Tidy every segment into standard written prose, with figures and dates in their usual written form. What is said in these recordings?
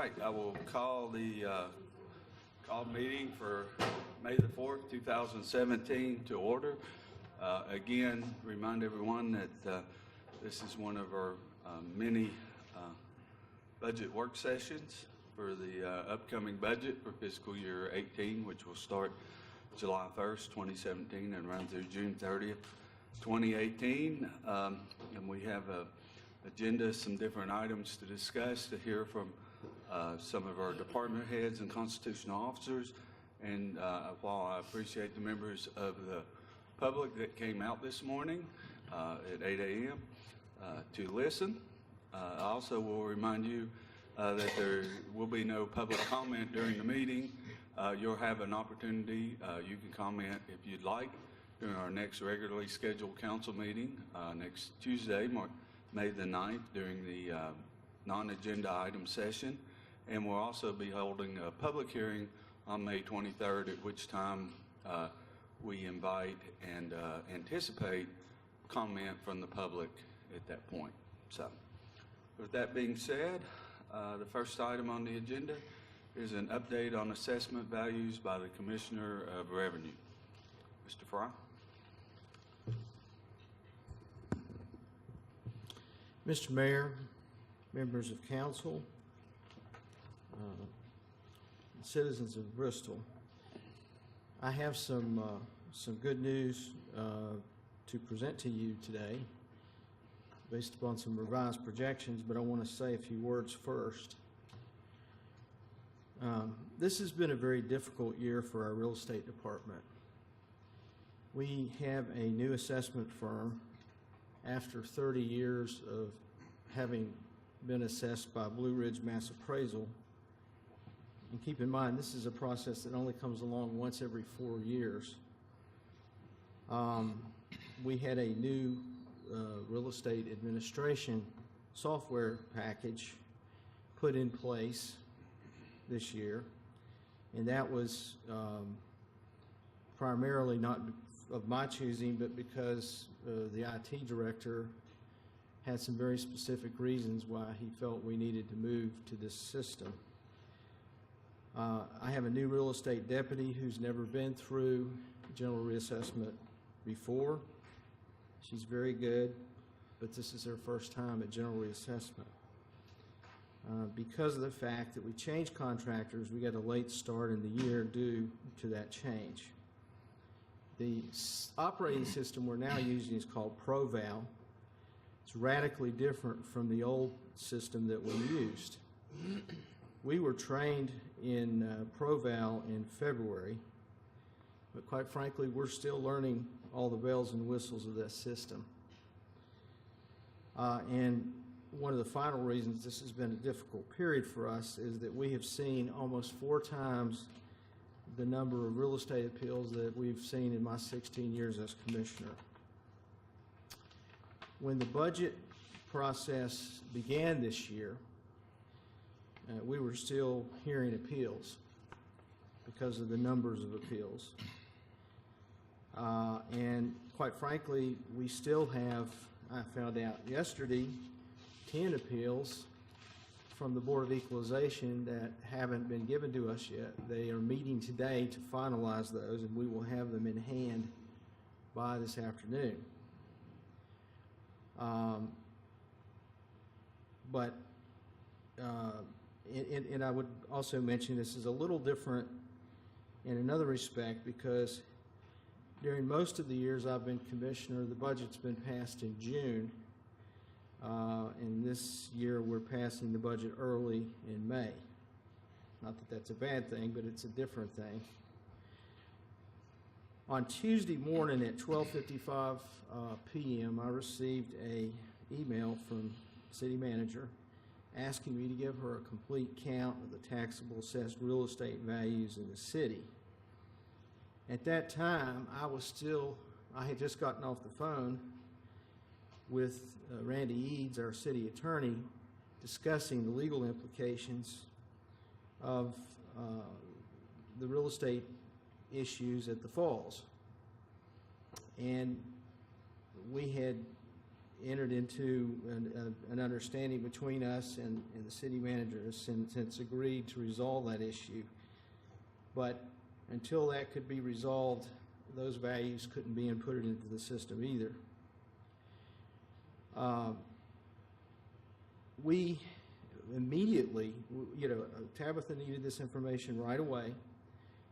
right, I will call the meeting for May the 4th, 2017 to order. Again, remind everyone that this is one of our many budget work sessions for the upcoming budget for fiscal year 18, which will start July 1st, 2017 and run through June 30th, 2018. And we have a agenda, some different items to discuss, to hear from some of our department heads and constitutional officers. And while I appreciate the members of the public that came out this morning at 8 a.m. To listen, I also will remind you that there will be no public comment during the meeting. You'll have an opportunity, you can comment if you'd like, during our next regularly scheduled council meeting next Tuesday, May the 9th, during the non-agenda item session. And we'll also be holding a public hearing on May 23rd, at which time we invite and anticipate comment from the public at that point. So, with that being said, the first item on the agenda is an update on assessment values by the Commissioner of Revenue. Mr. Fry. Mr. Mayor, members of council, citizens of Bristol, I have some good news to present to you today based upon some revised projections, but I want to say a few words first. This has been a very difficult year for our real estate department. We have a new assessment firm after 30 years of having been assessed by Blue Ridge Mass Appraisal. And keep in mind, this is a process that only comes along once every 4 years. We had a new real estate administration software package put in place this year, and that was primarily not of my choosing, but because the IT director had some very specific reasons why he felt we needed to move to this system. I have a new real estate deputy who's never been through general reassessment before. She's very good, but this is her first time at general reassessment. Because of the fact that we changed contractors, we got a late start in the year due to that change. The operating system we're now using is called ProVal. It's radically different from the old system that we used. We were trained in ProVal in February, but quite frankly, we're still learning all the bells and whistles of that system. And one of the final reasons this has been a difficult period for us is that we have seen almost 4 times the number of real estate appeals that we've seen in my 16 years as commissioner. When the budget process began this year, we were still hearing appeals because of the numbers of appeals. And quite frankly, we still have, I found out yesterday, 10 appeals from the Board of Equalization that haven't been given to us yet. They are meeting today to finalize those, and we will have them in hand by this afternoon. And I would also mention this is a little different in another respect, because during most of the years I've been commissioner, the budget's been passed in June. And this year we're passing the budget early in May. Not that that's a bad thing, but it's a different thing. On Tuesday morning at 12:55 p.m., I received an email from city manager asking me to give her a complete count of the taxable assessed real estate values in the city. At that time, I had just gotten off the phone with Randy Eads, our city attorney, discussing the legal implications of the real estate issues at the Falls. And we had entered into an understanding between us and the city manager has since agreed to resolve that issue. But until that could be resolved, those values couldn't be inputted into the system either. We immediately, Tabitha needed this information right away.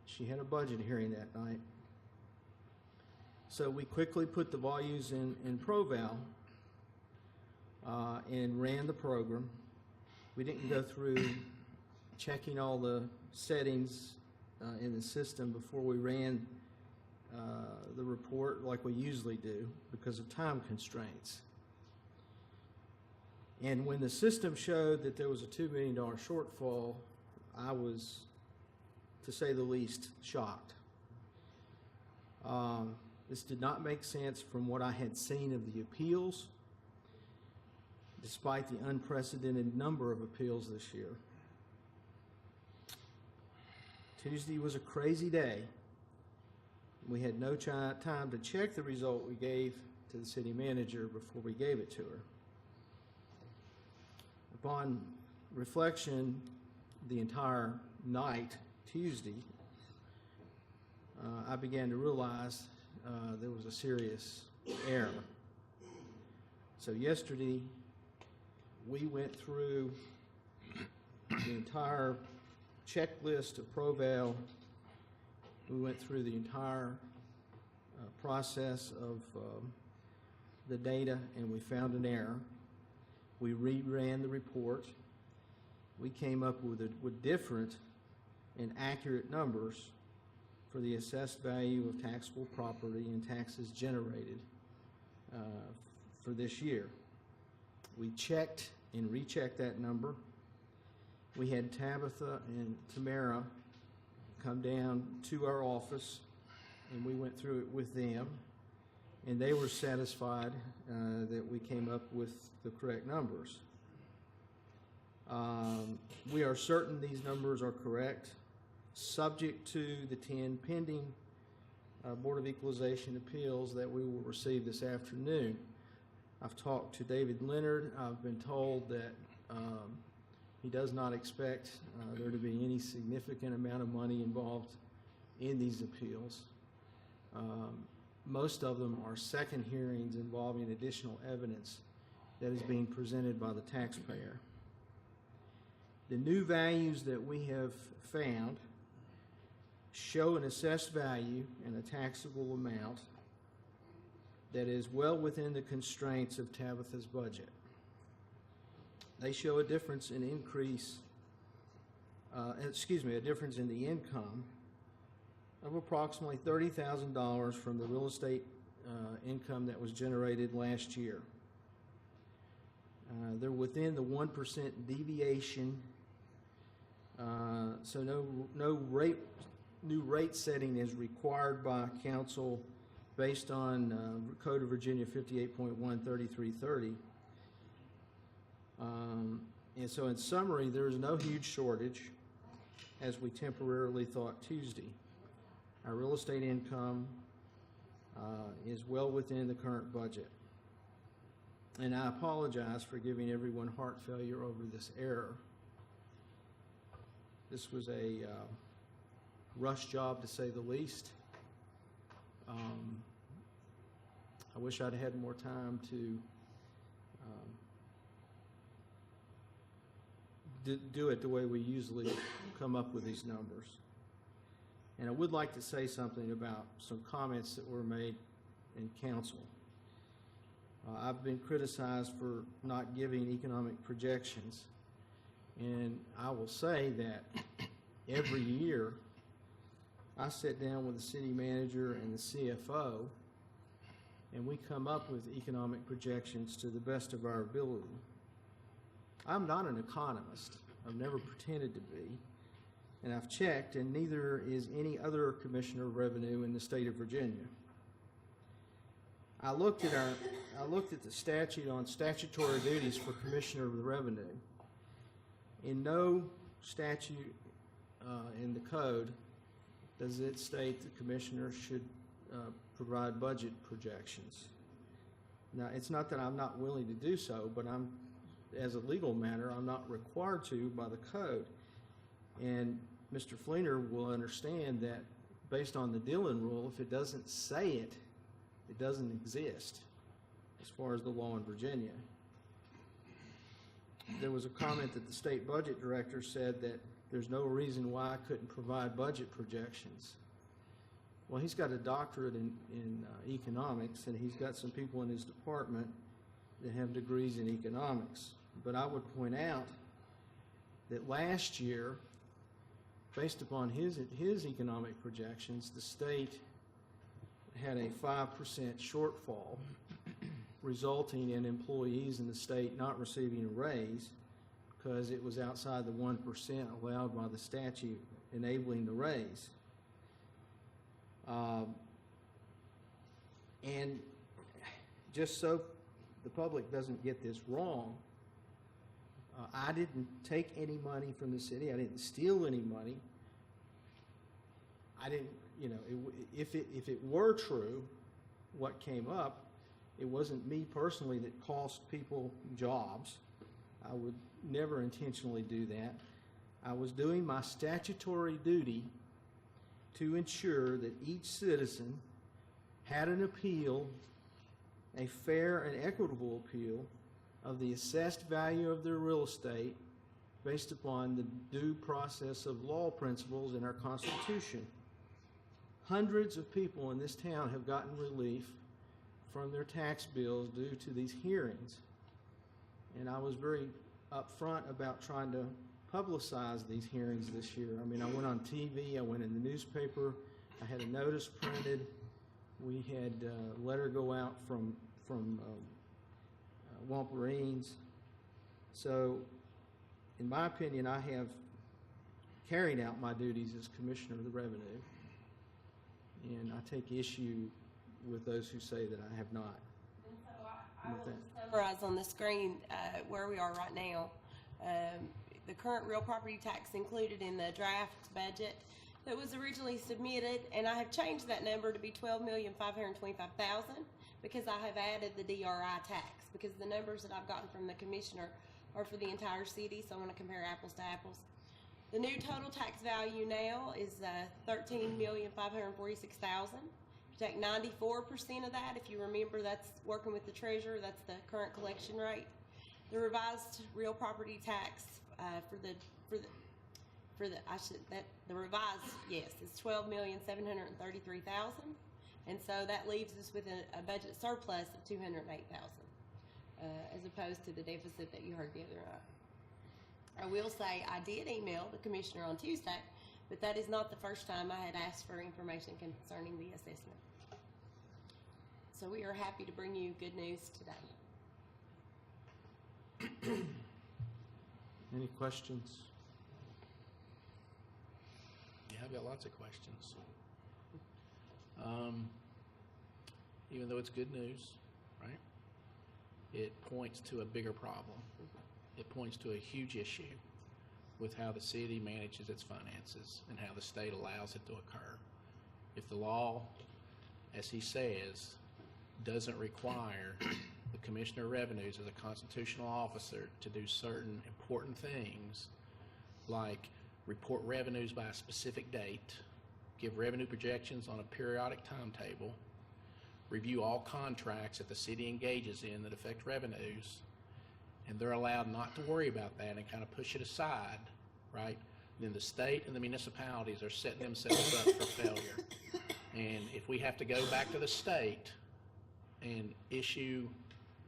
She had a budget hearing that night. So we quickly put the values in ProVal and ran the program. We didn't go through checking all the settings in the system before we ran the report like we usually do because of time constraints. And when the system showed that there was a $2 million shortfall, I was, to say the least, shocked. This did not make sense from what I had seen of the appeals, despite the unprecedented number of appeals this year. Tuesday was a crazy day. We had no time to check the result we gave to the city manager before we gave it to her. Upon reflection, the entire night, Tuesday, I began to realize there was a serious error. So yesterday, we went through the entire checklist of ProVal. We went through the entire process of the data, and we found an error. We reran the report. We came up with different and accurate numbers for the assessed value of taxable property and taxes generated for this year. We checked and rechecked that number. We had Tabitha and Tamara come down to our office, and we went through it with them, and they were satisfied that we came up with the correct numbers. We are certain these numbers are correct, subject to the 10 pending Board of Equalization appeals that we will receive this afternoon. I've talked to David Leonard. I've been told that he does not expect there to be any significant amount of money involved in these appeals. Most of them are second hearings involving additional evidence that is being presented by the taxpayer. The new values that we have found show an assessed value and a taxable amount that is well within the constraints of Tabitha's budget. They show a difference in a difference in the income of approximately $30,000 from the real estate income that was generated last year. They're within the 1% deviation, so no new rate setting is required by council based on Code of Virginia 58.13330. And so in summary, there is no huge shortage as we temporarily thought Tuesday. Our real estate income is well within the current budget. And I apologize for giving everyone heart failure over this error. This was a rush job, to say the least. I wish I'd had more time to do it the way we usually come up with these numbers. And I would like to say something about some comments that were made in council. I've been criticized for not giving economic projections, and I will say that every year I sit down with the city manager and the CFO, and we come up with economic projections to the best of our ability. I'm not an economist. I've never pretended to be. And I've checked, and neither is any other commissioner of revenue in the state of Virginia. I looked at the statute on statutory duties for commissioner of the revenue. In no statute in the code does it state the commissioner should provide budget projections. Now, it's not that I'm not willing to do so, but as a legal matter, I'm not required to by the code. And Mr. Fleener will understand that based on the Dillon rule, if it doesn't say it, it doesn't exist as far as the law in Virginia. There was a comment that the state budget director said that there's no reason why I couldn't provide budget projections. Well, he's got a doctorate in economics, and he's got some people in his department that have degrees in economics. But I would point out that last year, based upon his economic projections, the state had a 5% shortfall, resulting in employees in the state not receiving a raise because it was outside the 1% allowed by the statute enabling the raise. And just so the public doesn't get this wrong, I didn't take any money from the city. I didn't steal any money. I didn't, if it were true, what came up, it wasn't me personally that cost people jobs. I would never intentionally do that. I was doing my statutory duty to ensure that each citizen had an appeal, a fair and equitable appeal of the assessed value of their real estate based upon the due process of law principles in our Constitution. Hundreds of people in this town have gotten relief from their tax bills due to these hearings. And I was very upfront about trying to publicize these hearings this year. I mean, I went on TV, I went in the newspaper, I had a notice printed, we had a letter go out from Walperines. So, in my opinion, I have carried out my duties as Commissioner of the Revenue, and I take issue with those who say that I have not. And so I will summarize on the screen where we are right now. The current real property tax included in the draft budget that was originally submitted, and I have changed that number to be $12,525,000 because I have added the DRI tax, because the numbers that I've gotten from the commissioner are for the entire city, so I want to compare apples to apples. The new total tax value now is $13,546,000. Take 94% of that. If you remember, that's working with the treasurer. That's the current collection rate. The revised real property tax the revised, yes, is $12,733,000, and so that leaves us with a budget surplus of $208,000, as opposed to the deficit that you heard the other night. I will say I did email the commissioner on Tuesday, but that is not the first time I had asked for information concerning the assessment. So we are happy to bring you good news today. Any questions? Yeah, I've got lots of questions. Even though it's good news, right? It points to a bigger problem. It points to a huge issue with how the city manages its finances and how the state allows it to occur. If the law, as he says, doesn't require the Commissioner of Revenues as a constitutional officer to do certain important things like report revenues by a specific date, give revenue projections on a periodic timetable, review all contracts that the city engages in that affect revenues, and they're allowed not to worry about that and kind of push it aside, right? Then the state and the municipalities are setting themselves up for failure. And if we have to go back to the state and issue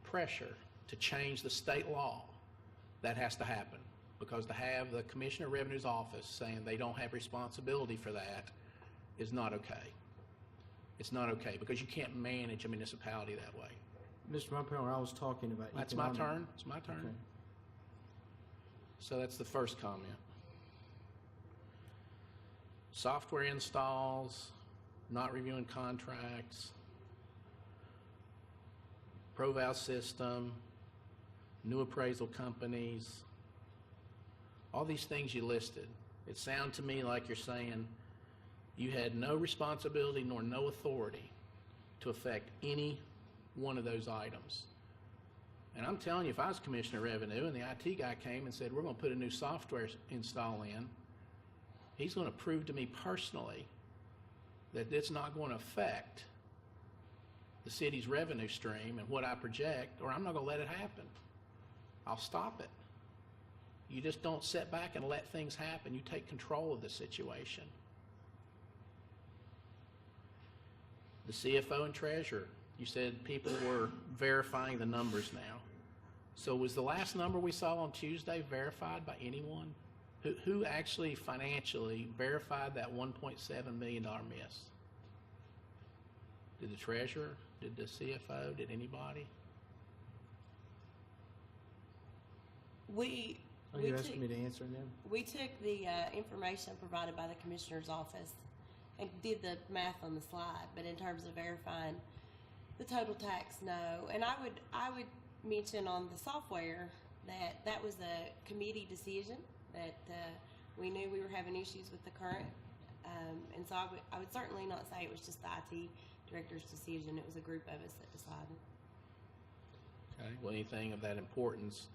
pressure to change the state law, that has to happen. Because to have the Commissioner of Revenue's office saying they don't have responsibility for that is not okay. It's not okay because you can't manage a municipality that way. Mr. Mumpower, I was talking about That's economic. my turn. It's my turn. Okay. So that's the first comment. Software installs, not reviewing contracts, ProVal system, new appraisal companies, all these things you listed. It sounds to me like you're saying you had no responsibility nor no authority to affect any one of those items. And I'm telling you, if I was Commissioner of Revenue and the IT guy came and said, we're going to put a new software install in, he's going to prove to me personally that it's not going to affect the city's revenue stream and what I project, or I'm not going to let it happen. I'll stop it. You just don't sit back and let things happen. You take control of the situation. The CFO and treasurer, you said people were verifying the numbers now. So was the last number we saw on Tuesday verified by anyone? Who actually financially verified that $1.7 million miss? Did the treasurer? Did the CFO? Did anybody? Are you asking me to answer now? We took the information provided by the Commissioner's office and did the math on the slide, but in terms of verifying the total tax, no. And I would mention on the software that was a committee decision, that we knew we were having issues with the current, and so I would certainly not say it was just the IT director's decision. It was a group of us that decided. Okay. Well, anything of that importance,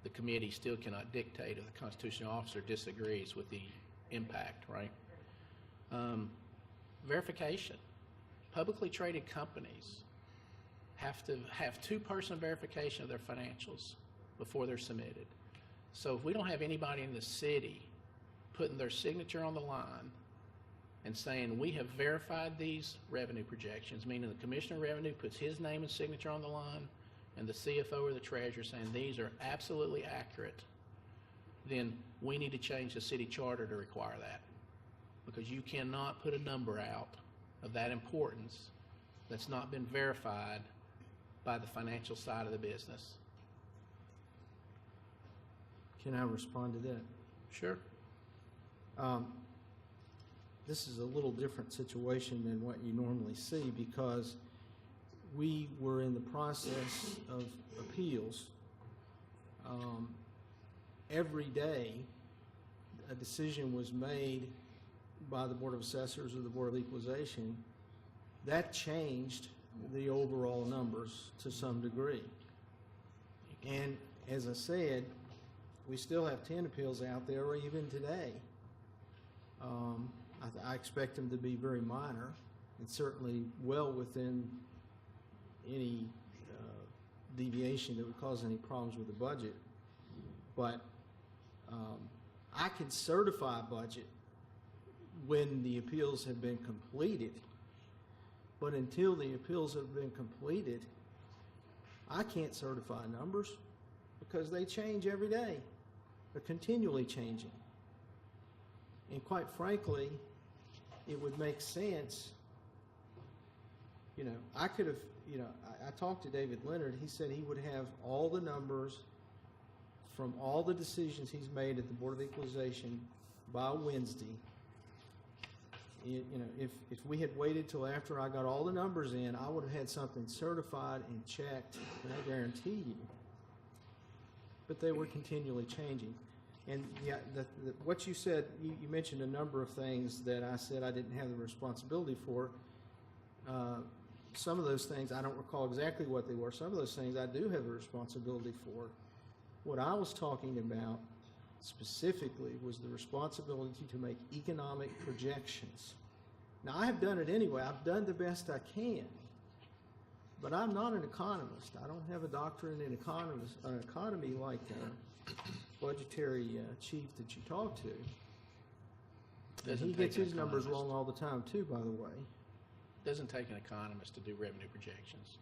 the committee still cannot dictate if the constitutional officer disagrees with the impact, right? Verification. Publicly traded companies have to have two-person verification of their financials before they're submitted. So if we don't have anybody in the city putting their signature on the line and saying, we have verified these revenue projections, meaning the Commissioner of Revenue puts his name and signature on the line, and the CFO or the treasurer saying these are absolutely accurate, then we need to change the city charter to require that. Because you cannot put a number out of that importance that's not been verified by the financial side of the business. Can I respond to that? Sure. This is a little different situation than what you normally see, because we were in the process of appeals. Every day, a decision was made by the Board of Assessors or the Board of Equalization that changed the overall numbers to some degree. And as I said, we still have 10 appeals out there, or even today. I expect them to be very minor and certainly well within any deviation that would cause any problems with the budget. But I can certify a budget when the appeals have been completed. But until the appeals have been completed, I can't certify numbers because they change every day. They're continually changing. And quite frankly, it would make sense. I could have, I talked to David Leonard. He said he would have all the numbers from all the decisions he's made at the Board of Equalization by Wednesday. If we had waited till after I got all the numbers in, I would have had something certified and checked, and I guarantee you. But they were continually changing. And yeah, what you said, you mentioned a number of things that I said I didn't have the responsibility for. Some of those things, I don't recall exactly what they were. Some of those things I do have a responsibility for. What I was talking about specifically was the responsibility to make economic projections. Now, I have done it anyway. I've done the best I can. But I'm not an economist. I don't have a doctorate in economy like the budgetary chief that you talk to. And he gets his numbers wrong all the time, too, by the way. It doesn't take an economist to do revenue projections.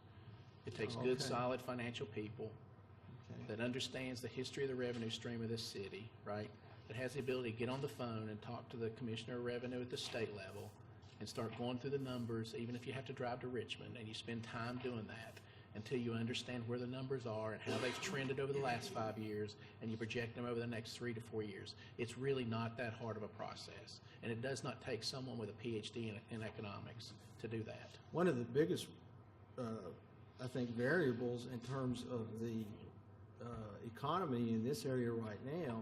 It takes good, solid financial people that understands the history of the revenue stream of this city, right? That has the ability to get on the phone and talk to the Commissioner of Revenue at the state level and start going through the numbers, even if you have to drive to Richmond, and you spend time doing that until you understand where the numbers are and how they've trended over the last 5 years, and you project them over the next 3 to 4 years. It's really not that hard of a process, and it does not take someone with a PhD in economics to do that. One of the biggest, I think, variables in terms of the economy in this area right now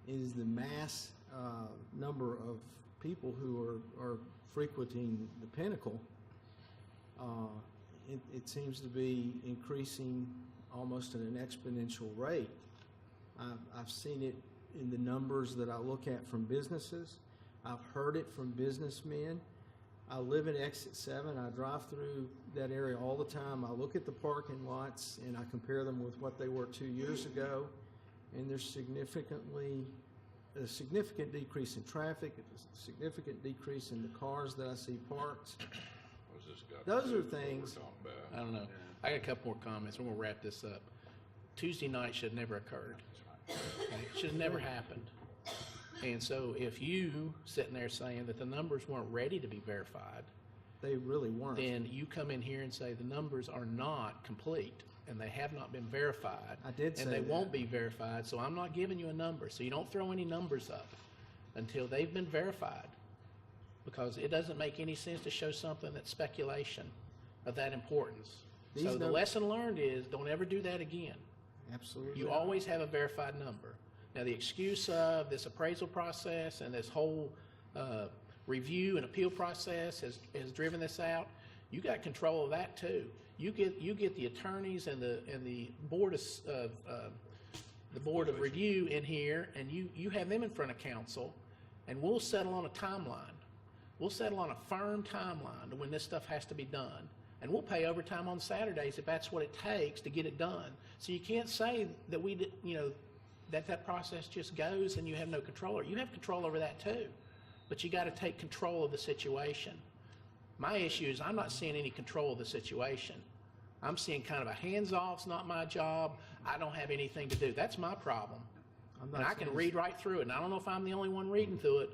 is the mass number of people who are frequenting the Pinnacle. it seems to be increasing almost at an exponential rate. I've seen it in the numbers that I look at from businesses. I've heard it from businessmen. I live in Exit 7. I drive through that area all the time. I look at the parking lots and I compare them with what they were 2 years ago, and there's a significant decrease in traffic, a significant decrease in the cars that I see parked. What's this got to Those do are with what we're things. talking about? I don't know. I got a couple more comments. We're going to wrap this up. Tuesday night should have never occurred. Okay? It should have never happened. And so if you sitting there saying that the numbers weren't ready to be verified, They really weren't. then you come in here and say the numbers are not complete and they have not been verified. I did say And they that. won't be verified, so I'm not giving you a number. So you don't throw any numbers up until they've been verified, because it doesn't make any sense to show something that's speculation of that importance. These So the numbers- lesson learned is don't ever do that again. Absolutely. You always have a verified number. Now, the excuse of this appraisal process and this whole review and appeal process has driven this out. You got control of that too. You get the attorneys and the board of review in here, and you have them in front of council, and we'll settle on a timeline. We'll settle on a firm timeline to when this stuff has to be done. And we'll pay overtime on Saturdays if that's what it takes to get it done. So you can't say that that process just goes and you have no control over it. You have control over that too. But you got to take control of the situation. My issue is I'm not seeing any control of the situation. I'm seeing kind of a hands-off, it's not my job, I don't have anything to do. That's my problem. I'm not And I can saying- read right through it, and I don't know if I'm the only one reading through it,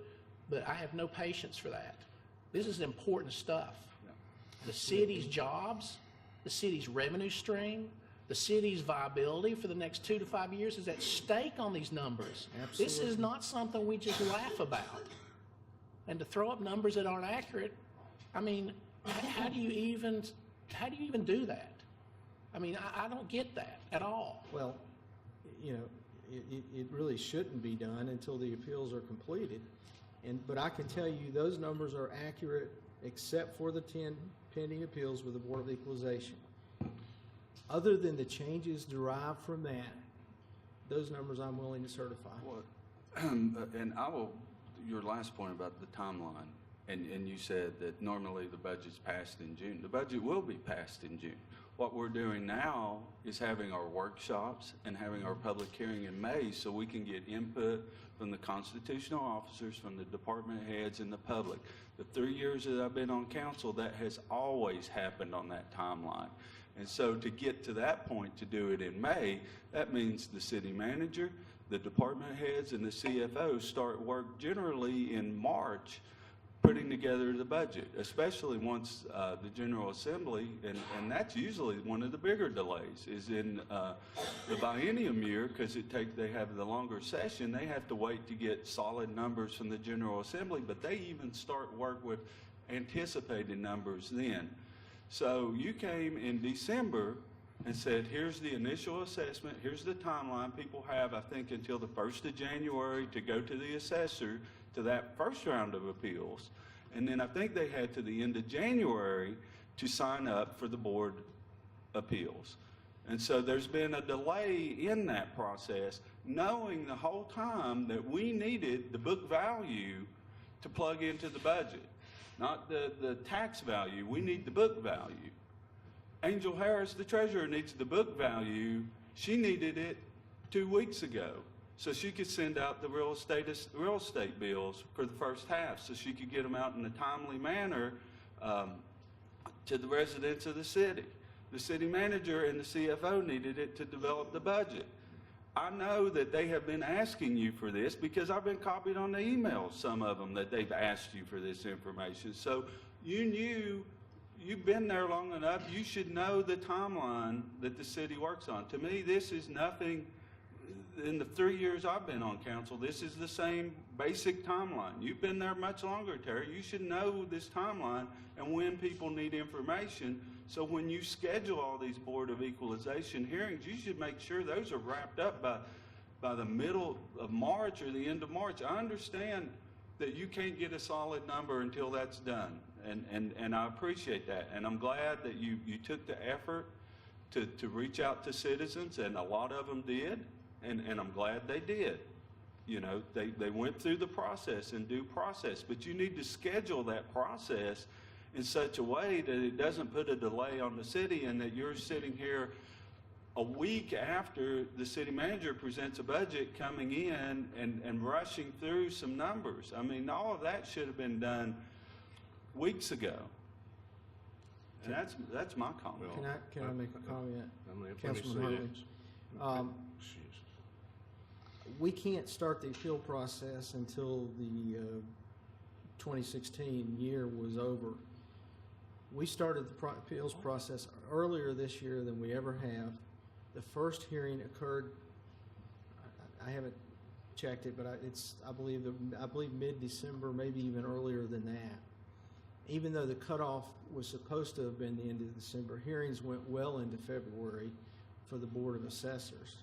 but I have no patience for that. This is important stuff. The city's jobs, the city's revenue stream, the city's viability for the next 2 to 5 years is at stake on these numbers. This is Absolutely. not something we just laugh about. And to throw up numbers that aren't accurate, I mean, how do you even do that? I mean, I don't get that at all. Well, it really shouldn't be done until the appeals are completed. But I can tell you those numbers are accurate except for the 10 pending appeals with the Board of Equalization. Other than the changes derived from that, those numbers I'm willing to certify. Well, and your last point about the timeline, and you said that normally the budget's passed in June. The budget will be passed in June. What we're doing now is having our workshops and having our public hearing in May so we can get input from the constitutional officers, from the department heads, and the public. The 3 years that I've been on council, that has always happened on that timeline. And so to get to that point, to do it in May, that means the city manager, the department heads, and the CFO start work generally in March putting together the budget, especially once the General Assembly, and that's usually one of the bigger delays, is in the biennium year, because they have the longer session. They have to wait to get solid numbers from the General Assembly, but they even start work with anticipated numbers then. So you came in December and said, here's the initial assessment, here's the timeline. People have, I think, until the 1st of January to go to the assessor to that first round of appeals. And then I think they had to the end of January to sign up for the board appeals. And so there's been a delay in that process, knowing the whole time that we needed the book value to plug into the budget. Not the tax value, we need the book value. Angel Harris, the treasurer, needs the book value. She needed it 2 weeks ago, so she could send out the real estate bills for the first half, so she could get them out in a timely manner to the residents of the city. The city manager and the CFO needed it to develop the budget. I know that they have been asking you for this because I've been copied on the emails, some of them, that they've asked you for this information. So you've been there long enough, you should know the timeline that the city works on. To me, this is nothing. In the 3 years I've been on council, this is the same basic timeline. You've been there much longer, Terry. You should know this timeline and when people need information. So when you schedule all these Board of Equalization hearings, you should make sure those are wrapped up by the middle of March or the end of March. I understand that you can't get a solid number until that's done. And I appreciate that. And I'm glad that you took the effort to reach out to citizens, and a lot of them did, and I'm glad they did. You know, they went through the process and due process, but you need to schedule that process in such a way that it doesn't put a delay on the city, and that you're sitting here a week after the city manager presents a budget coming in and rushing through some numbers. I mean, all of that should have been done weeks ago. And that's my comment. Can I make a comment? Let me Councilman say Hartley? this. We can't start the appeal process until the 2016 year was over. We started the appeals process earlier this year than we ever have. The first hearing occurred, I haven't checked it, but I believe mid-December, maybe even earlier than that. Even though the cutoff was supposed to have been the end of December, hearings went well into February for the Board of Assessors.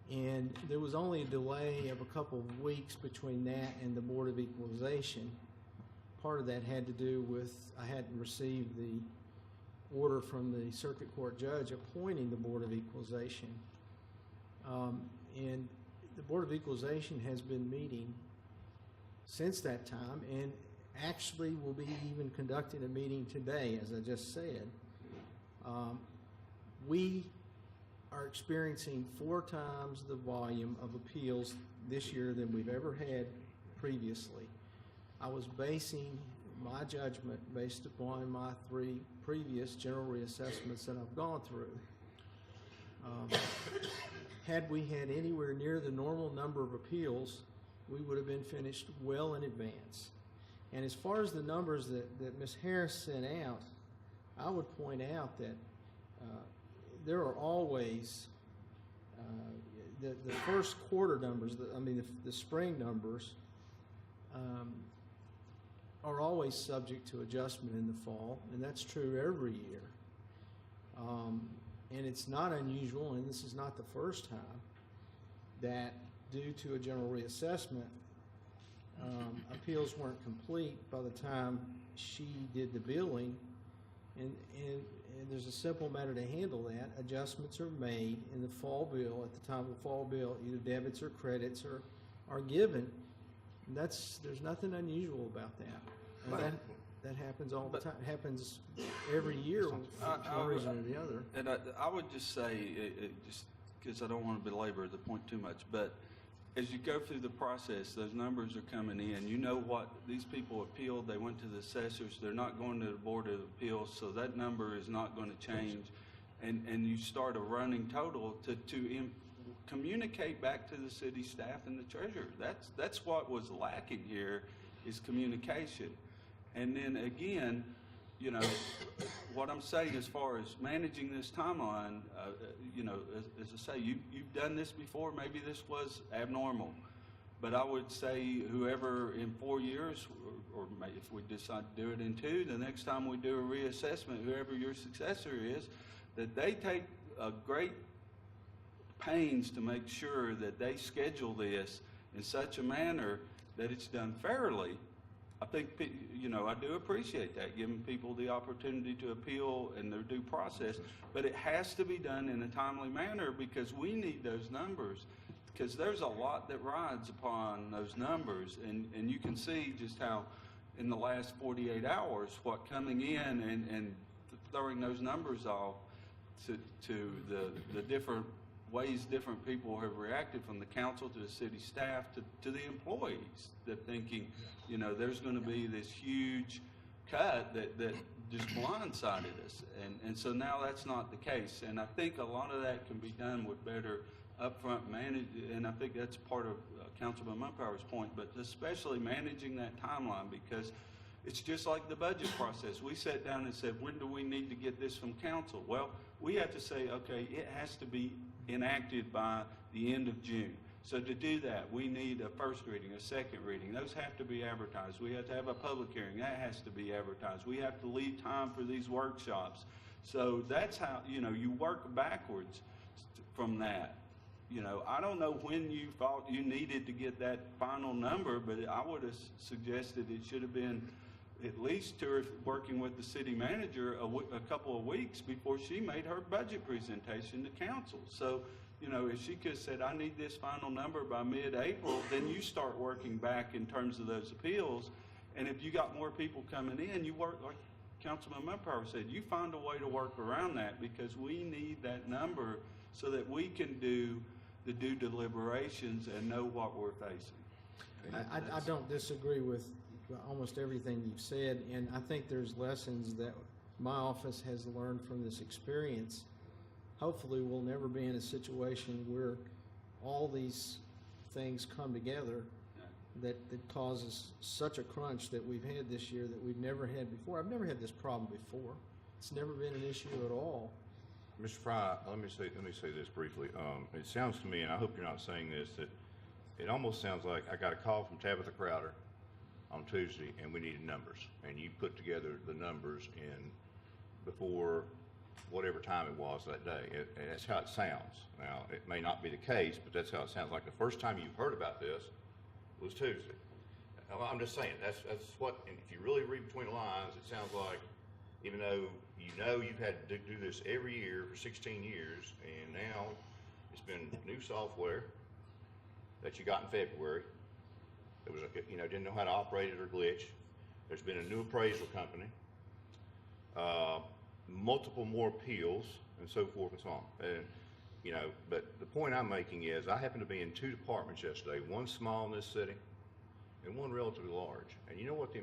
And there was only a delay of a couple of weeks between that and the Board of Equalization. Part of that had to do with I hadn't received the order from the circuit court judge appointing the Board of Equalization. And the Board of Equalization has been meeting since that time, and actually will be even conducting a meeting today, as I just said. We are experiencing 4 times the volume of appeals this year than we've ever had previously. I was basing my judgment based upon my 3 previous general reassessments that I've gone through. Had we had anywhere near the normal number of appeals, we would have been finished well in advance. And as far as the numbers that Ms. Harris sent out, I would point out that there are always the first quarter numbers, the spring numbers, are always subject to adjustment in the fall, and that's true every year. And it's not unusual, and this is not the first time, that due to a general reassessment, appeals weren't complete by the time she did the billing, and there's a simple matter to handle that. Adjustments are made in the fall bill. At the time of the fall bill, either debits or credits are given. And there's nothing unusual about that. And that happens all the time. It happens every year for one reason or the other. And I would just say, just because I don't want to belabor the point too much, but as you go through the process, those numbers are coming in. You know what these people appealed. They went to the assessors. They're not going to the Board of Appeals, so that number is not going to change. And you start a running total to communicate back to the city staff and the treasurer. That's what was lacking here, is communication. And then again, you know, what I'm saying as far as managing this timeline, you know, as I say, you've done this before. Maybe this was abnormal. But I would say whoever in 4 years, or if we decide to do it in 2, the next time we do a reassessment, whoever your successor is, that they take a great pains to make sure that they schedule this in such a manner that it's done fairly. I think, you know, I do appreciate that, giving people the opportunity to appeal and their due process, but it has to be done in a timely manner because we need those numbers, because there's a lot that rides upon those numbers, and you can see just how in the last 48 hours, what coming in and throwing those numbers off to the different ways different people have reacted, from the council to the city staff to the employees, that thinking, you know, there's going to be this huge cut that just blindsided us. And so now that's not the case. And I think a lot of that can be done with better upfront manage, and I think that's part of Councilman Mumpower's point, but especially managing that timeline, because it's just like the budget process. We sat down and said, when do we need to get this from council? Well, we have to say, okay, it has to be enacted by the end of June. So to do that, we need a first reading, a second reading. Those have to be advertised. We have to have a public hearing. That has to be advertised. We have to leave time for these workshops. So that's how, you know, you work backwards from that. You know, I don't know when you thought you needed to get that final number, but I would have suggested it should have been at least working with the city manager a couple of weeks before she made her budget presentation to council. So, you know, if she could have said, I need this final number by mid-April, then you start working back in terms of those appeals. And if you got more people coming in, you work, like Councilman Mumpower said, you find a way to work around that, because we need that number so that we can do the due deliberations and know what we're facing. I don't disagree with almost everything you've said, and I think there's lessons that my office has learned from this experience. Hopefully, we'll never be in a situation where all these things come together that causes such a crunch that we've had this year that we've never had before. I've never had this problem before. It's never been an issue at all. Mr. Fry, let me say this briefly. It sounds to me, and I hope you're not saying this, that it almost sounds like I got a call from Tabitha Crowder on Tuesday, and we needed numbers, and you put together the numbers in before whatever time it was that day. And that's how it sounds. Now, it may not be the case, but that's how it sounds. Like the first time you've heard about this was Tuesday. I'm just saying, that's what, and if you really read between the lines, it sounds like, even though you know you've had to do this every year for 16 years, and now it's been new software that you got in February. It was, didn't know how to operate it or glitch. There's been a new appraisal company, multiple more appeals, and so forth and so on. And, but the point I'm making is I happened to be in two departments yesterday, one small in this city and one relatively large. And you know what the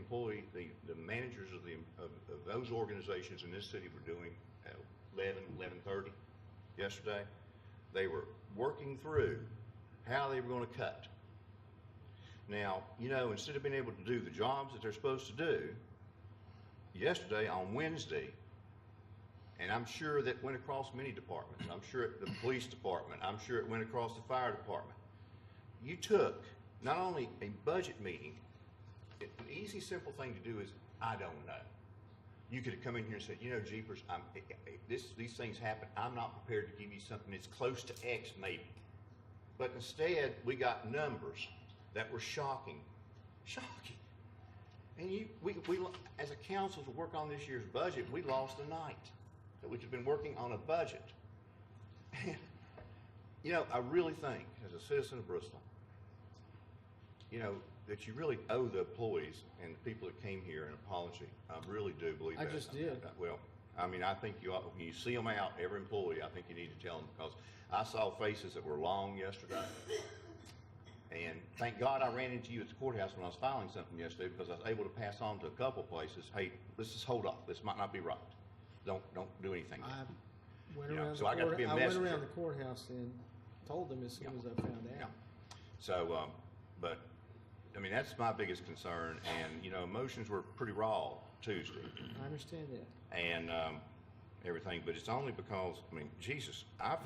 managers of those organizations in this city were doing at 11:30 yesterday? They were working through how they were going to cut. Now, instead of being able to do the jobs that they're supposed to do, yesterday on Wednesday, and I'm sure that went across many departments, I'm sure the police department, I'm sure it went across the fire department, you took not only a budget meeting, an easy, simple thing to do is, I don't know. You could have come in here and said, Jeepers, these things happen. I'm not prepared to give you something that's close to X maybe. But instead, we got numbers that were shocking. And we as a council to work on this year's budget, we lost a night that we could have been working on a budget. And, I really think, as a citizen of Bristol, that you really owe the employees and the people that came here an apology. I really do believe that. I just did. Well, I think you ought, when you see them out, every employee, I think you need to tell them, because I saw faces that were long yesterday. And thank God I ran into you at the courthouse when I was filing something yesterday, because I was able to pass on to a couple places, hey, let's just hold off. This might not be right. Don't do anything yet. I went around so I got to be a messenger. I went around the courthouse and told them as soon as I found out. So, but that's my biggest concern. And emotions were pretty raw Tuesday. I understand that. And everything, but it's only because Jesus, I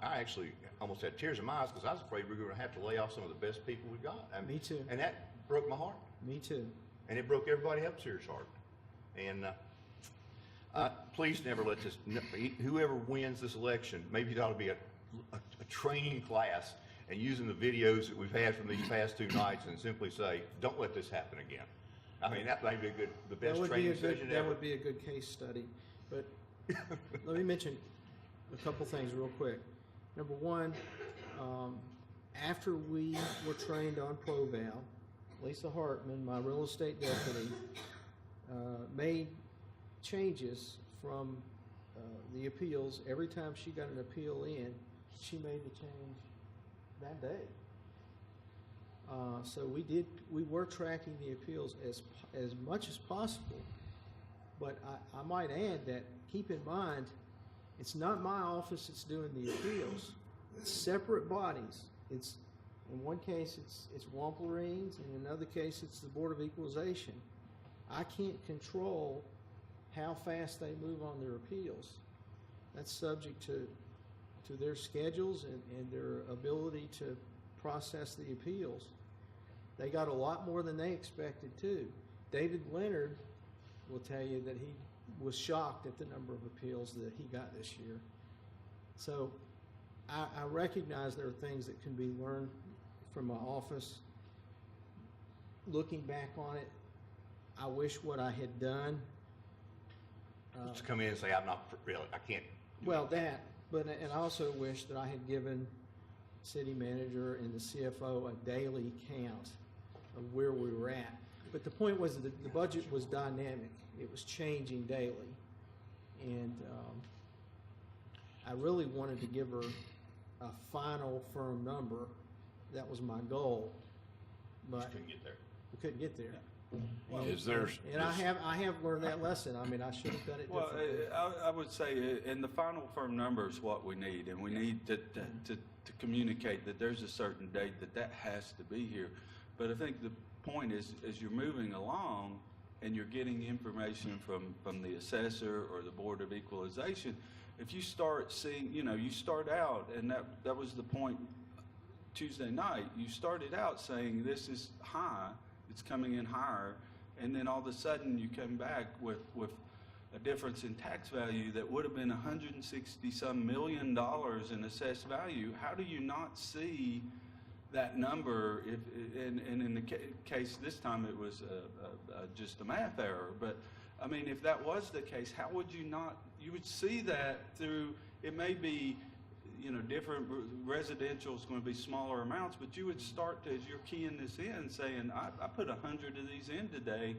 actually almost had tears in my eyes, because I was afraid we were going to have to lay off some of the best people we got. Me too. And that broke my heart. Me too. And it broke everybody else's here's heart. And please never let this. Whoever wins this election, maybe it ought to be a training class, and using the videos that we've had from these past two nights, and simply say, don't let this happen again. That might be the best training session ever. That would be a good case study. But let me mention a couple things real quick. Number one, after we were trained on ProVal, Lisa Hartman, my real estate deputy, made changes from the appeals. Every time she got an appeal in, she made the change that day. So we were tracking the appeals as much as possible. But I might add that, keep in mind, it's not my office that's doing the appeals. It's separate bodies. It's, in one case, it's Wamplerines, and in another case, it's the Board of Equalization. I can't control how fast they move on their appeals. That's subject to their schedules and their ability to process the appeals. They got a lot more than they expected too. David Leonard will tell you that he was shocked at the number of appeals that he got this year. So I recognize there are things that can be learned from my office. Looking back on it, I wish what I had done. Just come in and say, I'm not really, I can't. Well, that, but, and I also wish that I had given city manager and the CFO a daily count of where we were at. But the point was that the budget was dynamic. It was changing daily. And I really wanted to give her a final firm number. That was my goal. But Just couldn't get there. we couldn't get there. Is there? And I have learned that lesson. I mean, I should have done it Well, differently. I would say, and the final firm number is what we need, and we need to communicate that there's a certain date that has to be here. But I think the point is, as you're moving along and you're getting information from the assessor or the Board of Equalization, if you start seeing, you start out, and that was the point Tuesday night, you started out saying this is high, it's coming in higher, and then all of a sudden you come back with a difference in tax value that would have been $160-some million in assessed value. How do you not see that number? And in the case this time it was just a math error, but I mean, if that was the case, how would you not? You would see that through, it may be, different residential is going to be smaller amounts, but you would start to, as you're keying this in, saying, I put 100 of these in today,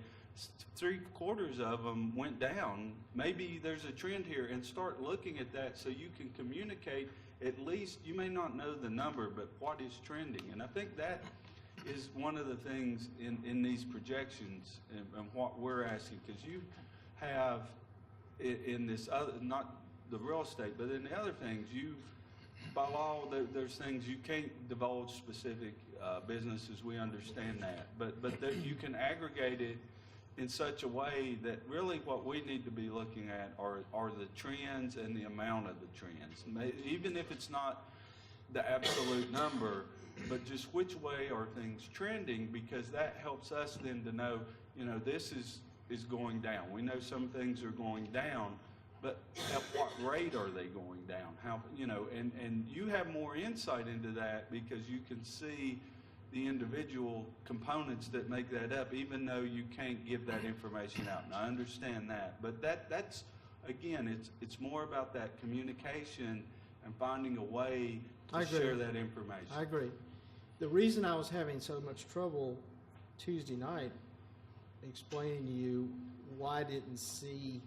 3/4 of them went down. Maybe there's a trend here, and start looking at that so you can communicate. At least, you may not know the number, but what is trending. And I think that is one of the things in these projections and what we're asking, because you have in this other, not the real estate, but in the other things, by law, there's things you can't divulge specific businesses. We understand that, but that you can aggregate it in such a way that really what we need to be looking at are the trends and the amount of the trends. Even if it's not the absolute number, but just which way are things trending, because that helps us then to know, this is going down. We know some things are going down, but at what rate are they going down? How, and you have more insight into that because you can see the individual components that make that up, even though you can't give that information out. And I understand that, but that's again, it's more about that communication and finding a way I to agree. share that information. I agree. The reason I was having so much trouble Tuesday night explaining to you why I didn't see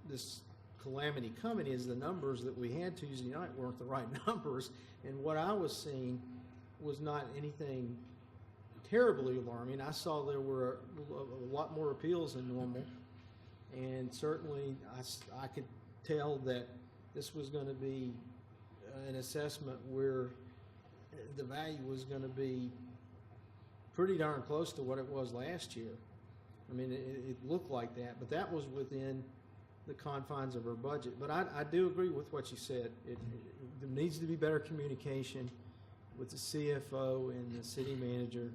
this calamity coming is the numbers that we had Tuesday night weren't the right numbers, and what I was seeing was not anything terribly alarming. I saw there were a lot more appeals than normal, and certainly I could tell that this was going to be an assessment where the value was going to be pretty darn close to what it was last year. I mean, it looked like that, but that was within the confines of our budget. But I do agree with what you said. There needs to be better communication with the CFO and the city manager,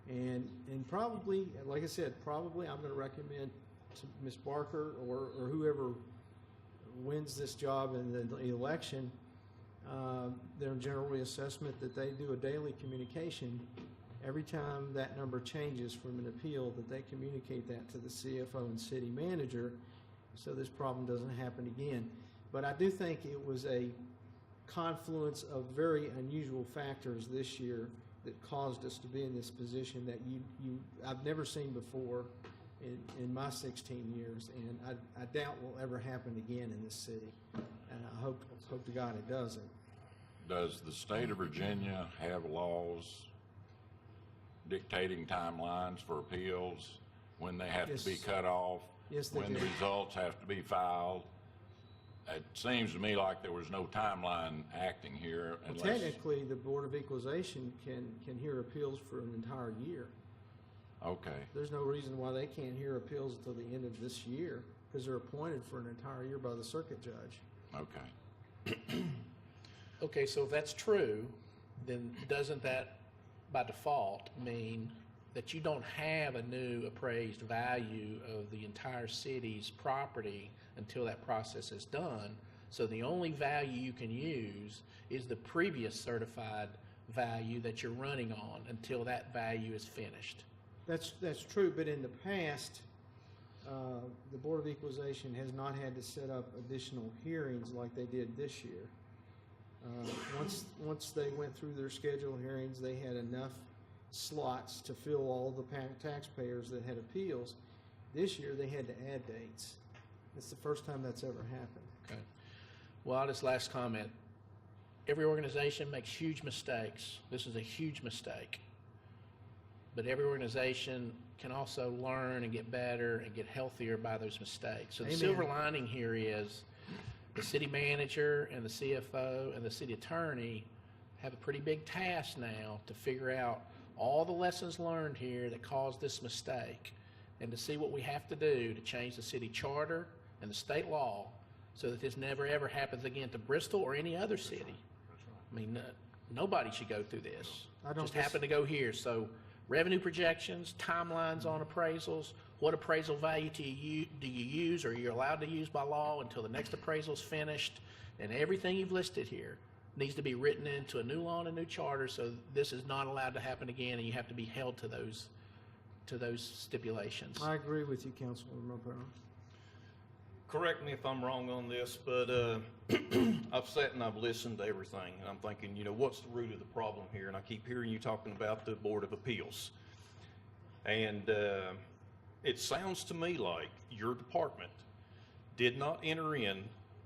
and probably, like I said, probably I'm going to recommend to Ms. Barker or whoever wins this job in the election, their general reassessment, that they do a daily communication every time that number changes from an appeal, that they communicate that to the CFO and city manager so this problem doesn't happen again. But I do think it was a confluence of very unusual factors this year that caused us to be in this position that I've never seen before in my 16 years, and I doubt will ever happen again in this city. And I hope to God it doesn't. Does the state of Virginia have laws dictating timelines for appeals, when they have Yes. to be cut off? Yes, they when do. the results have to be filed? It seems to me like there was no timeline acting here Well, unless... technically, the Board of Equalization can hear appeals for an entire year. Okay, There's no reason why they can't hear appeals until the end of this year, because they're appointed for an entire year by the circuit judge. okay. Okay, so if that's true, then doesn't that by default mean that you don't have a new appraised value of the entire city's property until that process is done? So the only value you can use is the previous certified value that you're running on until that value is finished. That's true, but in the past, the Board of Equalization has not had to set up additional hearings like they did this year. Once they went through their scheduled hearings, they had enough slots to fill all the taxpayers that had appeals. This year, they had to add dates. It's the first time that's ever happened. Okay. Well, this last comment. Every organization makes huge mistakes. This is a huge mistake. But every organization can also learn and get better and get healthier by those mistakes. So the Amen. silver lining here is the city manager and the CFO and the city attorney have a pretty big task now to figure out all the lessons learned here that caused this mistake and to see what we have to do to change the city charter and the state law so that this never ever happens again to Bristol or any other city. I mean, nobody should go through this. I don't Just dis- happen to go here. So revenue projections, timelines on appraisals, what appraisal value do you use or you're allowed to use by law until the next appraisal is finished, and everything you've listed here needs to be written into a new law and a new charter so this is not allowed to happen again, and you have to be held to those stipulations. I agree with you, Councilman Brown. Correct me if I'm wrong on this, but I've sat and I've listened to everything, and I'm thinking, what's the root of the problem here? And I keep hearing you talking about the Board of Appeals. And it sounds to me like your department did not enter in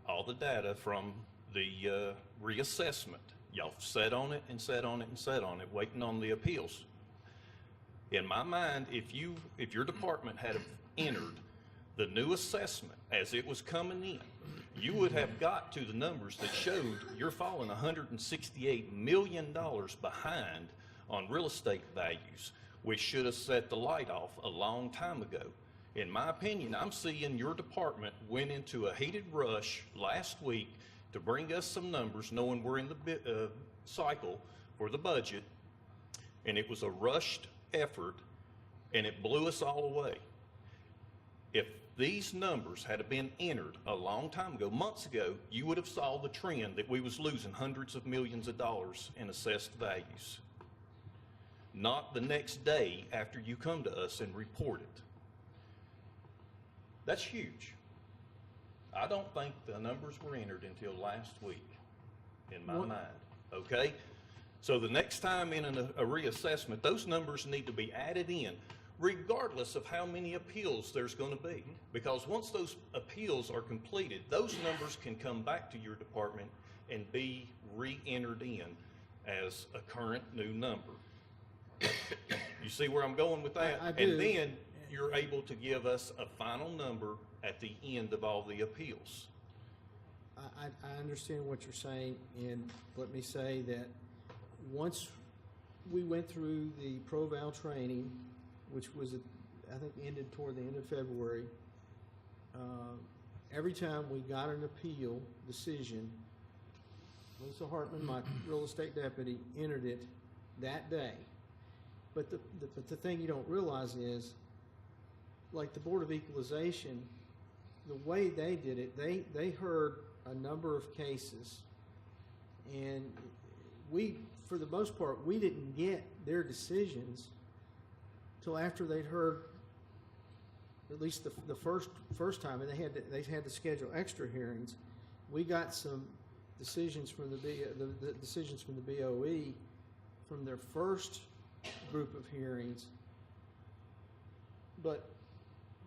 all the data from the reassessment. Y'all sat on it and sat on it and sat on it, waiting on the appeals. In my mind, if your department had entered the new assessment as it was coming in, you would have got to the numbers that showed you're falling $168 million behind on real estate values, which should have set the light off a long time ago. In my opinion, I'm seeing your department went into a heated rush last week to bring us some numbers, knowing we're in the cycle for the budget, and it was a rushed effort, and it blew us all away. If these numbers had been entered a long time ago, months ago, you would have saw the trend that we was losing hundreds of millions of dollars in assessed values. Not the next day after you come to us and report it. That's huge. I don't think the numbers were entered until last week, in my mind, okay? So the next time in a reassessment, those numbers need to be added in, regardless of how many appeals there's going to be. Because once those appeals are completed, those numbers can come back to your department and be re-entered in as a current new number. You see where I'm going with that? I do. And then you're able to give us a final number at the end of all the appeals. I understand what you're saying, and let me say that once we went through the pro-val training, which was, I think, ended toward the end of February, every time we got an appeal decision, Melissa Hartman, my real estate deputy, entered it that day. But the thing you don't realize is, like the Board of Equalization, the way they did it, they heard a number of cases, and we, for the most part, we didn't get their decisions till after they'd heard at least the first time, and they had to schedule extra hearings. We got some decisions from the decisions from the BOE from their first group of hearings, but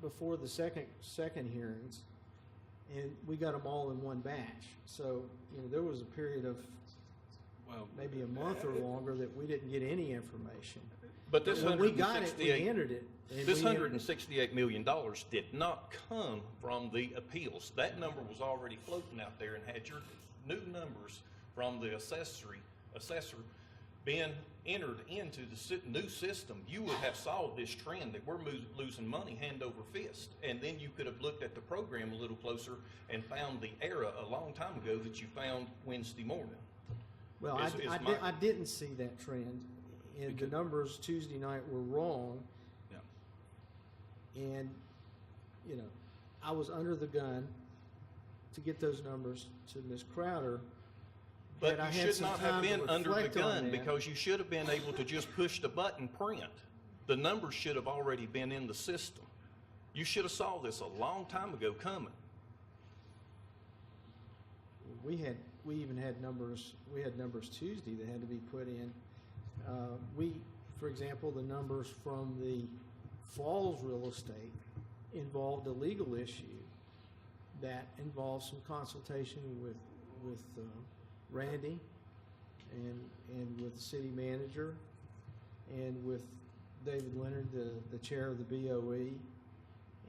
before the second hearings, and we got them all in one batch. So there was a period of maybe a month or longer that we didn't get any information. But this when we got it, we entered it. And this we entered- $168 million did not come from the appeals. That number was already floating out there and had your new numbers from the assessor been entered into the new system, you would have saw this trend that we're losing money hand over fist. And then you could have looked at the program a little closer and found the error a long time ago that you found Wednesday morning. Well, I didn't see that trend, and the numbers Tuesday night were wrong. Yeah. And, I was under the gun, to get those numbers to Ms. Crowder. But Had I you had should some not have time to been under the reflect on gun that- because you should have been able to just push the button, print. The numbers should have already been in the system. You should have saw this a long time ago coming. We had numbers Tuesday that had to be put in. For example, the numbers from the Falls Real Estate involved a legal issue that involved some consultation with Randy and with the city manager and with David Leonard, the chair of the BOE.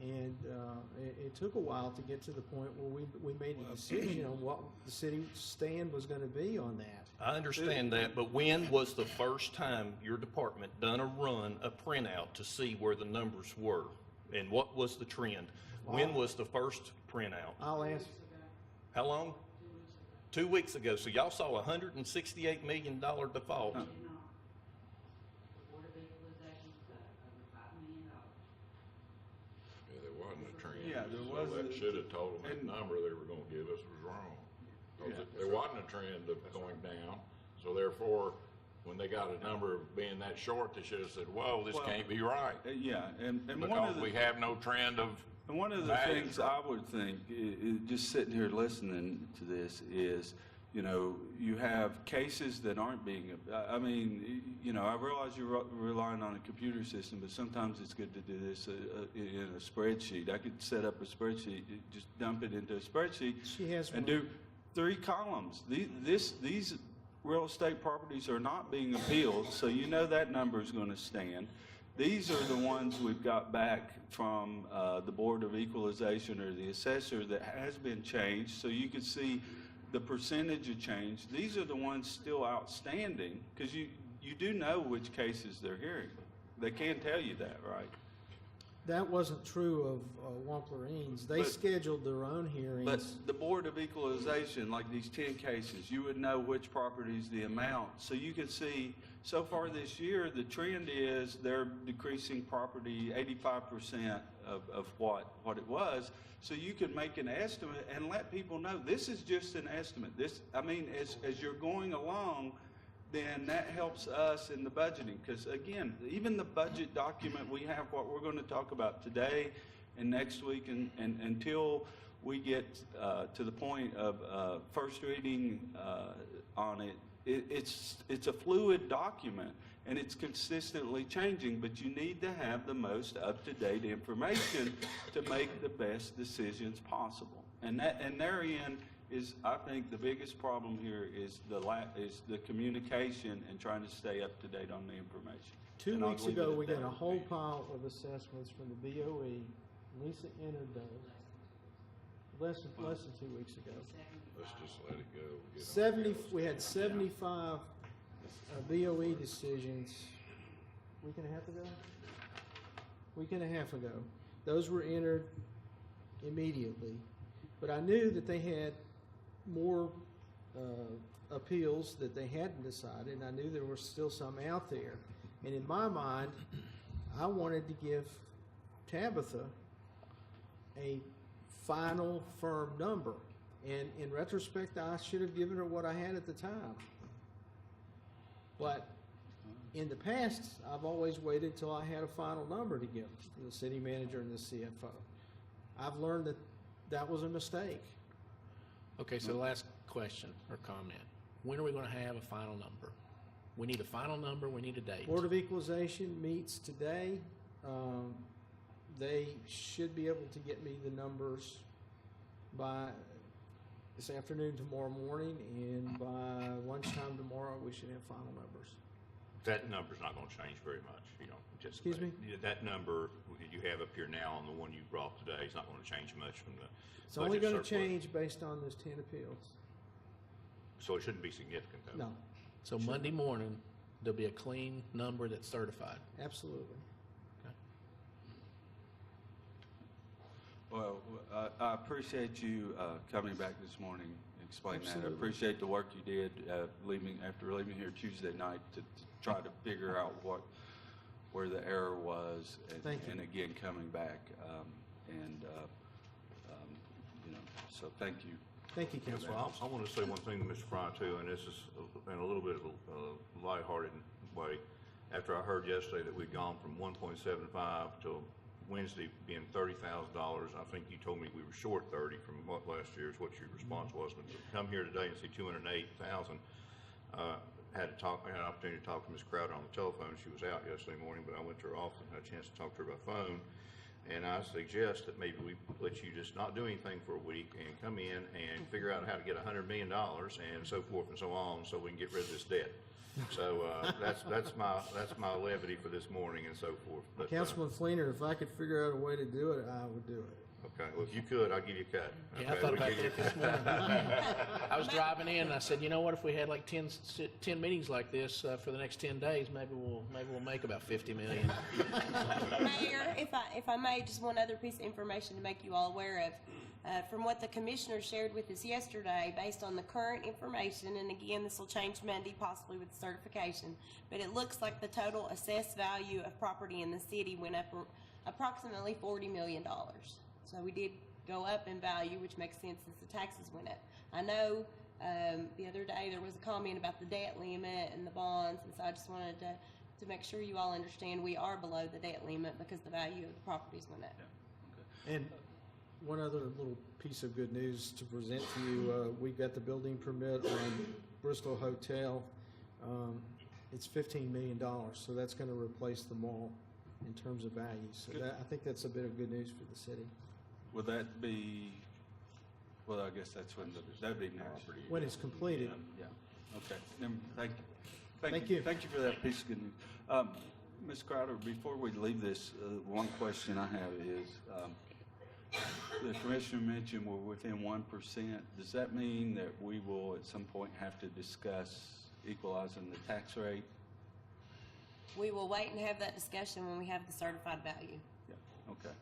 And it took a while to get to the point where we made a decision on what the city stand was going to be on that. I understand that, but when was the first time your department done a printout to see where the numbers were? And what was the trend? When was the first printout? I'll ask. How long? 2 weeks ago. So y'all saw a $168 million default. Yeah, there wasn't a trend. Yeah, there So wasn't. that should have told them And- the number they were gonna give us was wrong. 'Cause Yeah. there wasn't a trend of going down, so therefore, when they got a number being that short, they should have said, whoa, this Well, can't be right. Yeah, and one of Because the. we have no trend of And one of the values things dropping. I would think, just sitting here listening to this, is, you have cases that aren't being, I mean, I realize you're relying on a computer system, but sometimes it's good to do this in a spreadsheet. I could set up a spreadsheet, just dump it into a spreadsheet. She has And one. do 3 columns. These real estate properties are not being appealed, so you know that number is going to stand. These are the ones we've got back from the Board of Equalization or the assessor that has been changed, so you can see the percentage of change. These are the ones still outstanding, because you do know which cases they're hearing. They can tell you that, right? That wasn't true of Wamplerines. They But- scheduled their own hearings. But the Board of Equalization, like these 10 cases, you would know which properties, the amount. So you can see, so far this year, the trend is they're decreasing property 85% of what it was. So you can make an estimate and let people know, this is just an estimate. As you're going along, then that helps us in the budgeting. Because again, even the budget document we have, what we're going to talk about today and next week, and until we get to the point of first reading on it, it's a fluid document and it's consistently changing, but you need to have the most up-to-date information to make the best decisions possible. And therein is, I think, the biggest problem here is the communication and trying to stay up to date on the information. 2 And I'll weeks leave it ago, at we got that. a whole pile of assessments from the BOE. Lisa entered those. Less than 2 weeks ago. Let's just let it go. Get on 70, with it. we had 75 BOE decisions week and a half ago. Those were entered immediately. But I knew that they had more appeals that they hadn't decided, and I knew there were still some out there. And in my mind, I wanted to give Tabitha a final firm number. And in retrospect, I should have given her what I had at the time. But in the past, I've always waited till I had a final number to give to the city manager and the CFO. I've learned that that was a mistake. Okay, so the last question or comment. When are we going to have a final number? We need a final number, we need a date. Board of Equalization meets today. They should be able to get me the numbers by this afternoon, tomorrow morning, and by lunchtime tomorrow, we should have final numbers. That number's not gonna change very much, just. Excuse me? Yeah, that number you have up here now on the one you brought today is not gonna change much from the It's only budget going to surplus. change based on those 10 appeals. So it shouldn't be significant, though. No, So Monday morning, there'll be a clean number that's certified. absolutely. Okay. Well, I appreciate you coming back this morning and explaining that. I Absolutely. appreciate the work you did after leaving here Tuesday night to try to figure out where the error was, Thank you. and again coming back. So thank you. Thank you, Councilman. Well, I want to say one thing to Mr. Fry too, and this is in a little bit of a lighthearted way. After I heard yesterday that we'd gone from 1.75 to Wednesday being $30,000, I think you told me we were short 30 from what last year is what your response was. But to come here today and see 208,000, I had an opportunity to talk to Ms. Crowder on the telephone. She was out yesterday morning, but I went to her office and had a chance to talk to her by phone. And I suggest that maybe we let you just not do anything for a week and come in and figure out how to get $100 million and so forth and so on, so we can get rid of this debt. So that's my levity for this morning and so forth. But, Councilman Fleener, if I could figure out a way to do it, I would do it. okay, well, if you could, I'll give you a cut. Yeah, I Okay, thought we'll about give you- that this morning. I was driving in and I said, you know what, if we had like 10 meetings like this for the next 10 days, maybe we'll make about 50 million. Mayor, if I may, just one other piece of information to make you all aware of. From what the commissioner shared with us yesterday, based on the current information, and again, this will change Monday possibly with certification, but it looks like the total assessed value of property in the city went up approximately $40 million. So we did go up in value, which makes sense since the taxes went up. I know the other day there was a comment about the debt limit and the bonds, and so I just wanted to make sure you all understand we are below the debt limit because the value of the properties went up. And one other little piece of good news to present to you, we got the building permit on Bristol Hotel. It's $15 million, so that's going to replace the mall in terms of value. So I think that's a bit of good news for the city. Will that be, well, I guess that's when, that'd be next. When it's completed. Yeah, okay. Thank you. Thank you. Thank you for that piece of good news. Ms. Crowder, before we leave this, one question I have is, the commissioner mentioned we're within 1%. Does that mean that we will at some point have to discuss equalizing the tax rate? We will wait and have that discussion when we have the certified value. Yeah, okay.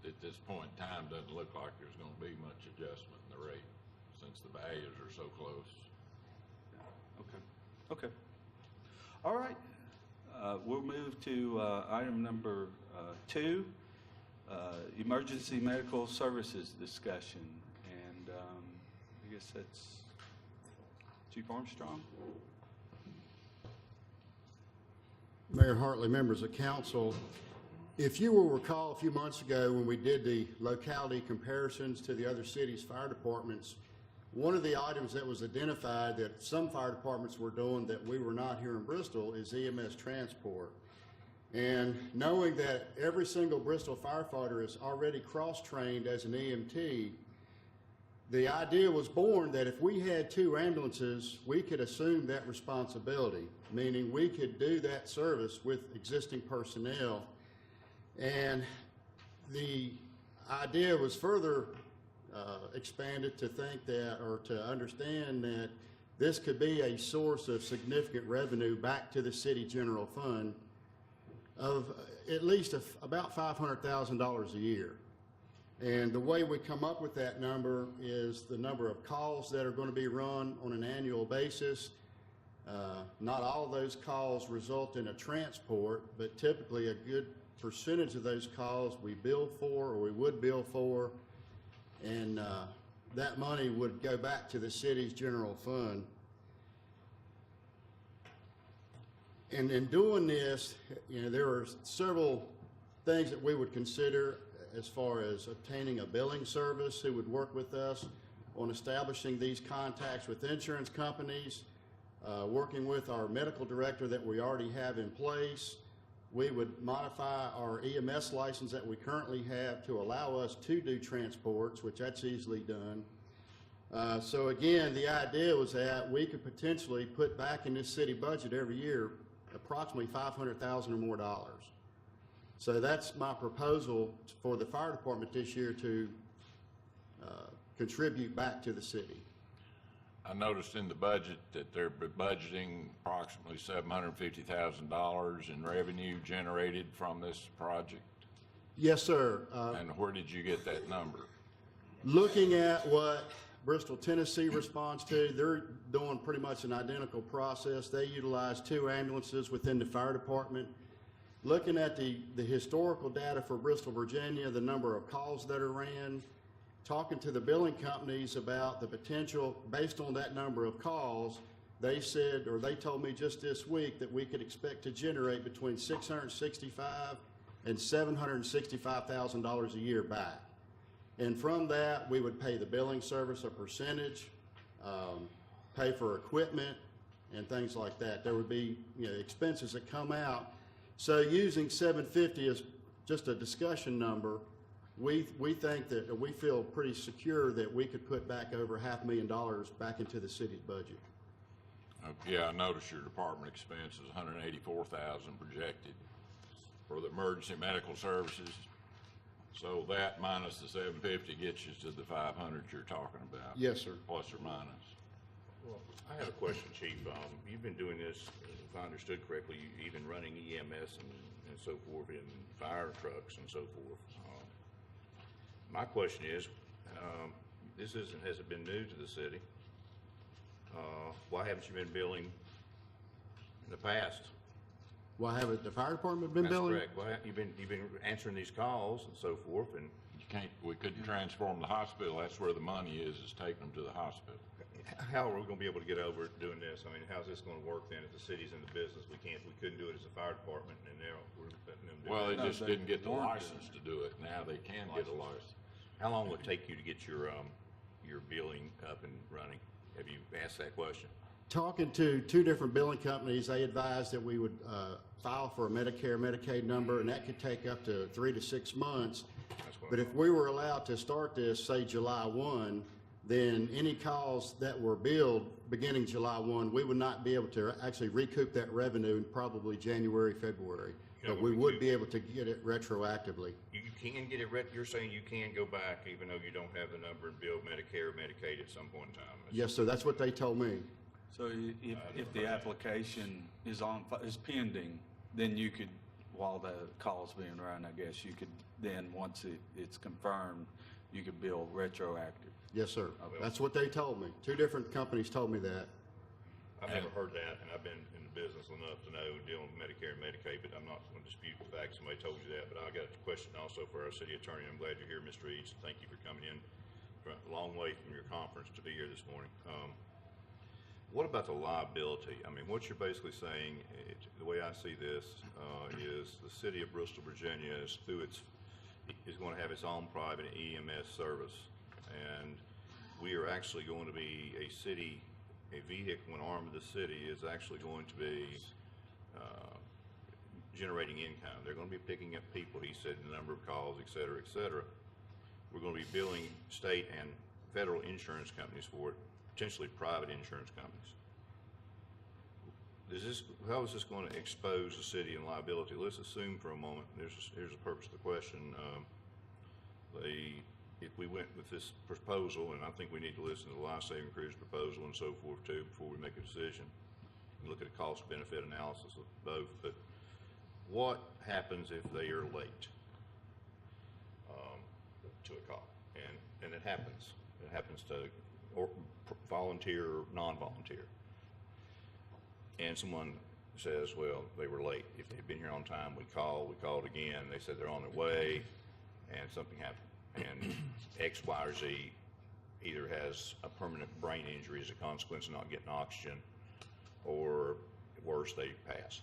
At this point in time, doesn't look like there's gonna be much adjustment in the rate since the values are so close. Okay. Okay. All right. We'll move to item number 2, emergency medical services discussion. And I guess that's Chief Armstrong. Mayor Hartley, members of council, if you will recall a few months ago when we did the locality comparisons to the other cities' fire departments, one of the items that was identified that some fire departments were doing that we were not here in Bristol is EMS transport. And knowing that every single Bristol firefighter is already cross-trained as an EMT, the idea was born that if we had 2 ambulances, we could assume that responsibility, meaning we could do that service with existing personnel. And the idea was further expanded to think that, or to understand that this could be a source of significant revenue back to the city general fund of at least about $500,000 a year. And the way we come up with that number is the number of calls that are going to be run on an annual basis. Not all of those calls result in a transport, but typically a good percentage of those calls we bill for, or we would bill for, and that money would go back to the city's general fund. And in doing this, there are several things that we would consider as far as obtaining a billing service who would work with us on establishing these contacts with insurance companies, working with our medical director that we already have in place. We would modify our EMS license that we currently have to allow us to do transports, which that's easily done. So again, the idea was that we could potentially put back in this city budget every year approximately $500,000 or more dollars. So that's my proposal for the fire department this year to contribute back to the city. I noticed in the budget that they're budgeting approximately $750,000 in revenue generated from this project. Yes, sir. And where did you get that number? Looking at what Bristol, Tennessee responds to, they're doing pretty much an identical process. They utilize 2 ambulances within the fire department. looking at the historical data for Bristol, Virginia, the number of calls that are ran, talking to the billing companies about the potential, based on that number of calls, they said, or they told me just this week, that we could expect to generate between $665,000 and $765,000 a year back. And from that, we would pay the billing service a percentage, pay for equipment, and things like that. There would be, expenses that come out. So using 750 as just a discussion number, we think that, or we feel pretty secure that we could put back over $500,000 back into the city's budget. Yeah, I noticed your department expense is $184,000 projected for the emergency medical services. So that minus the 750 gets you to the 500 you're talking about. Yes, sir. Plus or minus. Well, I have a question, Chief. You've been doing this, if I understood correctly, you've been running EMS and so forth in fire trucks and so forth. My question is, has it been new to the city? Why haven't you been billing in the past? Why haven't the fire department been billing? That's correct. Why haven't you've been answering these calls and so forth, and We couldn't transform the hospital. That's where the money is taking them to the hospital. how are we gonna be able to get over doing this? I mean, how's this gonna work then if the city's in the business? We couldn't do it as a fire department, and now we're letting them do it. Well, they No, just they didn't get the weren't license to do it. Now they can get a license. How long will it take you to get your billing up and running? Have you asked that question? Talking to two different billing companies, they advised that we would file for a Medicare, Medicaid number, and that could take up to 3 to 6 months. That's what But if we were allowed to start this, say July 1, then any calls that were billed beginning July 1, we would not be able to actually recoup that revenue in probably January, February. Yeah, But we would be able to get it retroactively. You can get it, you're saying you can go back even though you don't have the number and bill Medicare or Medicaid at some point in time? Yes, sir, that's what they told me. So if the application is pending, then you could, while the call's being run, I guess, you could then, once it's confirmed, you could bill retroactive. Yes, sir. That's what they told me. Two different companies told me that. I've never heard that, and I've been in the business enough to know dealing with Medicare and Medicaid, but I'm not going to dispute the fact somebody told you that. But I got a question also for our city attorney. I'm glad you're here, Mr. Eads. Thank you for coming in from a long way from your conference to be here this morning. What about the liability? I mean, what you're basically saying, the way I see this, is the city of Bristol, Virginia is going to have its own private EMS service, and we are actually going to be a vehicle, an arm of the city is actually going to be generating income. They're going to be picking up people, he said, the number of calls, et cetera, et cetera. We're going to be billing state and federal insurance companies for it, potentially private insurance companies. How is this going to expose the city in liability? Let's assume for a moment, here's the purpose of the question. If we went with this proposal, and I think we need to listen to the life-saving crews proposal and so forth too before we make a decision, and look at a cost-benefit analysis of both, but what happens if they are late to a call? And it happens. It happens to volunteer or non-volunteer. And someone says, well, they were late. If they'd been here on time, we called again. They said they're on their way, and something happened. And X, Y, or Z either has a permanent brain injury as a consequence of not getting oxygen, or worse, they pass,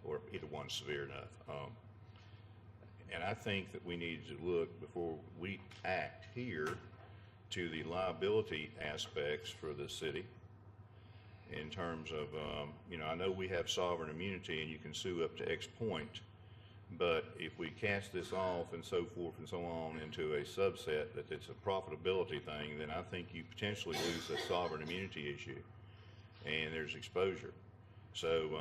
or either one's severe enough. And I think that we need to look, before we act here, to the liability aspects for the city in terms of, I know we have sovereign immunity and you can sue up to X point, but if we cast this off and so forth and so on into a subset that it's a profitability thing, then I think you potentially lose that sovereign immunity issue and there's exposure. So,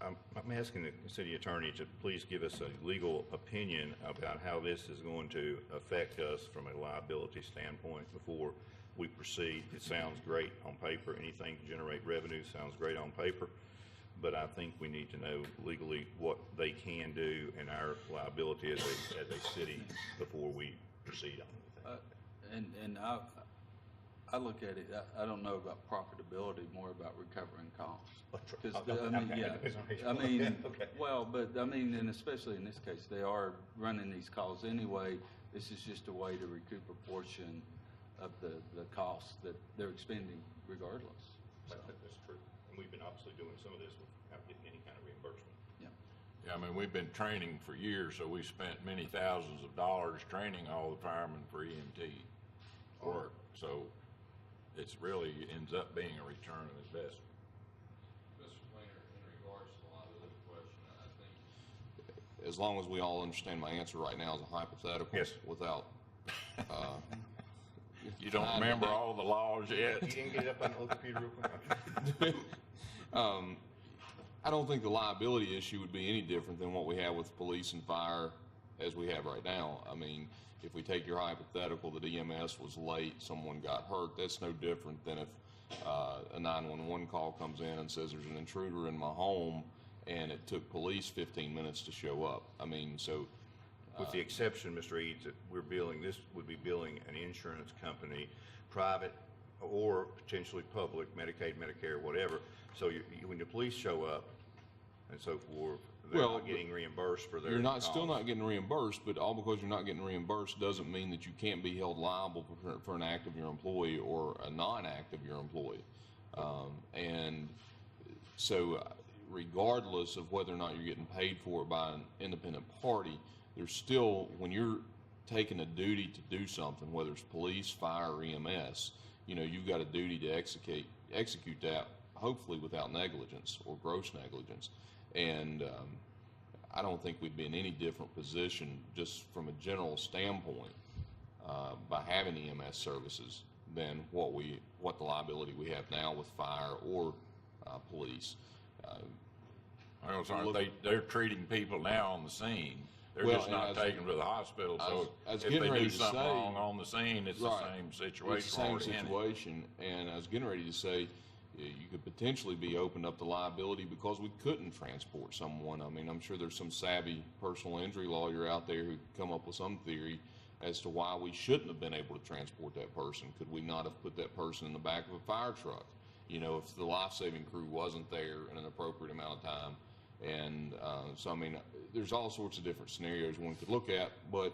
I'm asking the city attorney to please give us a legal opinion about how this is going to affect us from a liability standpoint before we proceed. It sounds great on paper. Anything to generate revenue sounds great on paper, but I think we need to know legally what they can do and our liability as a city before we proceed on anything. And I look at it, I don't know about profitability, more about recovering costs. 'Cause Okay, I mean, yeah, okay. I mean, Okay. well, but I mean, and especially in this case, they are running these calls anyway. This is just a way to recoup a portion of the costs that they're expending regardless. So, That's true. And we've been obviously doing some of this without getting any kind of reimbursement. yeah. Yeah, I mean, we've been training for years, so we spent many thousands of dollars training all the firemen for EMT work. So it's really ends up being a return of investment. Mr. Cleaner, in regards to the liability question, I think, as long as we all understand my answer right now is a hypothetical. Yes. Without, You don't remember all the laws yet? You didn't get it up on the little computer real quick? I don't think the liability issue would be any different than what we have with police and fire as we have right now. I mean, if we take your hypothetical that EMS was late, someone got hurt, that's no different than if a 911 call comes in and says there's an intruder in my home and it took police 15 minutes to show up. I mean, so With the exception, Mr. Eads, that we're billing, this would be billing an insurance company, private or potentially public, Medicaid, Medicare, whatever. So when the police show up and so forth, they're Well, not getting reimbursed for their you're not, still costs. not getting reimbursed, but all because you're not getting reimbursed doesn't mean that you can't be held liable for an act of your employee or a non-act of your employee. And so regardless of whether or not you're getting paid for it by an independent party, there's still, when you're taking a duty to do something, whether it's police, fire, or EMS, you know, you've got a duty to execute that, hopefully without negligence or gross negligence. And I don't think we'd be in any different position just from a general standpoint by having EMS services than what the liability we have now with fire or police. Well, sorry, they're treating people now on the scene. They're Well, just and not as- taking them to the hospital, so I was if getting they ready do to something say- wrong on the scene, it's the Right. same It's situation. the same already in it. situation, and I was getting ready to say, you could potentially be opened up to liability because we couldn't transport someone. I mean, I'm sure there's some savvy personal injury lawyer out there who could come up with some theory as to why we shouldn't have been able to transport that person. Could we not have put that person in the back of a fire truck? You know, if the life-saving crew wasn't there in an appropriate amount of time. And so, I mean, there's all sorts of different scenarios one could look at, but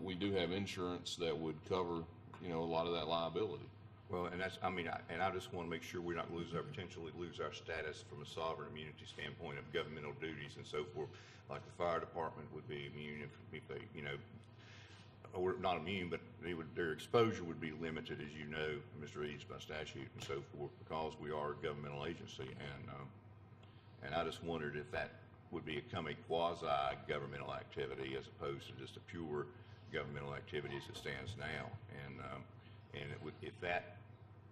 we do have insurance that would cover, you know, a lot of that liability. Well, and that's, I mean, I just want to make sure we're not potentially lose our status from a sovereign immunity standpoint of governmental duties and so forth. Like the fire department would be immune if they, you know, or not immune, but their exposure would be limited, as you know, Mr. Eads, by statute and so forth, because we are a governmental agency. And I just wondered if that would become a quasi-governmental activity as opposed to just a pure governmental activity as it stands now. And it would, if that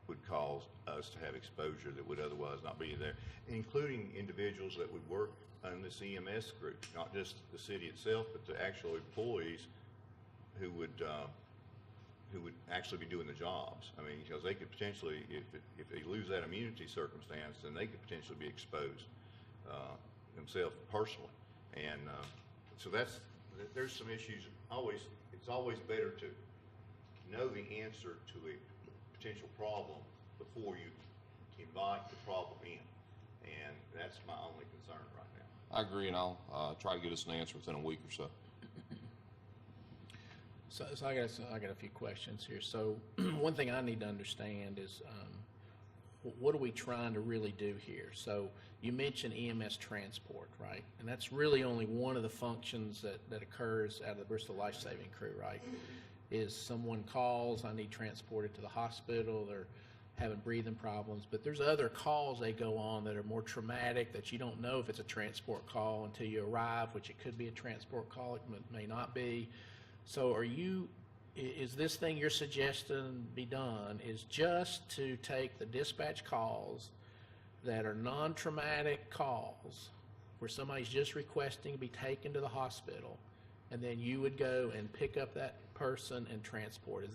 would cause us to have exposure that would otherwise not be there, including individuals that would work on this EMS group, not just the city itself, but the actual employees who would actually be doing the jobs. I mean, because they could potentially, if they lose that immunity circumstance, then they could potentially be exposed themselves personally. And so there's some issues. It's always better to know the answer to a potential problem before you invite the problem in. And that's my only concern right now. I agree, and I'll try to get us an answer within a week or so. So I got a few questions here. So one thing I need to understand is what are we trying to really do here? So you mentioned EMS transport, right? And that's really only one of the functions that occurs out of the Bristol Life Saving Crew, right? Is someone calls, I need transported to the hospital, they're having breathing problems, but there's other calls they go on that are more traumatic that you don't know if it's a transport call until you arrive, which it could be a transport call, it may not be. So is this thing you're suggesting be done is just to take the dispatch calls that are non-traumatic calls where somebody's just requesting to be taken to the hospital, and then you would go and pick up that person and transport? Is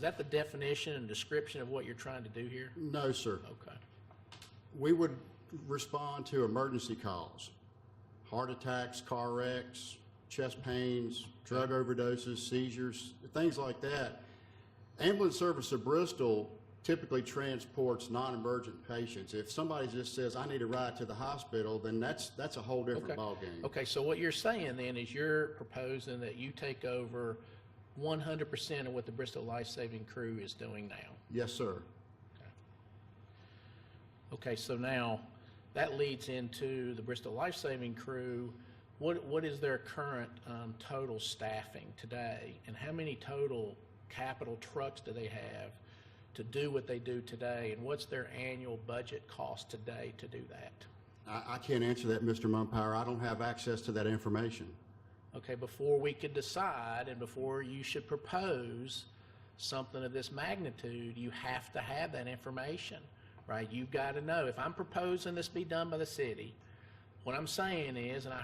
that the definition and description of what you're trying to do here? No, sir. Okay. We would respond to emergency calls, heart attacks, car wrecks, chest pains, drug overdoses, seizures, things like that. Ambulance Service of Bristol typically transports non-emergent patients. If somebody just says, I need a ride to the hospital, then that's a whole different Okay. ballgame. Okay, so what you're saying then is you're proposing that you take over 100% of what the Bristol Life Saving Crew is doing now. Yes, sir. Okay, so now that leads into the Bristol Life Saving Crew. What is their current total staffing today, and how many total capital trucks do they have to do what they do today, and what's their annual budget cost today to do that? I can't answer that, Mr. Mumpire. I don't have access to that information. Okay, before we could decide and before you should propose something of this magnitude, you have to have that information, right? You've got to know. If I'm proposing this be done by the city, what I'm saying is, and I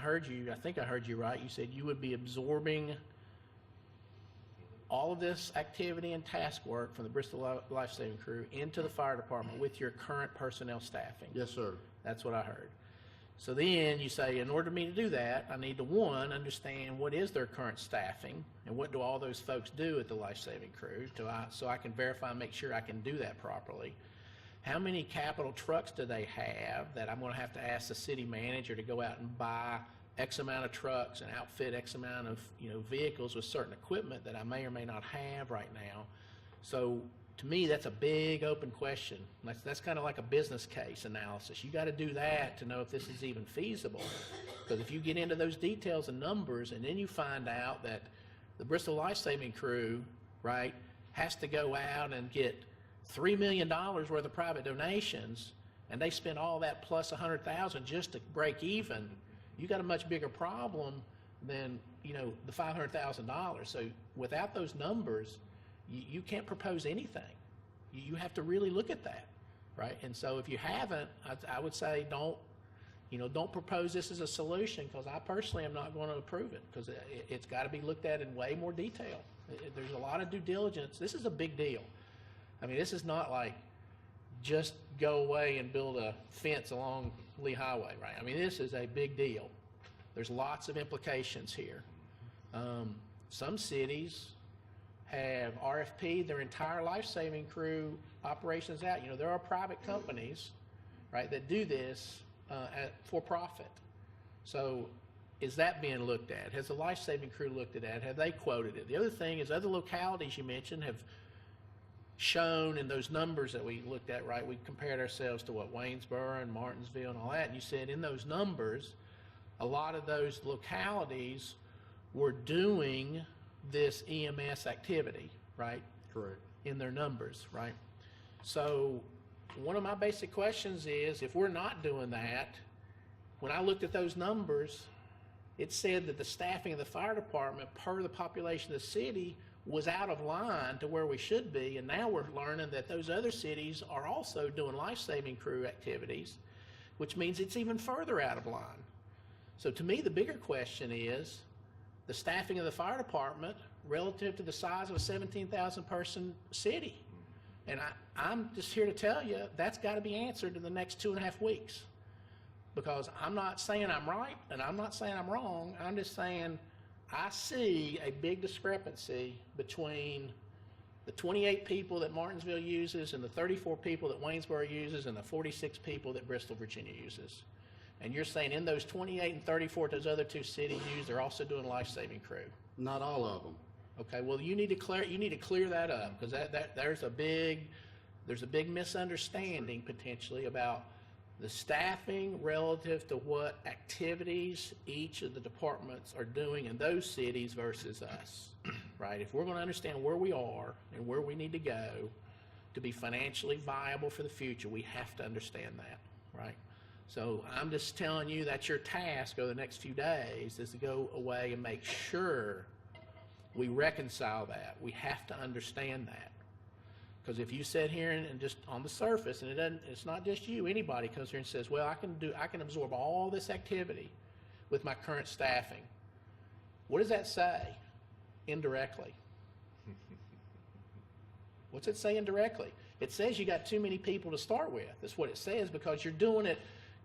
think I heard you right, you said you would be absorbing all of this activity and task work from the Bristol Life Saving Crew into the fire department with your current personnel staffing. Yes, sir. That's what I heard. So then you say, in order for me to do that, I need to, one, understand what is their current staffing and what do all those folks do at the Life Saving Crew so I can verify and make sure I can do that properly. How many capital trucks do they have that I'm going to have to ask the city manager to go out and buy X amount of trucks and outfit X amount of vehicles with certain equipment that I may or may not have right now. So to me, that's a big open question. That's kind of like a business case analysis. You got to do that to know if this is even feasible. Because if you get into those details and numbers and then you find out that the Bristol Life Saving Crew, right, has to go out and get $3 million worth of private donations, and they spend all that plus $100,000 just to break even, you got a much bigger problem than the $500,000. So without those numbers, you can't propose anything. You have to really look at that, right? And so if you haven't, I would say don't propose this as a solution, because I personally am not going to approve it, because it's got to be looked at in way more detail. There's a lot of due diligence. This is a big deal. I mean, this is not like just go away and build a fence along Lee Highway, right? I mean, this is a big deal. There's lots of implications here. Some cities have RFP'd their entire life-saving crew operations out. There are private companies, right, that do this for profit. So is that being looked at? Has the life-saving crew looked at that? Have they quoted it? The other thing is other localities you mentioned have shown in those numbers that we looked at, right, we compared ourselves to Waynesboro and Martinsville and all that, and you said in those numbers, a lot of those localities were doing this EMS activity, right? Correct. In their numbers, right? So one of my basic questions is, if we're not doing that, when I looked at those numbers, it said that the staffing of the fire department per the population of the city was out of line to where we should be, and now we're learning that those other cities are also doing life-saving crew activities, which means it's even further out of line. So to me, the bigger question is the staffing of the fire department relative to the size of a 17,000 person city. And I'm just here to tell you that's got to be answered in the next 2.5 weeks, because I'm not saying I'm right and I'm not saying I'm wrong. I'm just saying I see a big discrepancy between the 28 people that Martinsville uses and the 34 people that Waynesboro uses and the 46 people that Bristol, Virginia uses. And you're saying in those 28 and 34 those other two cities use, they're also doing life-saving crew. Not all of them. Okay, well, you need to clear that up, because there's a big misunderstanding potentially about the staffing relative to what activities each of the departments are doing in those cities versus us, right? If we're going to understand where we are and where we need to go to be financially viable for the future, we have to understand that, right? So I'm just telling you that's your task over the next few days, is to go away and make sure we reconcile that. We have to understand that. Because if you sit here and just on the surface, and it's not just you, anybody comes here and says, well, I can absorb all this activity with my current staffing. What does that say indirectly? What's it say indirectly? It says you got too many people to start with. That's what it says, because you're doing it,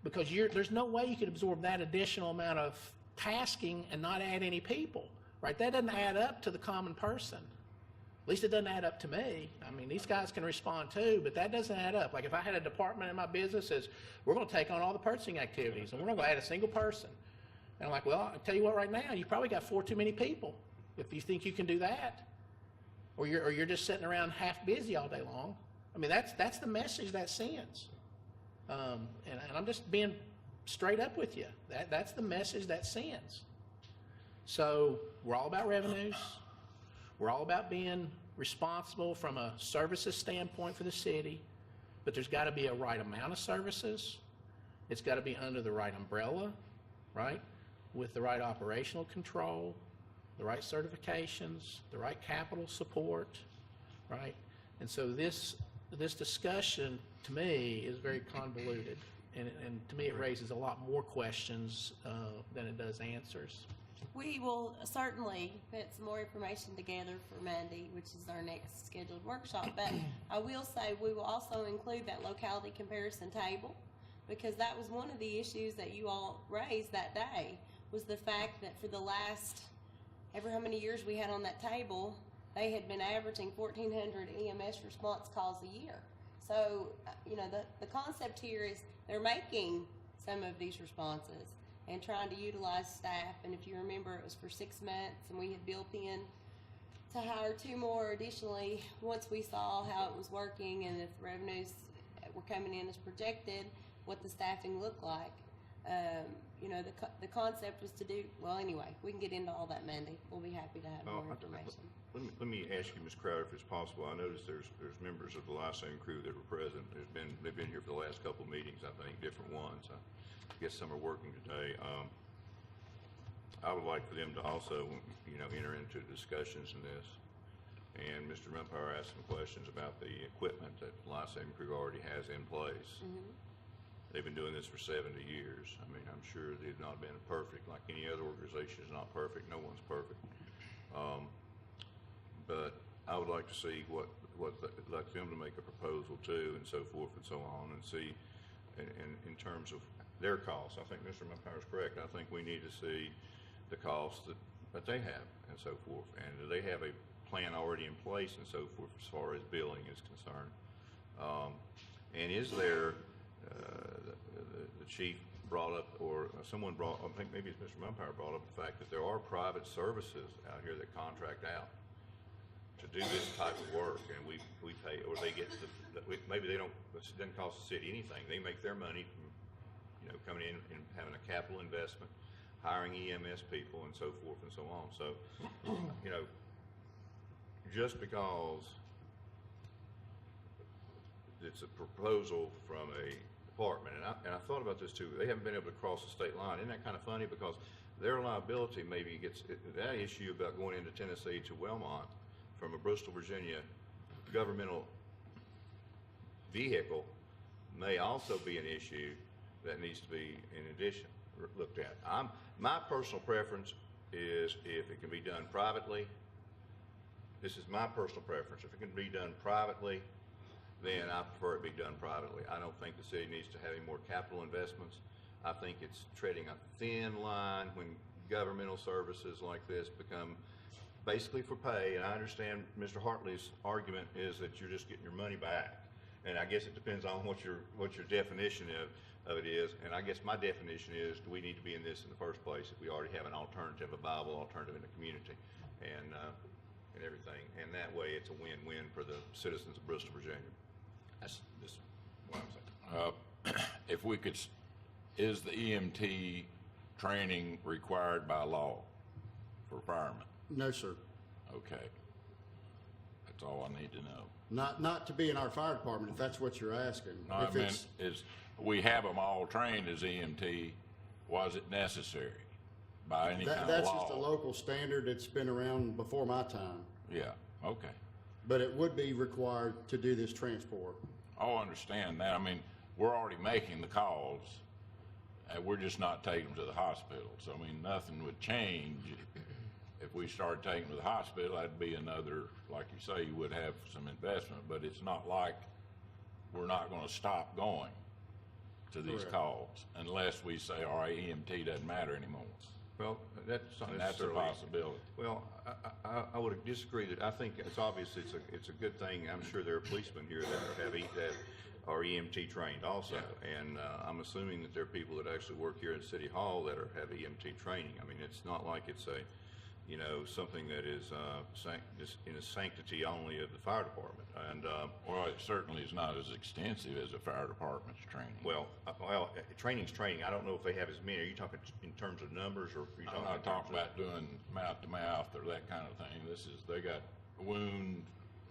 because there's no way you could absorb that additional amount of tasking and not add any people, right? That doesn't add up to the common person. At least it doesn't add up to me. I mean, these guys can respond too, but that doesn't add up. Like if I had a department in my business that says, we're going to take on all the purchasing activities and we're not going to add a single person. And I'm like, well, I'll tell you what, right now, you probably got 4 too many people if you think you can do that. Or you're just sitting around half busy all day long. I mean, that's the message that sends. And I'm just being straight up with you. That's the message that sends. So we're all about revenues. We're all about being responsible from a services standpoint for the city, but there's got to be a right amount of services. It's got to be under the right umbrella, right? With the right operational control, the right certifications, the right capital support, right? And so this discussion, to me, is very convoluted, and to me it raises a lot more questions than it does answers. We will certainly put some more information together for Monday, which is our next scheduled workshop. But I will say we will also include that locality comparison table, because that was one of the issues that you all raised that day, was the fact that for the last ever how many years we had on that table, they had been averaging 1,400 EMS response calls a year. So, you know, the concept here is they're making some of these responses and trying to utilize staff. And if you remember, it was for 6 months, and we had built in to hire 2 more additionally once we saw how it was working and if the revenues were coming in as projected, what the staffing looked like. You know, the concept was to do, well, anyway, we can get into all that Monday. We'll be happy to have more information. Let me ask you, Ms. Crowder, if it's possible. I noticed there's members of the Lyceum crew that were present. They've been here for the last couple of meetings, I think, different ones. I guess some are working today. I would like for them to also, you know, enter into discussions in this. And Mr. Rumpire asked some questions about the equipment that the Lyceum crew already has in place. Mm-hmm. They've been doing this for 70 years. I mean, I'm sure they've not been perfect. Like any other organization is not perfect. No one's perfect. But I would like to see what like them to make a proposal too, and so forth and so on, and see, and in terms of their costs. I think Mr. Rumpire is correct. I think we need to see the costs that they have and so forth, and do they have a plan already in place and so forth as far as billing is concerned. And is there the chief brought up, or someone brought, I think maybe it's Mr. Rumpire brought up the fact that there are private services out here that contract out to do this type of work, and we pay, or they get maybe they don't, it doesn't cost the city anything. They make their money from, you know, coming in and having a capital investment, hiring EMS people, and so forth and so on. So, you know, just because it's a proposal from a department, and I thought about this too. They haven't been able to cross the state line. Isn't that kind of funny? Because their liability maybe gets that issue about going into Tennessee to Wellmont from a Bristol, Virginia governmental vehicle may also be an issue that needs to be, in addition, looked at. My personal preference is if it can be done privately. This is my personal preference. If it can be done privately, then I prefer it be done privately. I don't think the city needs to have any more capital investments. I think it's treading a thin line when governmental services like this become basically for pay. And I understand Mr. Hartley's argument is that you're just getting your money back. And I guess it depends on what your definition of it is. And I guess my definition is, do we need to be in this in the first place if we already have an alternative, a viable alternative in the community and everything. And that way it's a win-win for the citizens of Bristol, Virginia. That's just what I'm saying. If we could, is the EMT training required by law for firemen? No, sir. Okay. That's all I need to know. Not to be in our fire department, if that's what you're asking. No, I If mean, it's- we have them all trained as EMT. Was it necessary by any kind of law? That's just a local standard. It's been around before my time. Yeah, okay. But it would be required to do this transport. I understand that. I mean, we're already making the calls, and we're just not taking them to the hospital. So, I mean, nothing would change. If we started taking them to the hospital, that'd be another, like you say, you would have some investment, but it's not like we're not going to stop going to these Correct. calls unless we say, all right, EMT doesn't matter anymore. Well, that's not And that's a necessarily. possibility. Well, I would disagree that, I think it's obvious it's a good thing. I'm sure there are policemen here that are EMT trained also. And, I'm assuming that there are people that actually work here at City Hall that have EMT training. I mean, it's not like it's something that is, just in a sanctity only of the fire department. And, Well, it certainly is not as extensive as a fire department's training. training's training. I don't know if they have as many. Are you talking in terms of numbers, or are you I'm talking? not talking about doing mouth to mouth or that kind of thing. They got wound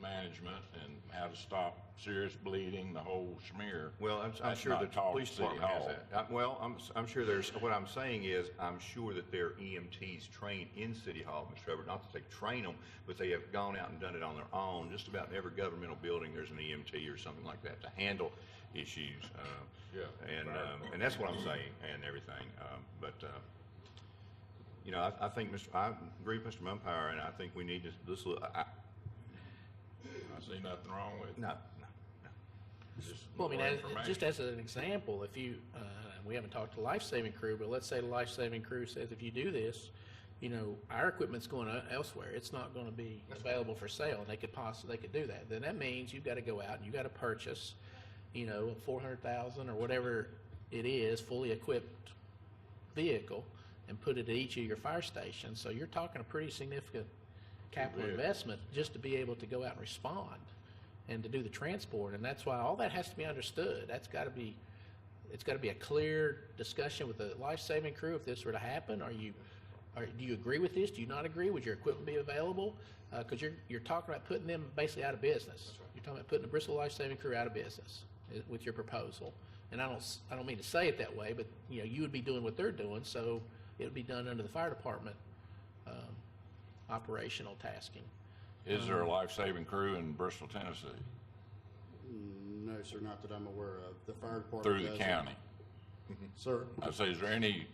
management and how to stop serious bleeding, the whole schmear. Well, I'm That's sure not the taught police at City department has Hall. that. Well, I'm sure what I'm saying is, I'm sure that there are EMTs trained in City Hall, Mr. Everett, not that they train them, but they have gone out and done it on their own. Just about in every governmental building, there's an EMT or something like that to handle issues. Yeah, And that's what I'm saying and everything. I think I agree with Mr. Mumpire, and I think we need to, I see nothing wrong with it. no. Just Well, I mean, more just information. as an example, if you, we haven't talked to life-saving crew, but let's say the life-saving crew says, if you do this, our equipment's going elsewhere. It's not going to be available for sale, and they could do that. Then that means you've got to go out and you've got to purchase, a 400,000 or whatever it is, fully equipped vehicle, and put it at each of your fire stations. So you're talking a pretty significant capital investment just to be able to go out and respond and to do the transport. And that's why all that has to be understood. It's got to be a clear discussion with the life-saving crew if this were to happen. Do you agree with this? Do you not agree? Would your equipment be available? Because you're talking about putting them basically out of business. You're talking about putting the Bristol life-saving crew out of business with your proposal. And I don't mean to say it that way, but you would be doing what they're doing, so it would be done under the fire department operational tasking. Is there a life-saving crew in Bristol, Tennessee? No, sir, not that I'm aware of. The fire department Through the does. county? Sir? I say, is there any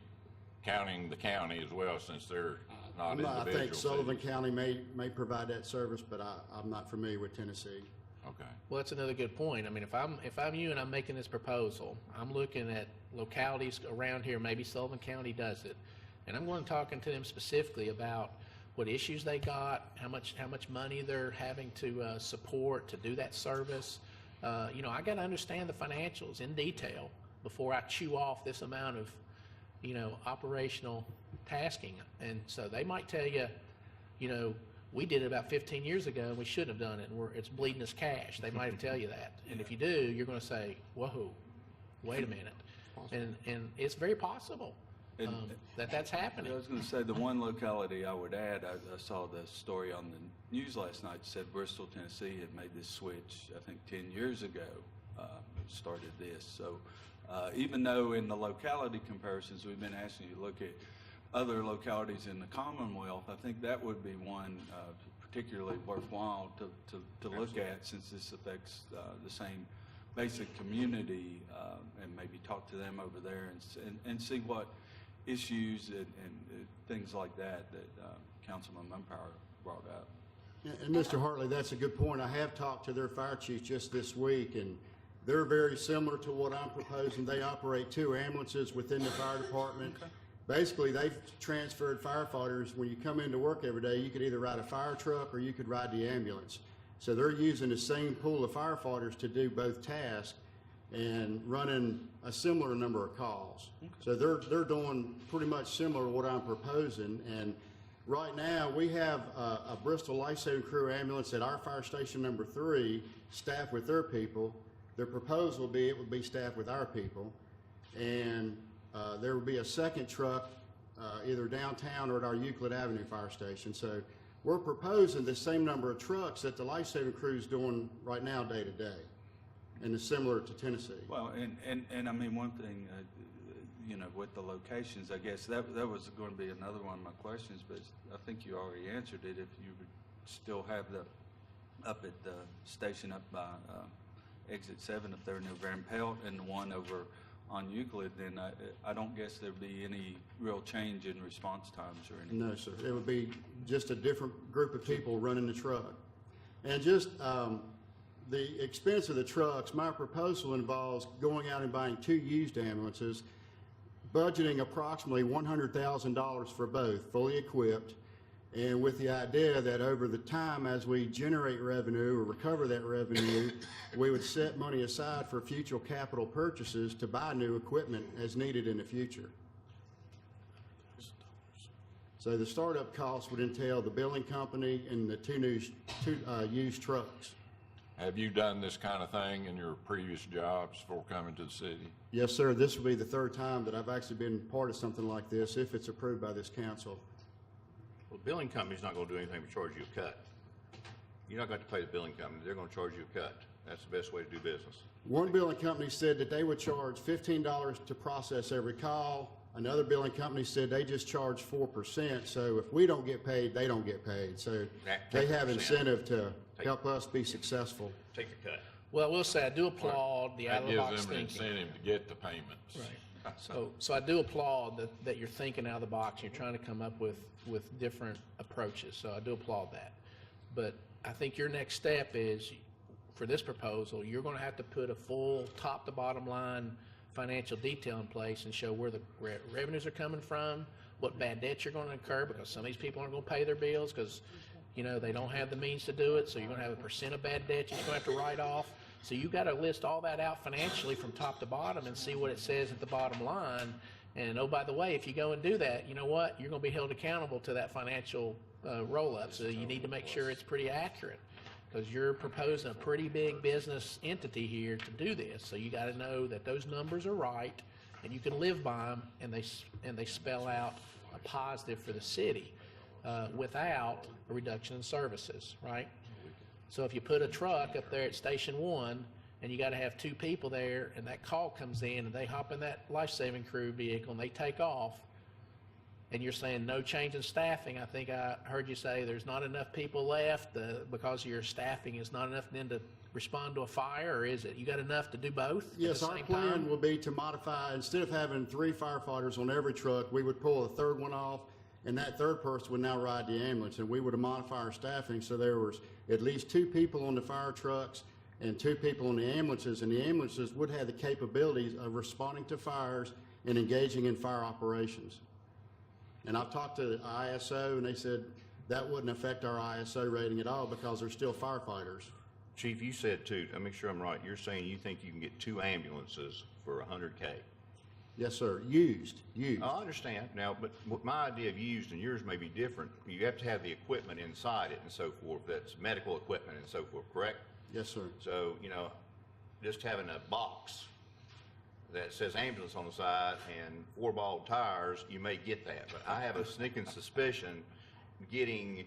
counting the county as well, since they're not individual I think Sullivan cities? County may provide that service, but I'm not familiar with Tennessee. Okay. Well, that's another good point. I mean, if I'm you and I'm making this proposal, I'm looking at localities around here, maybe Sullivan County does it, and I'm going talking to them specifically about what issues they got, how much money they're having to support to do that service. I got to understand the financials in detail before I chew off this amount of, operational tasking. And so they might tell you, we did it about 15 years ago and we shouldn't have done it, and it's bleeding us cash. They might tell you that. And if you do, you're going to say, whoa, wait a minute. And it's very possible that's happening. I was going to say, the one locality I would add, I saw the story on the news last night, said Bristol, Tennessee had made this switch, I think 10 years ago, started this. So even though in the locality comparisons, we've been asking you to look at other localities in the Commonwealth, I think that would be one particularly worthwhile to look at, since this affects the same basic community, and maybe talk to them over there and see what issues and things like that Councilman Mumpire brought up. And Mr. Hartley, that's a good point. I have talked to their fire chief just this week, and they're very similar to what I'm proposing. They operate 2 ambulances within the fire department. Okay. Basically, they've transferred firefighters. When you come into work every day, you could either ride a fire truck or you could ride the ambulance. So they're using the same pool of firefighters to do both tasks and running a similar number of calls. Okay. So they're doing pretty much similar to what I'm proposing. And right now, we have a Bristol Life Saving Crew ambulance at our fire station number 3, staffed with their people. Their proposal would be it would be staffed with our people. And there would be a second truck either downtown or at our Euclid Avenue fire station. So we're proposing the same number of trucks that the Life Saving Crew is doing right now day to day. And it's similar to Tennessee. Well, and I mean, one thing, with the locations, I guess that was going to be another one of my questions, but I think you already answered it. If you would still have up at the station up by exit 7 if they're near Van Pelt, and the one over on Euclid, then I don't guess there'd be any real change in response times or anything. No, sir. It would be just a different group of people running the truck. And just the expense of the trucks, my proposal involves going out and buying 2 used ambulances, budgeting approximately $100,000 for both, fully equipped, and with the idea that over the time as we generate revenue or recover that revenue, we would set money aside for future capital purchases to buy new equipment as needed in the future. So the startup costs would entail the billing company and the two used trucks. Have you done this kind of thing in your previous jobs before coming to the city? Yes, sir. This will be the third time that I've actually been part of something like this, if it's approved by this council. Well, the billing company's not gonna do anything but charge you a cut. You're not going to pay the billing company, they're gonna charge you a cut. That's the best way to do business. One billing company said that they would charge $15 to process every call. Another billing company said they just charge 4%, so if we don't get paid, they don't get paid. So they have incentive to help us be successful. Take a cut. Well, I will say, I do applaud the That out-of-the-box gives them an thinking. incentive to get the payments. Right. So I do applaud that you're thinking out of the box, you're trying to come up with different approaches, so I do applaud that. But I think your next step is, for this proposal, you're gonna have to put a full top to bottom line financial detail in place and show where the revenues are coming from, what bad debts you're gonna incur, because some of these people aren't gonna pay their bills because, you know, they don't have the means to do it, so you're gonna have a percent of bad debt you're gonna have to write off. So you gotta list all that out financially from top to bottom and see what it says at the bottom line. And oh, by the way, if you go and do that, you know what? You're gonna be held accountable to that financial roll-up, so you need to make sure it's pretty accurate, because you're proposing a pretty big business entity here to do this. So you gotta know that those numbers are right, and you can live by them, and they spell out a positive for the city without a reduction in services, right? So if you put a truck up there at Station 1, and you gotta have 2 people there, and that call comes in, and they hop in that life-saving crew vehicle, and they take off, and you're saying no change in staffing, I think I heard you say there's not enough people left because your staffing is not enough then to respond to a fire, or is it? You got enough to do both at the Yes, our same plan time? will be to modify, instead of having 3 firefighters on every truck, we would pull a third one off, and that third person would now ride the ambulance, and we would modify our staffing so there was at least 2 people on the fire trucks and 2 people on the ambulances, and the ambulances would have the capabilities of responding to fires and engaging in fire operations. And I've talked to the ISO, and they said that wouldn't affect our ISO rating at all because they're still firefighters. Chief, you said too, let me make sure I'm right, you're saying you think you can get 2 ambulances for $100K? Yes, sir. Used. I understand now, but my idea of used and yours may be different. You have to have the equipment inside it and so forth, that's medical equipment and so forth, correct? Yes, sir. So, you know, just having a box that says ambulance on the side and 4 bald tires, you may get that. But I have a sneaking suspicion getting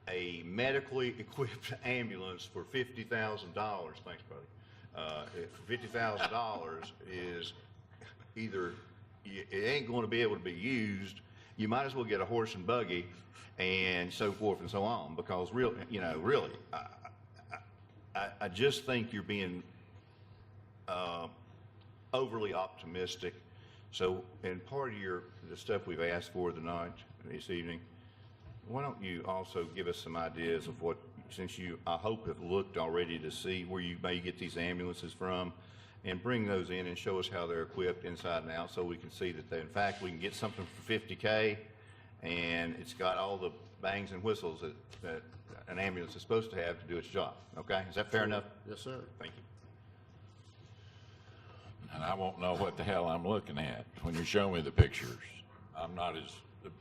a medically equipped ambulance for $50,000, thanks, buddy, for $50,000 is either, it ain't going to be able to be used. You might as well get a horse and buggy and so forth and so on, because really, I just think you're being overly optimistic. So, and part of the stuff we've asked for tonight, this evening, why don't you also give us some ideas of what, since you, I hope, have looked already to see where you may get these ambulances from, and bring those in and show us how they're equipped inside and out, so we can see that they, in fact, we can get something for $50K, and it's got all the bangs and whistles that an ambulance is supposed to have to do its job. Okay, is that fair enough? Yes, sir. Thank you. And I won't know what the hell I'm looking at when you show me the pictures. I'm not as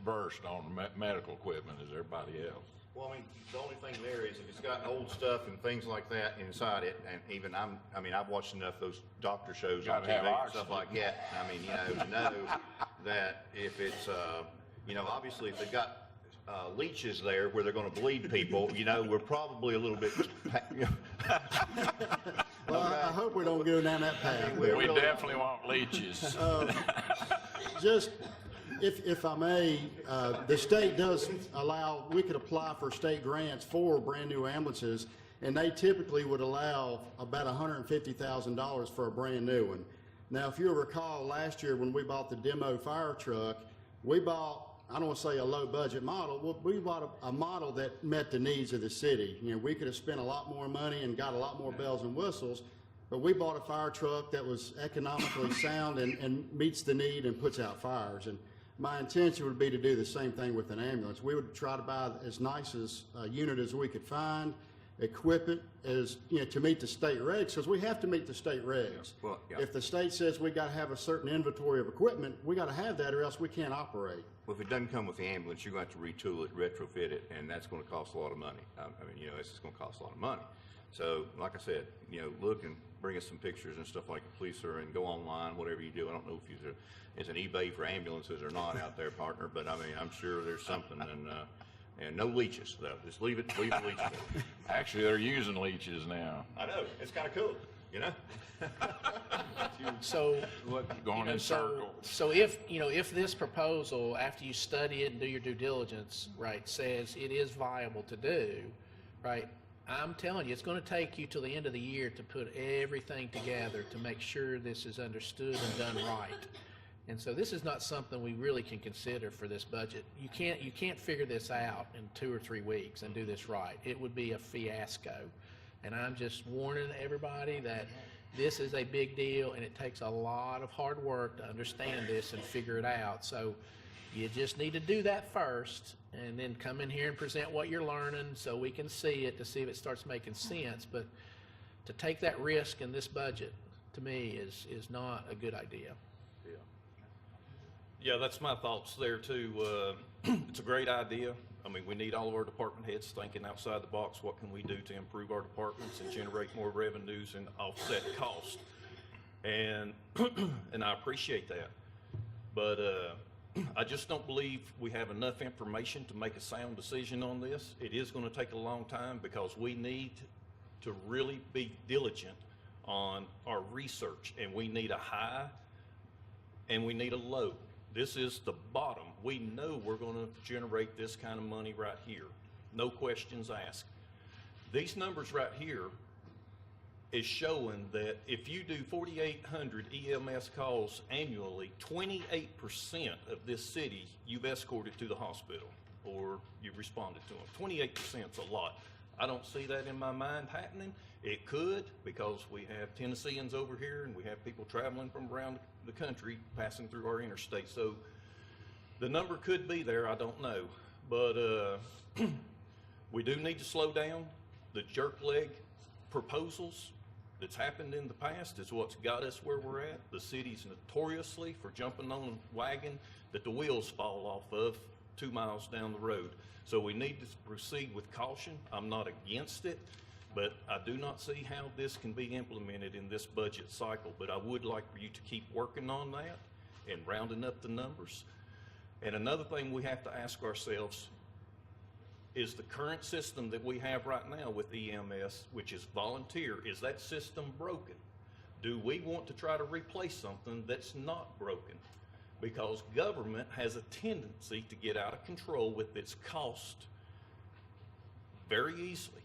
versed on medical equipment as everybody else. Well, I mean, the only thing there is if it's got old stuff and things like that inside it, and even I've watched enough of those doctor shows on Gotta TV have and oxygen. stuff like that. I mean, to know that if it's, obviously if they've got leeches there where they're going to bleed people, we're probably a little bit. Well, I hope we don't go down that path. We definitely want leeches. Just, if I may, the state does allow, we could apply for state grants for brand-new ambulances, and they typically would allow about $150,000 for a brand-new one. Now, if you'll recall, last year when we bought the demo fire truck, we bought, I don't want to say a low-budget model, we bought a model that met the needs of the city. We could have spent a lot more money and got a lot more bells and whistles, but we bought a fire truck that was economically sound and meets the need and puts out fires. And my intention would be to do the same thing with an ambulance. We would try to buy as nice as a unit as we could find, equip it as, to meet the state regs, because we have to meet the state regs. Well, yeah. If the state says we got to have a certain inventory of equipment, we got to have that or else we can't operate. Well, if it doesn't come with the ambulance, you're going to have to retool it, retrofit it, and that's going to cost a lot of money. I mean, it's just going to cost a lot of money. So, like I said, look and bring us some pictures and stuff like the police are, and go online, whatever you do. I don't know if there's an eBay for ambulances or not out there, partner, but I mean, I'm sure there's something, and no leeches, though. Just leave the leeches there. Actually, they're using leeches now. I know, it's kind of cool, So, Going in circles. so if this proposal, after you study it and do your due diligence, right, says it is viable to do, right, I'm telling you, it's going to take you till the end of the year to put everything together to make sure this is understood and done right. And so this is not something we really can consider for this budget. You can't figure this out in 2 or 3 weeks and do this right. It would be a fiasco. And I'm just warning everybody that this is a big deal and it takes a lot of hard work to understand this and figure it out. So you just need to do that first and then come in here and present what you're learning so we can see it, to see if it starts making sense. But to take that risk in this budget, to me, is not a good idea. Yeah, that's my thoughts there too. It's a great idea. I mean, we need all of our department heads thinking outside the box. What can we do to improve our departments and generate more revenues and offset cost? And and I appreciate that. But I just don't believe we have enough information to make a sound decision on this. It is going to take a long time because we need to really be diligent on our research, and we need a high and we need a low. This is the bottom. We know we're going to generate this kind of money right here. No questions asked. These numbers right here is showing that if you do 4,800 EMS calls annually, 28% of this city you've escorted to the hospital or you've responded to them. 28% is a lot. I don't see that in my mind happening. It could, because we have Tennesseans over here and we have people traveling from around the country passing through our interstate. So the number could be there, I don't know. But we do need to slow down. The jerk leg proposals that's happened in the past is what's got us where we're at. The city's notoriously for jumping on a wagon that the wheels fall off of 2 miles down the road. So we need to proceed with caution. I'm not against it, but I do not see how this can be implemented in this budget cycle. But I would like for you to keep working on that and rounding up the numbers. And another thing we have to ask ourselves is the current system that we have right now with EMS, which is volunteer, is that system broken? Do we want to try to replace something that's not broken? Because government has a tendency to get out of control with its cost very easily.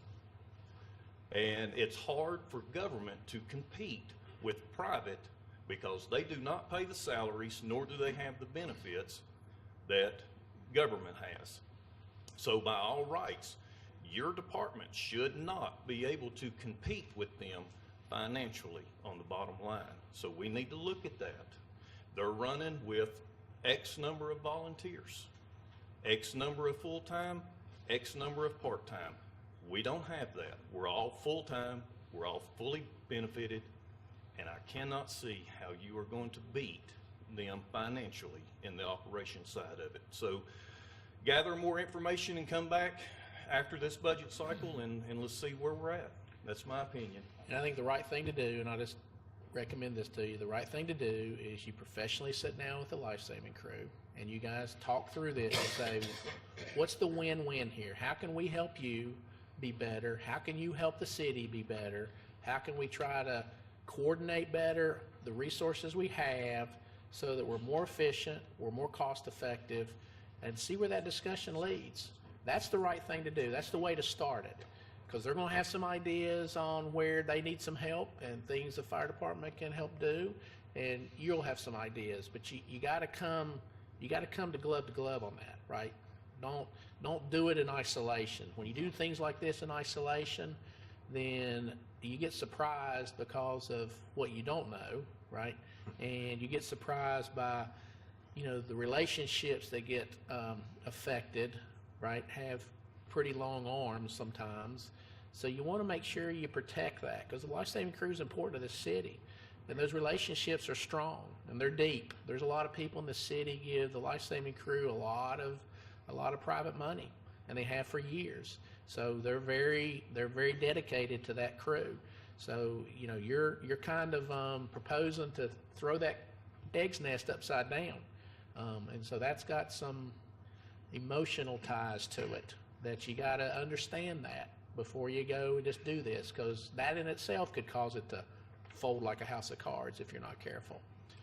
And it's hard for government to compete with private because they do not pay the salaries, nor do they have the benefits that government has. So by all rights, your department should not be able to compete with them financially on the bottom line. So we need to look at that. They're running with X number of volunteers, X number of full-time, X number of part-time. We don't have that. We're all full-time, we're all fully benefited, and I cannot see how you are going to beat them financially in the operation side of it. So gather more information and come back after this budget cycle and let's see where we're at. That's my opinion. And I think the right thing to do, and I just recommend this to you, the right thing to do is you professionally sit down with the life-saving crew and you guys talk through this and say, what's the win-win here? How can we help you be better? How can you help the city be better? How can we try to coordinate better the resources we have so that we're more efficient, we're more cost-effective, and see where that discussion leads? That's the right thing to do. That's the way to start it. Because they're going to have some ideas on where they need some help and things the fire department can help do, and you'll have some ideas. But you got to come to glove on that, right? Don't do it in isolation. When you do things like this in isolation, then you get surprised because of what you don't know, right? And you get surprised by, the relationships that get affected, right, have pretty long arms sometimes. So you want to make sure you protect that, because the life-saving crew is important to the city. And those relationships are strong and they're deep. There's a lot of people in the city give the life-saving crew a lot of private money, and they have for years. So they're very dedicated to that crew. So you're kind of proposing to throw that egg's nest upside down, and so that's got some emotional ties to it that you got to understand that before you go and just do this, because that in itself could cause it to fold like a house of cards if you're not careful.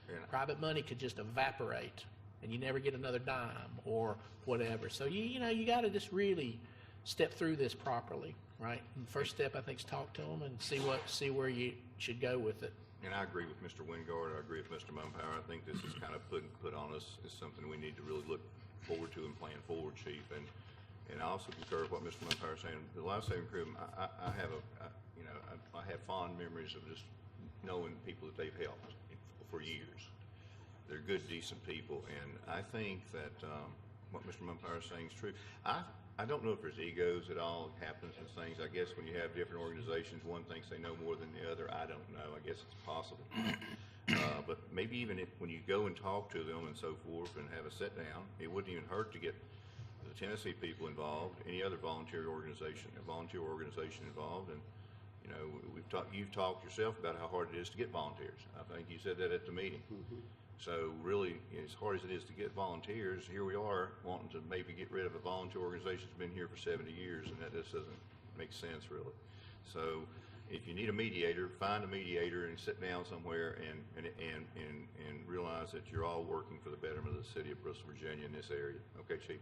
Yeah. Private money could just evaporate and you never get another dime or whatever. So you got to just really step through this properly, right? And the first step, I think, is talk to them and see where you should go with it. And I agree with Mr. Wingard. I agree with Mr. Mumpower. I think this is kind of put on us as something we need to really look forward to and plan forward, Chief. And I also concur with what Mr. Mumpower is saying. The life-saving crew, I have fond memories of just knowing people that they've helped for years. They're good, decent people, and I think that what Mr. Mumpower is saying is true. I don't know if there's egos at all. It happens in things. I guess when you have different organizations, one thinks they know more than the other. I don't know. I guess it's possible. But maybe even when you go and talk to them and so forth and have a sit down, it wouldn't even hurt to get the Tennessee people involved, any other volunteer organization involved, and you've talked yourself about how hard it is to get volunteers. I think you said that at the meeting. Mm-hmm. So really, as hard as it is to get volunteers, here we are wanting to maybe get rid of a volunteer organization that's been here for 70 years, and that just doesn't make sense, really. So if you need a mediator, find a mediator and sit down somewhere and realize that you're all working for the betterment of the city of Bristol, Virginia in this area. Okay, Chief?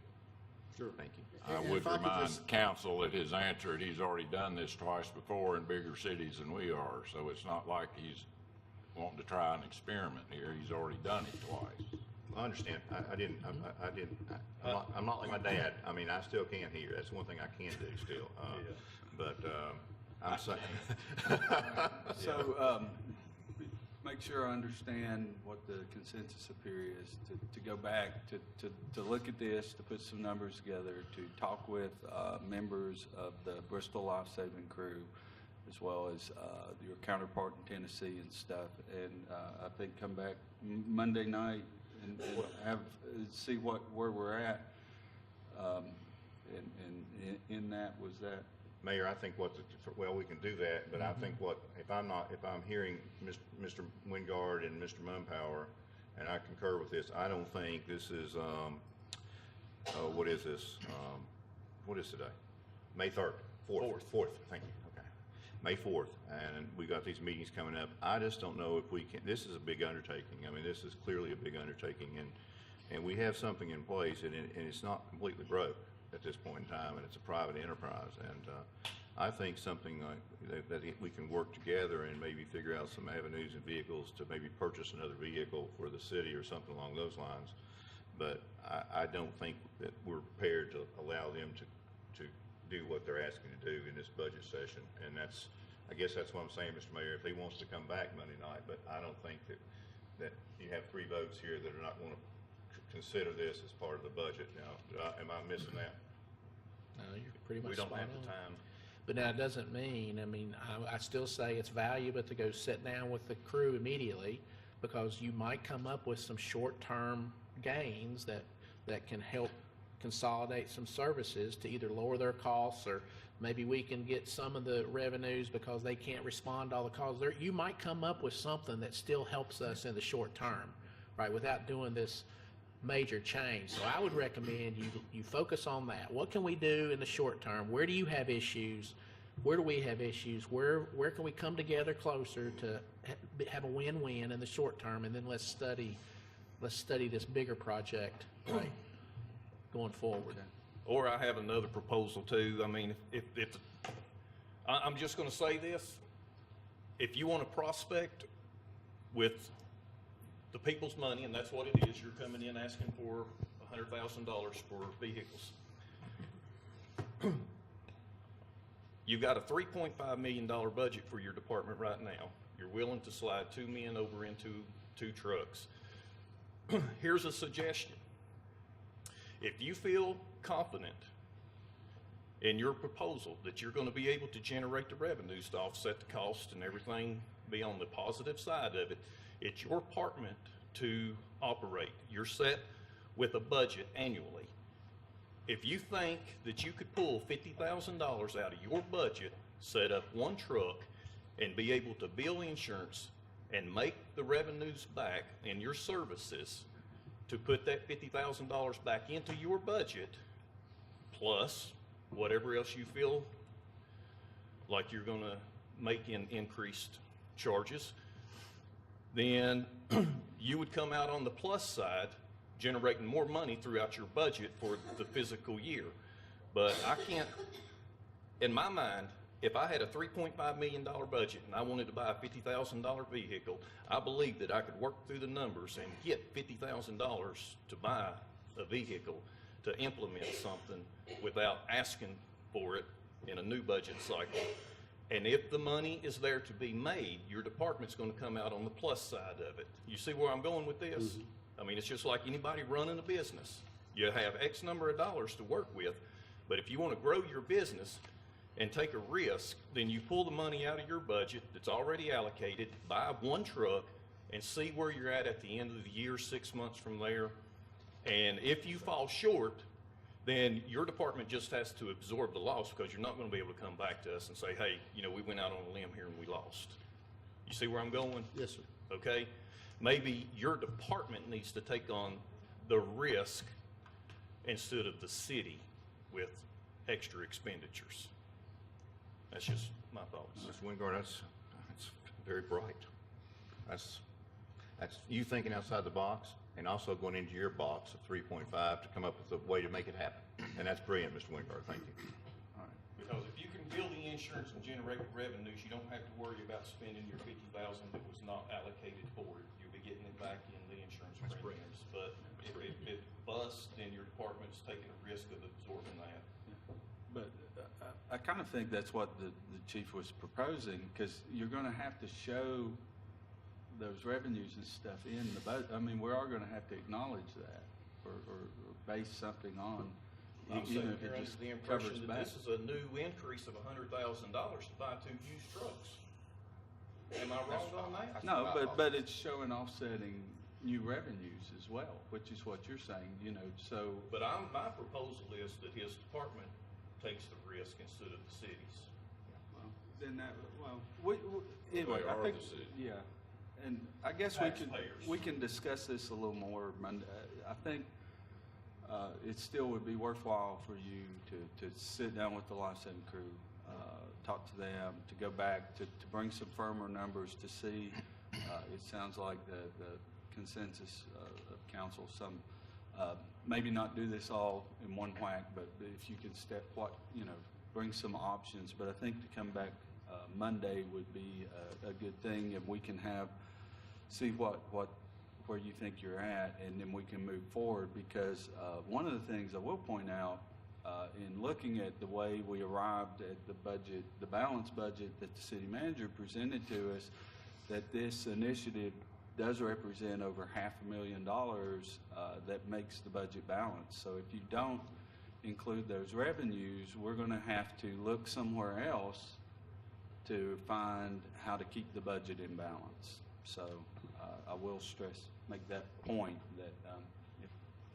Sure. Thank you. I And would if I could remind just- council that his answer, he's already done this twice before in bigger cities than we are, so it's not like he's wanting to try an experiment here. He's already done it twice. I understand. I'm not like my dad. I mean, I still can hear. That's one thing I can do still. But I'm saying. So, make sure I understand what the consensus up here is, to go back, to look at this, to put some numbers together, to talk with members of the Bristol Life Saving Crew, as well as your counterpart in Tennessee and stuff, and I think come back Monday night and see where we're at. And in that was that. Mayor, I think we can do that, but I think if I'm hearing Mr. Wingard and Mr. Mumpower, and I concur with this, I don't think this is, what is this? What is today? May 3rd, 4th, thank you, okay. May 4th, and we got these meetings coming up. I just don't know if we can, this is a big undertaking. I mean, this is clearly a big undertaking, and we have something in place, and it's not completely broke at this point in time, and it's a private enterprise. And I think something like that we can work together and maybe figure out some avenues and vehicles to maybe purchase another vehicle for the city or something along those lines. But I don't think that we're prepared to allow them to do what they're asking to do in this budget session. And I guess that's what I'm saying, Mr. Mayor, if he wants to come back Monday night, but I don't think that you have 3 votes here that are not going to consider this as part of the budget. Now, am I missing that? No, you're pretty much We don't spot have on. the time. But now it doesn't mean, I still say it's valuable to go sit down with the crew immediately, because you might come up with some short-term gains that can help consolidate some services to either lower their costs, or maybe we can get some of the revenues because they can't respond to all the calls. You might come up with something that still helps us in the short term, right, without doing this major change. So I would recommend you focus on that. What can we do in the short term? Where do you have issues? Where do we have issues? Where can we come together closer to have a win-win in the short term? And then let's study this bigger project, right, going forward. Okay. Or I have another proposal too. I mean, I'm just going to say this. If you want to prospect with the people's money, and that's what it is, you're coming in asking for $100,000 for vehicles. You've got a $3.5 million budget for your department right now. You're willing to slide 2 men over into 2 trucks. Here's a suggestion. If you feel confident in your proposal that you're going to be able to generate the revenues to offset the cost and everything, be on the positive side of it, it's your department to operate. You're set with a budget annually. If you think that you could pull $50,000 out of your budget, set up 1 truck, and be able to bill insurance and make the revenues back in your services to put that $50,000 back into your budget, plus whatever else you feel like you're going to make in increased charges, then you would come out on the plus side, generating more money throughout your budget for the physical year. But I can't, in my mind, if I had a $3.5 million budget and I wanted to buy a $50,000 vehicle, I believe that I could work through the numbers and get $50,000 to buy a vehicle to implement something without asking for it in a new budget cycle. And if the money is there to be made, your department's going to come out on the plus side of it. You see where I'm going with this? Mm-hmm. I mean, it's just like anybody running a business. You have X number of dollars to work with, but if you want to grow your business and take a risk, then you pull the money out of your budget that's already allocated, buy 1 truck, and see where you're at the end of the year, 6 months from there. And if you fall short, then your department just has to absorb the loss, because you're not going to be able to come back to us and say, hey, you know, we went out on a limb here and we lost. You see where I'm going? Yes, sir. Okay? Maybe your department needs to take on the risk instead of the city with extra expenditures. That's just my thoughts. Mr. Wingard, that's very bright. That's you thinking outside the box and also going into your box of 3.5 to come up with a way to make it happen. And that's brilliant, Mr. Wingard. Thank you. All right. Because if you can bill the insurance and generate the revenues, you don't have to worry about spending your $50,000 that was not allocated for it. You'll be getting it back in the insurance premiums. But if it busts, then your department's taking a risk of absorbing that. But I kind of think that's what the chief was proposing, because you're going to have to show those revenues and stuff in the budget. I mean, we are going to have to acknowledge that or base something on, I'm even saying if you're it under just the covers impression that back. this is a new increase of $100,000 to buy 2 used trucks. Am I wrong on that? No, but it's showing offsetting new revenues as well, which is what you're saying, you know, so. But my proposal is that his department takes the risk instead of the city's. Then that, anyway, They I are think, the city. yeah. And I guess Taxpayers. we can discuss this a little more Monday. I think it still would be worthwhile for you to sit down with the life-saving crew, talk to them, to go back, to bring some firmer numbers to see. It sounds like the consensus of council, maybe not do this all in one whack, but if you can bring some options. But I think to come back Monday would be a good thing, and we can see where you think you're at, and then we can move forward. Because one of the things I will point out, in looking at the way we arrived at the budget, the balanced budget that the city manager presented to us, that this initiative does represent over $500,000 that makes the budget balanced. So if you don't include those revenues, we're going to have to look somewhere else to find how to keep the budget in balance. So I will make that point that if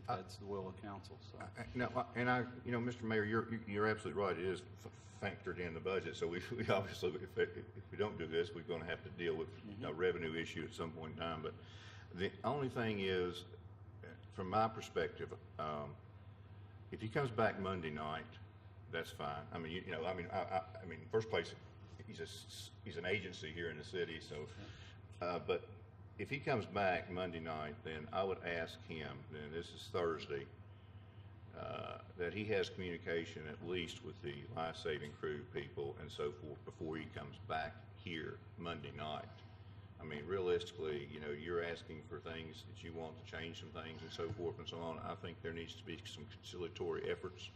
that's the will of council. So. Mr. Mayor, you're absolutely right. It is factored in the budget. So we obviously, if we don't do this, we're going to have to deal with a revenue issue at some point in time. But the only thing is, from my perspective, if he comes back Monday night, that's fine. I mean, first place, he's an agency here in the city. So, but if he comes back Monday night, then I would ask him. Then this is Thursday. That he has communication at least with the life-saving crew people and so forth before he comes back here Monday night. I mean, realistically, you're asking for things that you want to change some things and so forth and so on. I think there needs to be some conciliatory efforts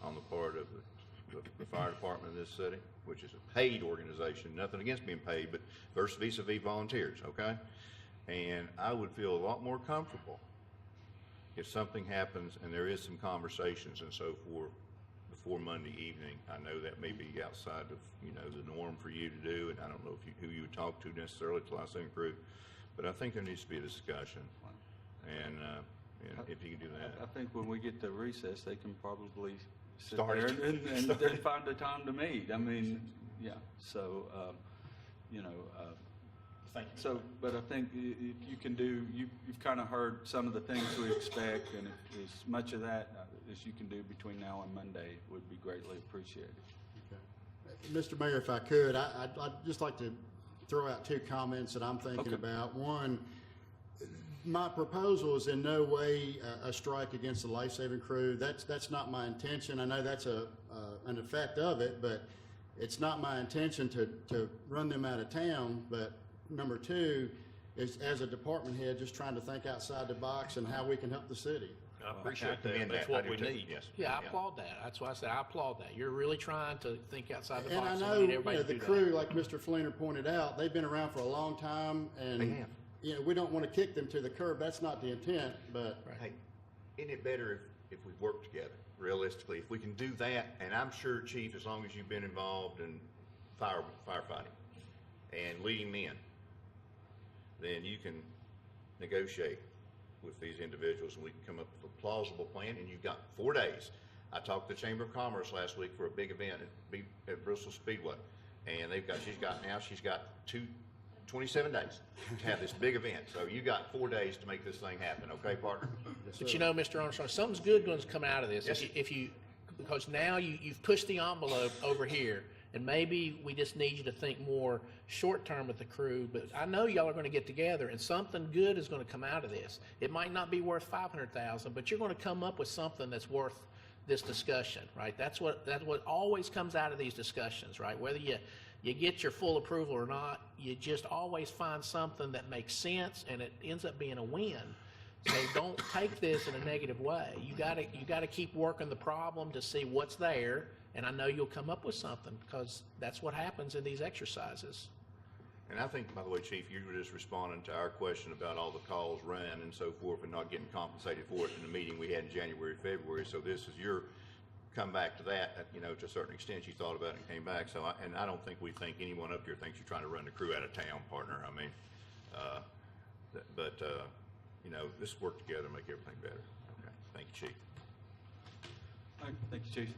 on the part of the fire department in this city, which is a paid organization, nothing against being paid, but versus vis-a-vis volunteers, okay? And I would feel a lot more comfortable if something happens and there is some conversations and so forth before Monday evening. I know that may be outside of, the norm for you to do, and I don't know who you would talk to necessarily to Lyceum Crew, but I think there needs to be a discussion, and if you can do that. I think when we get to recess, they can probably sit Start. there and then find a time to meet. I mean, yeah, so, Thank you. So, but I think if you can do, you've kind of heard some of the things we expect, and as much of that as you can do between now and Monday would be greatly appreciated. Okay. Mr. Mayor, if I could, I'd just like to throw out two comments that I'm thinking Okay. about. One, my proposal is in no way a strike against the life-saving crew. That's not my intention. I know that's an effect of it, but it's not my intention to run them out of town. But number two is, as a department head, just trying to think outside the box and how we can help the city. I appreciate commend that. That's that. I what do we too. need. Yes. Yeah, I applaud that. That's why I said I applaud that. You're really trying to think outside the And I box. know, We need everybody to the do that. crew, like Mr. Flinner pointed out, they've been around for a long time, and They have. we don't want to kick them to the curb. That's not the intent, but Hey, isn't it better if we work together, realistically? If we can do that, and I'm sure, Chief, as long as you've been involved in firefighting and leading men, then you can negotiate with these individuals, and we can come up with a plausible plan, and you've got 4 days. I talked to the Chamber of Commerce last week for a big event at Bristol Speedway, and she's got 27 days to have this big event. So you got 4 days to make this thing happen, okay, partner? But Mr. Armstrong, something's good going to come out of this. Yes. Because now you've pushed the envelope over here, and maybe we just need you to think more short-term with the crew, but I know y'all are going to get together, and something good is going to come out of this. It might not be worth $500,000, but you're going to come up with something that's worth this discussion, right? That's what always comes out of these discussions, right? Whether you get your full approval or not, you just always find something that makes sense, and it ends up being a win. So don't take this in a negative way. You gotta keep working the problem to see what's there, and I know you'll come up with something, because that's what happens in these exercises. And I think, by the way, Chief, you were just responding to our question about all the calls run and so forth and not getting compensated for it in the meeting we had in January, February. So this is your come back to that, to a certain extent you thought about it and came back. So, I don't think we think anyone up here thinks you're trying to run the crew out of town, partner. I mean, let's work together and make everything better. Okay. Thank you, Chief. All right, thank you, Chief.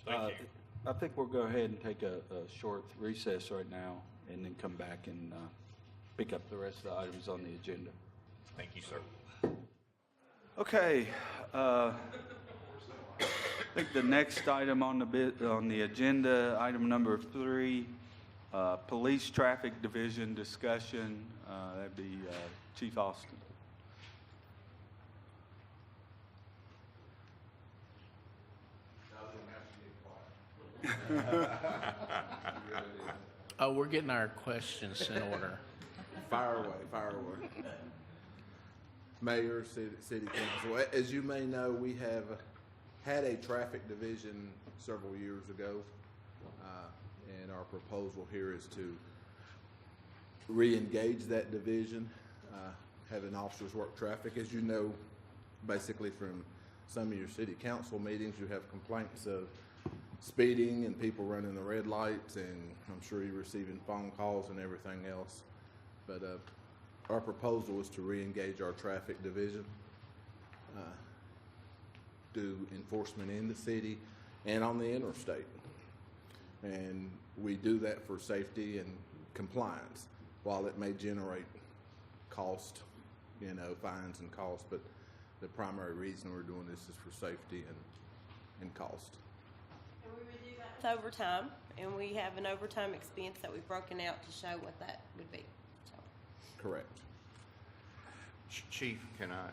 Thank you. I think we'll go ahead and take a short recess right now and then come back and pick up the rest of the items on the agenda. Thank you, sir. Okay. I think the next item on the agenda, item number 3, Police Traffic Division discussion. That'd be Chief Austin. Oh, we're getting our questions in order. Fire away. Mayor, city council, as you may know, we have had a traffic division several years ago, and our proposal here is to re-engage that division, having officers work traffic. As you know, basically from some of your city council meetings, you have complaints of speeding and people running the red lights, and I'm sure you're receiving phone calls and everything else. But our proposal is to re-engage our traffic division, do enforcement in the city and on the interstate. And we do that for safety and compliance. While it may generate cost, fines and cost, but the primary reason we're doing this is for safety and cost. And we would do that with overtime, and we have an overtime expense that we've broken out to show what that would be. So. Correct. Chief, can I,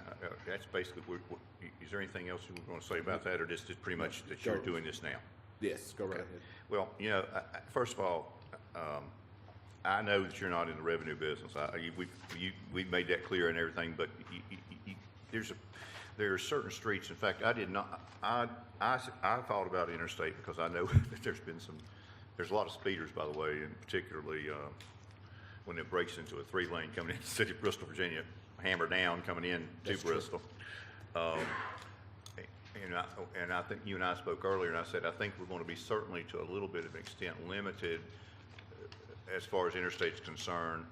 that's basically, is there anything else you want to say about that, or just pretty much that you're doing this now? Yes, go right Okay. ahead. Well, first of all, I know that you're not in the revenue business. We've made that clear and everything, but there are certain streets, in fact, I did not, I thought about interstate because I know that there's a lot of speeders, by the way, and particularly, when it breaks into a 3-lane coming into the city of Bristol, Virginia, hammer down coming in to Bristol. And I think you and I spoke earlier, and I said, I think we're going to be certainly to a little bit of extent limited as far as interstate's concerned.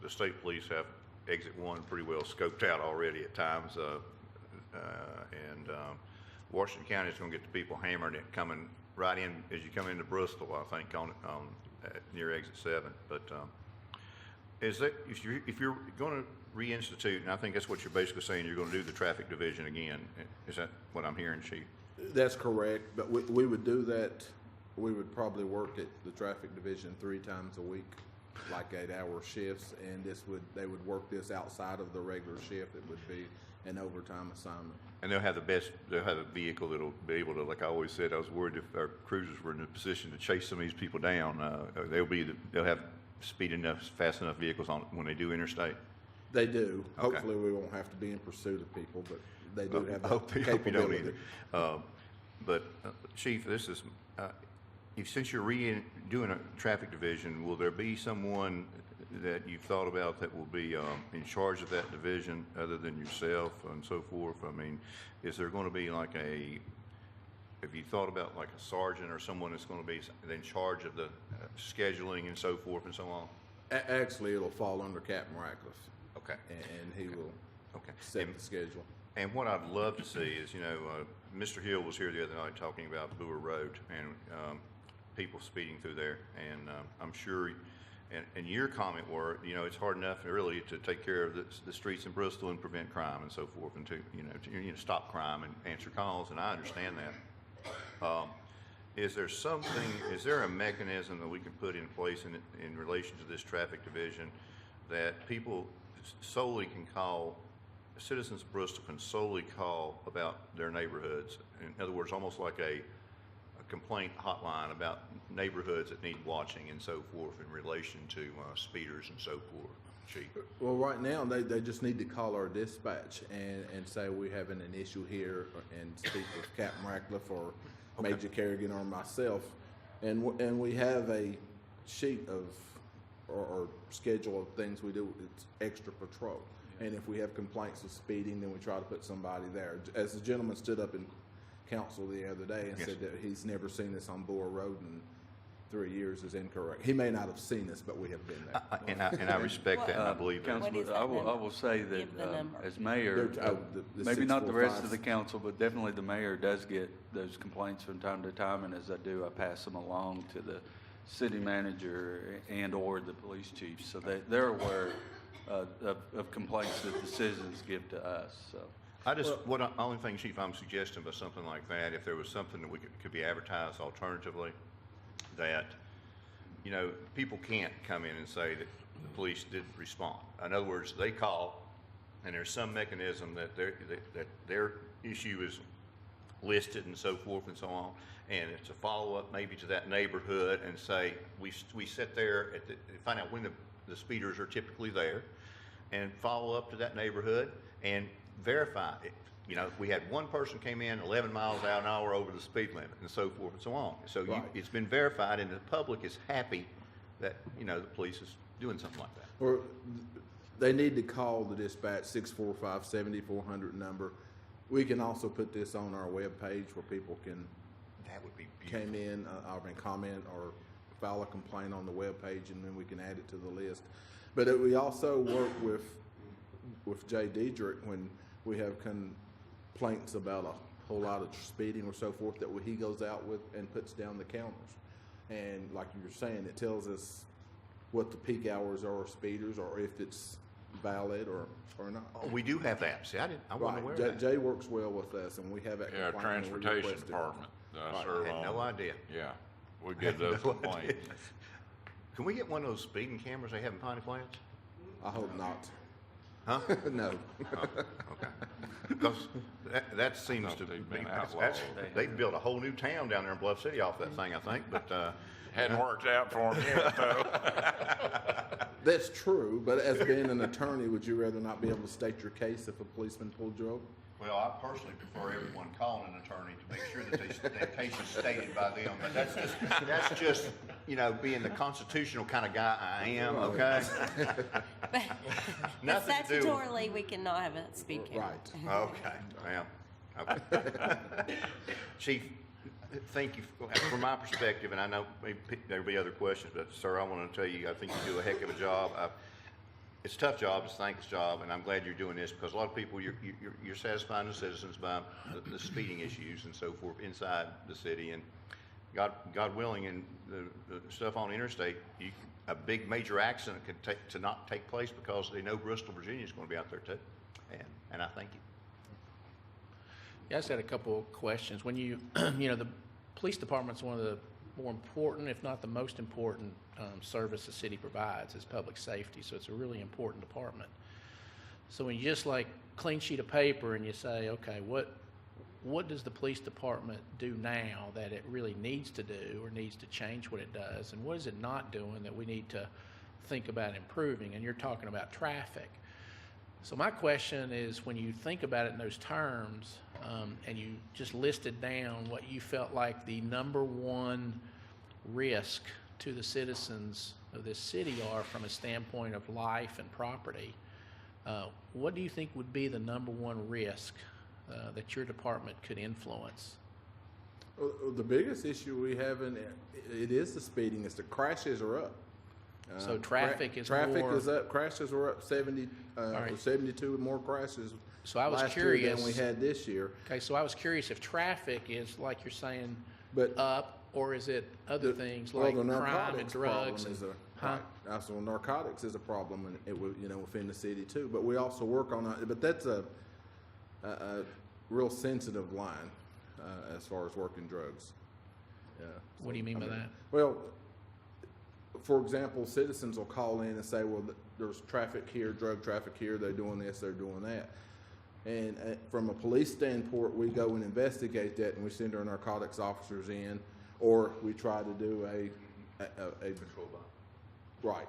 The state police have exit 1 pretty well scoped out already at times, and Washington County is going to get the people hammering it coming right in as you come into Bristol, I think, near exit 7. But is that if you're going to reinstitute, and I think that's what you're basically saying, you're going to do the traffic division again. Is that what I'm hearing, Chief? That's correct, but we would do that, we would probably work at the traffic division 3 times a week, like 8-hour shifts, and they would work this outside of the regular shift. It would be an overtime assignment. And they'll have a vehicle that'll be able to, like I always said, I was worried if our cruisers were in a position to chase some of these people down. They'll have fast enough vehicles on when they do interstate. They do. Okay. Hopefully, we won't have to be in pursuit of people, but they do have I hope that you don't capability. either. But Chief, this is, since you're doing a traffic division, will there be someone that you've thought about that will be in charge of that division other than yourself and so forth? I mean, is there going to be like have you thought about like a sergeant or someone that's going to be in charge of the scheduling and so forth and so on? Actually, it'll fall under Captain Ratcliffe. Okay. And he will Okay. set the schedule. And what I'd love to see is, Mr. Hill was here the other night talking about Boer Road and people speeding through there. And I'm sure, and your comment were, it's hard enough really to take care of the streets in Bristol and prevent crime and so forth, and to stop crime and answer calls. And I understand that. Is there a mechanism that we can put in place in relation to this traffic division that people solely can call, citizens of Bristol can solely call about their neighborhoods? In other words, almost like a complaint hotline about neighborhoods that need watching and so forth in relation to speeders and so forth, Chief? Well, right now, they just need to call our dispatch and say we're having an issue here and speak with Captain Ratcliffe or Major Kerrigan or myself. And we have a sheet of or schedule of things we do. It's extra patrol. And if we have complaints of speeding, then we try to put somebody there. As the gentleman stood up in council the other day and said that he's never seen this on Boer Road in 3 years is incorrect. He may not have seen this, but we have been there. And I respect that, and I believe that. What is Councilman, that I will say that Give the number. as mayor, The maybe not the rest of 645. the council, but definitely the mayor does get those complaints from time to time, and as I do, I pass them along to the city manager and/or the police chief, so they're aware of complaints that the citizens give to us, so. Only thing, Chief, I'm suggesting was something like that, if there was something that could be advertised alternatively, that, people can't come in and say that the police didn't respond. In other words, they call, and there's some mechanism that their issue is listed and so forth and so on, and it's a follow-up maybe to that neighborhood and say, we sit there find out when the speeders are typically there, and follow up to that neighborhood and verify it. We had one person came in 11 miles an hour over the speed limit and so forth and so on. So Right. it's been verified, and the public is happy that, the police is doing something like that. Or they need to call the dispatch 645-7400 number. We can also put this on our webpage where people can That would be beautiful. comment or file a complaint on the webpage, and then we can add it to the list. But we also work with Jay Diedrich when we have complaints about a whole lot of speeding or so forth, that he goes out with and puts down the counters. And like you were saying, it tells us what the peak hours are of speeders, or if it's valid or not. Oh, we do have that. See, I wasn't aware of that. Jay works well with us, and we have that Yeah, complaint. and we transportation request it. department. I serve had no on- idea. Yeah, we get those No complaints. idea. Can we get one of those speeding cameras they have in Piney Flats? I hope not. Huh? No. Okay. Because that seems to They've be, been outlawed. they built a whole new town down there in Bluff City off that thing, I think, but, Hadn't worked out for them yet, though. That's true, but as being an attorney, would you rather not be able to state your case if a policeman pulled you over? Well, I personally prefer everyone calling an attorney to make sure that that case is stated by them, but that's just, you know, being the constitutional kind of guy I am, okay? But Nothing to do with- statutorily, we cannot have a speaker. Right. Okay, well, okay. Chief, thank you. From my perspective, and I know maybe there'll be other questions, but sir, I want to tell you, I think you do a heck of a job. It's a tough job, it's a thankless job, and I'm glad you're doing this, because a lot of people, you're satisfying the citizens by the speeding issues and so forth inside the city, and God willing, and the stuff on the interstate, a big major accident could not take place because they know Bristol, Virginia is going to be out there too, and I thank you. Yeah, I just had a couple of questions. When you, the police department's one of the more important, if not the most important, service the city provides is public safety. So it's a really important department. So when you just like clean sheet of paper and you say, okay, what does the police department do now that it really needs to do or needs to change what it does, and what is it not doing that we need to think about improving? And you're talking about traffic. So my question is, when you think about it in those terms, and you just listed down what you felt like the number one risk to the citizens of this city are from a standpoint of life and property, what do you think would be the number one risk that your department could influence? Well, the biggest issue we have it is the speeding. It's the crashes are up. So traffic is up. Crashes were up 70 right. or 72 more crashes. So I was last curious year than we had this year. Okay, so I was curious if traffic is, like you're saying, But up, or is it other things well, like the crime and narcotics drugs? problem is Huh? also narcotics is a problem, and it will, within the city too. But we also work on it. But that's a real sensitive line as far as working drugs. Yeah. What do you mean by that? Well, for example, citizens will call in and say, well, there's traffic here, drug traffic here, they're doing this, they're doing that. And from a police standpoint, we go and investigate that, and we send our narcotics officers in, or we try to do a patrol by. Right.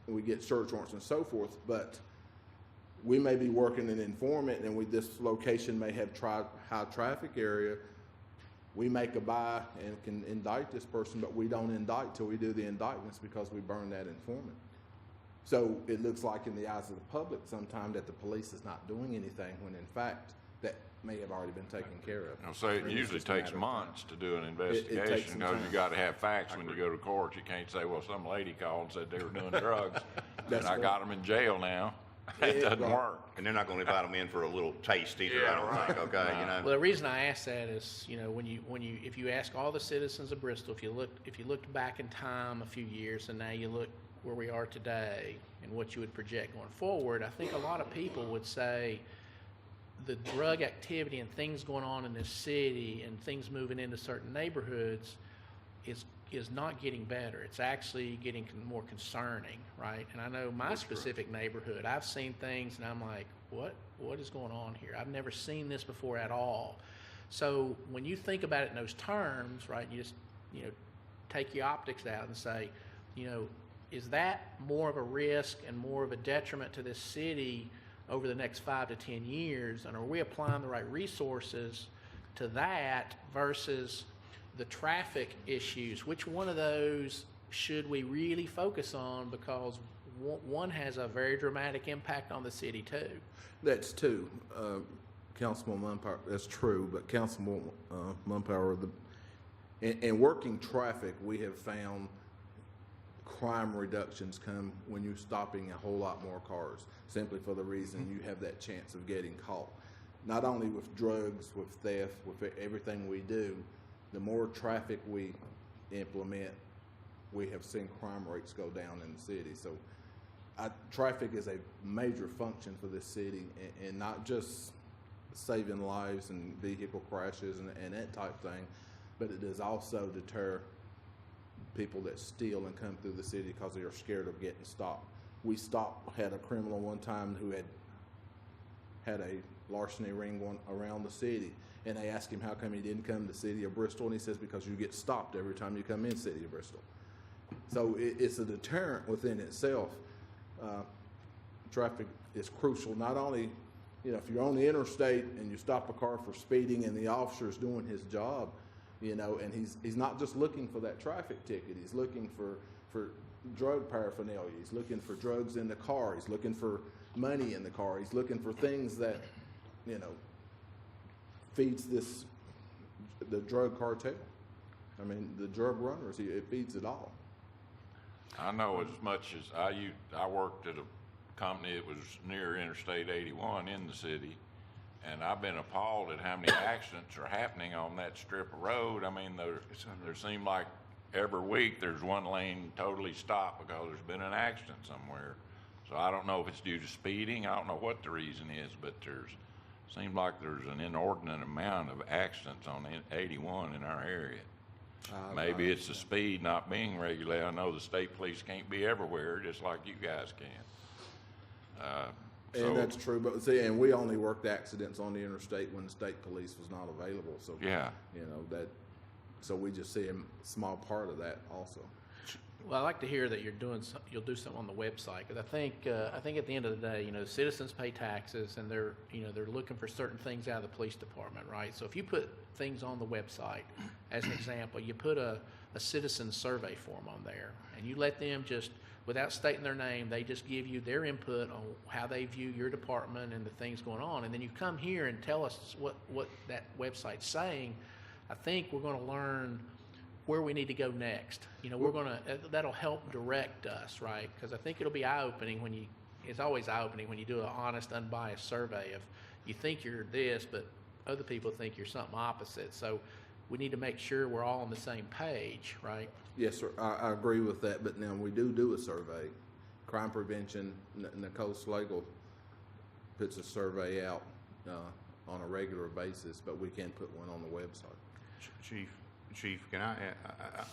And we get search warrants and so forth, but we may be working an informant, and this location may have high traffic area. We make a buy and can indict this person, but we don't indict till we do the indictments because we burn that informant. So it looks like in the eyes of the public sometimes that the police is not doing anything, when in fact that may have already been taken care of. I'll say it usually takes months to do an investigation, some because time. you gotta have facts when you go to court. You can't say, well, some lady called and said they were doing drugs, and That's I got them in jail now. It doesn't right. work. And they're not going to invite them in for a little taste either, Yeah, I don't think, okay, Well, the reason I ask that is, if you ask all the citizens of Bristol, if you looked back in time a few years and now you look where we are today and what you would project going forward, I think a lot of people would say the drug activity and things going on in this city and things moving into certain neighborhoods is not getting better. It's actually getting more concerning, right? And I know my specific neighborhood, I've seen things and I'm like, what is going on here? I've never seen this before at all. So when you think about it in those terms, right, you just, take your optics out and say, is that more of a risk and more of a detriment to this city over the next 5 to 10 years? And are we applying the right resources to that versus the traffic issues? Which one of those should we really focus on? Because one has a very dramatic impact on the city too. That's two. Councilman Mumpower, that's true, but Councilman Mumpower, in working traffic, we have found crime reductions come when you're stopping a whole lot more cars, simply for the reason you have that chance of getting caught. Not only with drugs, with theft, with everything we do, the more traffic we implement, we have seen crime rates go down in the city. So traffic is a major function for this city, and not just saving lives and vehicle crashes and that type thing, but it does also deter people that steal and come through the city because they are scared of getting stopped. We had a criminal one time who had a larceny ring going around the city, and they asked him how come he didn't come to the city of Bristol, and he says because you get stopped every time you come in city of Bristol. So it's a deterrent within itself. Traffic is crucial not only You know, if you're on the interstate and you stop a car for speeding and the officer's doing his job, you know, and he's not just looking for that traffic ticket, he's looking for drug paraphernalia, he's looking for drugs in the car, he's looking for money in the car, he's looking for things that, you know, feeds the drug cartel. I mean, the drug runners, it feeds it all. I know as much as I worked at a company that was near Interstate 81 in the city, and I've been appalled at how many accidents are happening on that strip of road. I mean, there seem like every week there's one lane totally stopped because there's been an accident somewhere. So I don't know if it's due to speeding. I don't know what the reason is, but seems like there's an inordinate amount of accidents on 81 in our area. Maybe it's the speed not being regulated. I know the state police can't be everywhere, just like you guys can. And that's true, but see, and we only worked accidents on the interstate when the state police was not available. So yeah, you know so we just see a small part of that also. Well, I like to hear that you'll do something on the website, because I think at the end of the day, you know, citizens pay taxes, and they're looking for certain things out of the police department, right? So if you put things on the website, as an example, you put a citizen survey form on there, and you let them just, without stating their name, they just give you their input on how they view your department and the things going on, and then you come here and tell us what that website's saying. I think we're going to learn where we need to go next. You know, that'll help direct us, right? Because I think it'll be eye-opening it's always eye-opening when you do an honest, unbiased survey of, you think you're this, but other people think you're something opposite. So we need to make sure we're all on the same page, right? Yes, sir. I agree with that. But now we do a survey. Crime Prevention, Nicole Slagle puts a survey out on a regular basis, but we can put one on the website. Chief, can I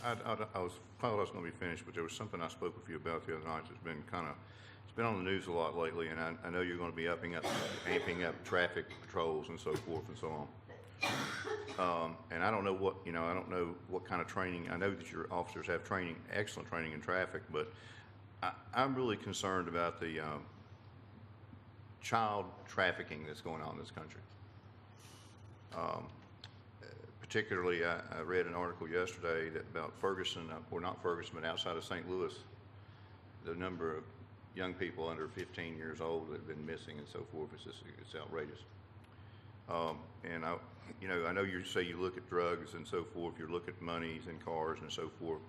thought I was going to be finished, but there was something I spoke with you about the other night that's been it's been on the news a lot lately, and I know you're going to be amping up traffic patrols and so forth and so on. And I don't know what kind of training. I know that your officers have excellent training in traffic, but I'm really concerned about the child trafficking that's going on in this country. Particularly, I read an article yesterday about Ferguson, or not Ferguson, but outside of St. Louis, the number of young people under 15 years old that have been missing and so forth. It's outrageous. And I know you say you look at drugs and so forth. You look at monies and cars and so forth.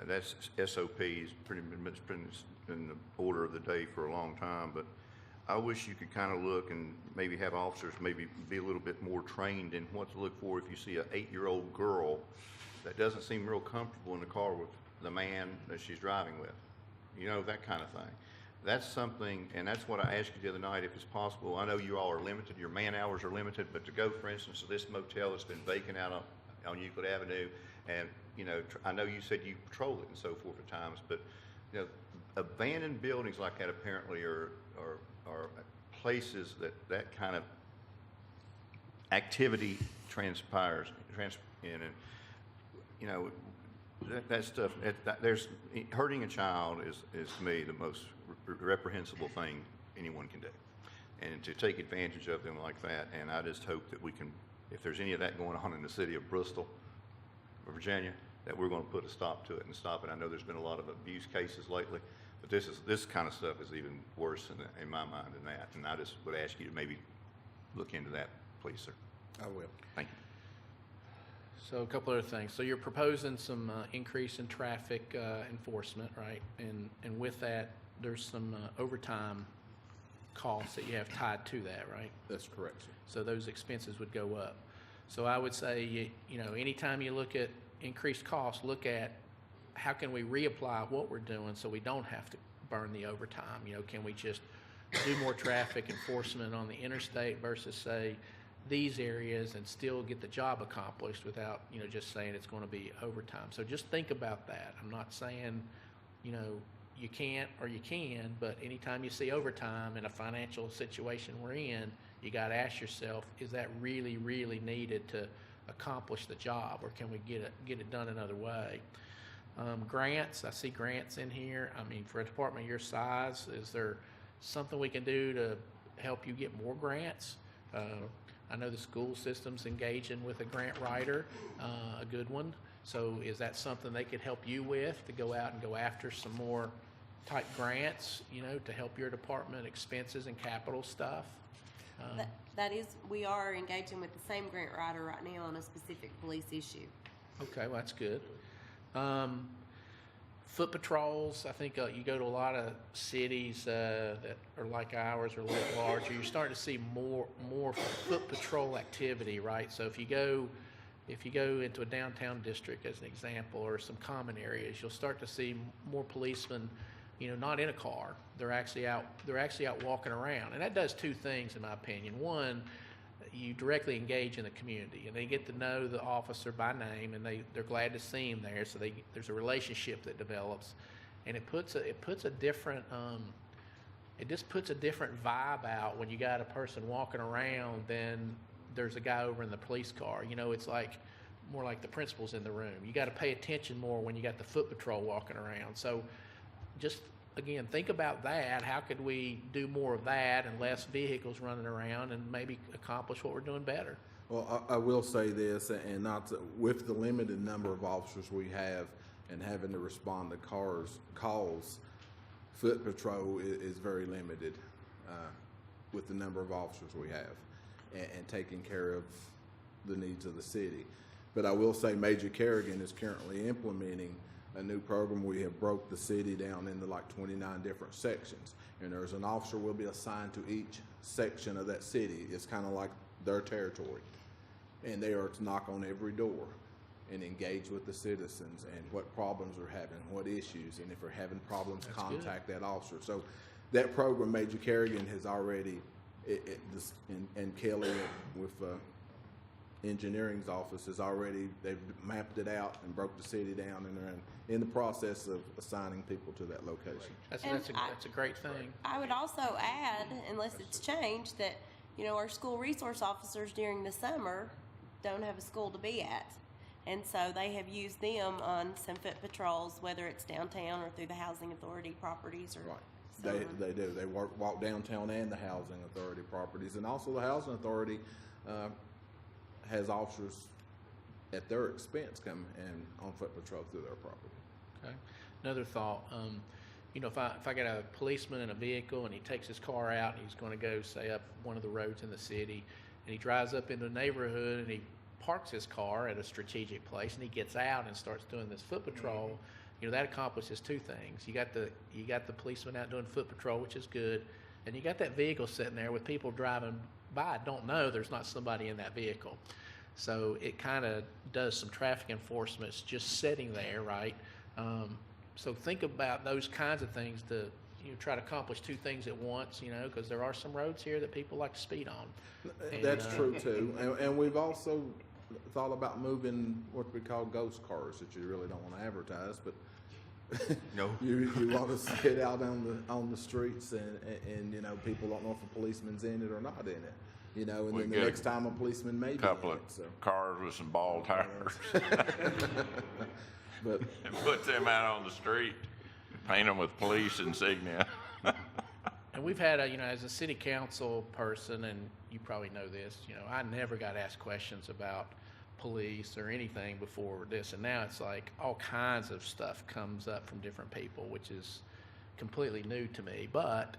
That's SOPs, pretty much been in the order of the day for a long time. But I wish you could kind of look and maybe have officers maybe be a little bit more trained in what to look for if you see an 8-year-old girl that doesn't seem real comfortable in the car with the man that she's driving with. You know, that kind of thing. That's something, and that's what I asked you the other night, if it's possible. I know you all are limited, your man hours are limited, but to go, for instance, to this motel that's been vacant out on Euclid Avenue, and, you know, I know you said you patrol it and so forth at times, but, you know, abandoned buildings like that apparently are places that kind of activity transpires in, and, you know, that stuff, there's hurting a child is to me the most reprehensible thing anyone can do, and to take advantage of them like that. And I just hope that we can, if there's any of that going on in the city of Bristol, Virginia, that we're going to put a stop to it and stop it. I know there's been a lot of abuse cases lately, but this kind of stuff is even worse in my mind than that. And I just would ask you to maybe look into that, please, sir. I will. Thank you. So a couple other things. So you're proposing some increase in traffic enforcement, right? And with that, there's some overtime costs that you have tied to that, right? That's correct, sir. So those expenses would go up. So I would say, you know, anytime you look at increased costs, look at how can we reapply what we're doing so we don't have to burn the overtime. You know, can we just do more traffic enforcement on the interstate versus, say, these areas and still get the job accomplished without, you know, just saying it's going to be overtime. So just think about that. I'm not saying, you know, you can't or you can, but anytime you see overtime in a financial situation we're in, you got to ask yourself, is that really, really needed to accomplish the job, or can we get it done another way? Grants, I see grants in here. I mean, for a department your size, is there something we can do to help you get more grants. I know the school system's engaging with a grant writer, a good one. So is that something they could help you with, to go out and go after some more type grants, to help your department expenses and capital stuff? That is, we are engaging with the same grant writer right now on a specific police issue. Okay, well, that's good. Foot patrols, I think you go to a lot of cities that are like ours or a little larger, you're starting to see more foot patrol activity, right? So if you go into a downtown district as an example, or some common areas, you'll start to see more policemen, not in a car. They're actually out walking around. And that does two things, in my opinion. One, you directly engage in the community, and they get to know the officer by name, and they're glad to see him there. So there's a relationship that develops, and it just puts a different vibe out when you got a person walking around than there's a guy over in the police car. It's like more like the principal's in the room. You got to pay attention more when you got the foot patrol walking around. So just again, think about that. How could we do more of that and less vehicles running around, and maybe accomplish what we're doing better? Well, I will say this, and with the limited number of officers we have and having to respond to calls, foot patrol is very limited with the number of officers we have and taking care of the needs of the city. But I will say Major Kerrigan is currently implementing a new program. We have broke the city down into like 29 different sections, and there's an officer will be assigned to each section of that city. It's kind of like their territory, and they are to knock on every door and engage with the citizens and what problems they're having, what issues, and if they're having problems, That's contact that officer. So that program, Major Kerrigan has already, and Kelly with engineering's office they've mapped it out and broke the city down, and they're in the process of assigning people to that location. That's a great thing. I would also add, unless it's changed, that, our school resource officers during the summer don't have a school to be at. And so they have used them on some foot patrols, whether it's downtown or through the housing authority properties or. Right. They do. They walk downtown and the housing authority properties, and also the housing authority has officers at their expense come and on foot patrol through their property. Okay. Another thought, if I got a policeman in a vehicle and he takes his car out and he's going to go, say, up one of the roads in the city, and he drives up into a neighborhood and he parks his car at a strategic place, and he gets out and starts doing this foot patrol, that accomplishes two things. You got the policeman out doing foot patrol, which is good, and you got that vehicle sitting there with people driving by don't know there's not somebody in that vehicle. So it kind of does some traffic enforcement. It's just sitting there, right? So think about those kinds of things to try to accomplish two things at once, because there are some roads here that people like to speed on. That's true too, and we've also thought about moving what we call ghost cars that you really don't want to advertise, but No. you want to sit out on the streets and people don't know if a policeman's in it or not in it. And We then the get next time a policeman may be Couple in of it. So. cars with some ball tires, But and put them out on the street, paint them with police insignia. And we've had as a city council person, and you probably know this, I never got asked questions about police or anything before this, and now it's like all kinds of stuff comes up from different people, which is completely new to me, but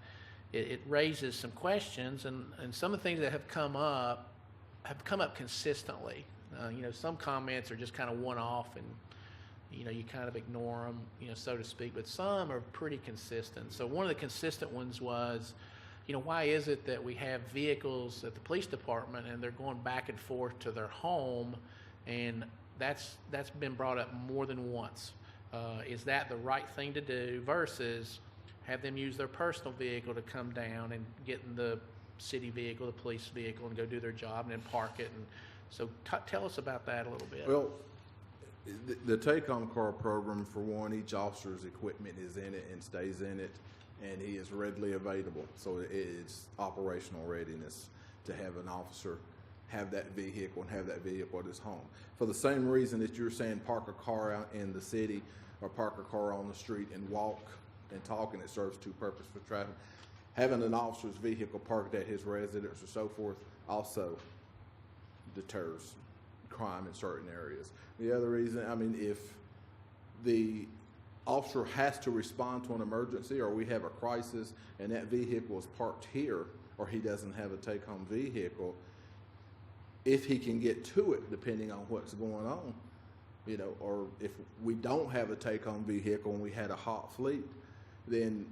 it raises some questions, and some of the things that have come up consistently. Some comments are just kind of one-off, and you kind of ignore them, so to speak, but some are pretty consistent. So one of the consistent ones was, why is it that we have vehicles at the police department and they're going back and forth to their home, and that's been brought up more than once. Is that the right thing to do versus have them use their personal vehicle to come down and get in the city vehicle, the police vehicle, and go do their job and then park it? And so tell us about that a little bit. well, the take-home car program, for one, each officer's equipment is in it and stays in it, and he is readily available. So it's operational readiness to have an officer have that vehicle and have that vehicle at his home. For the same reason that you're saying park a car out in the city or park a car on the street and walk and talk, and it serves two purposes for traffic. having an officer's vehicle parked at his residence or so forth also deters crime in certain areas. The other reason, I mean, if the officer has to respond to an emergency or we have a crisis and that vehicle is parked here, or he doesn't have a take-home vehicle, if he can get to it, depending on what's going on, you know, or if we don't have a take-home vehicle and we had a hot fleet, then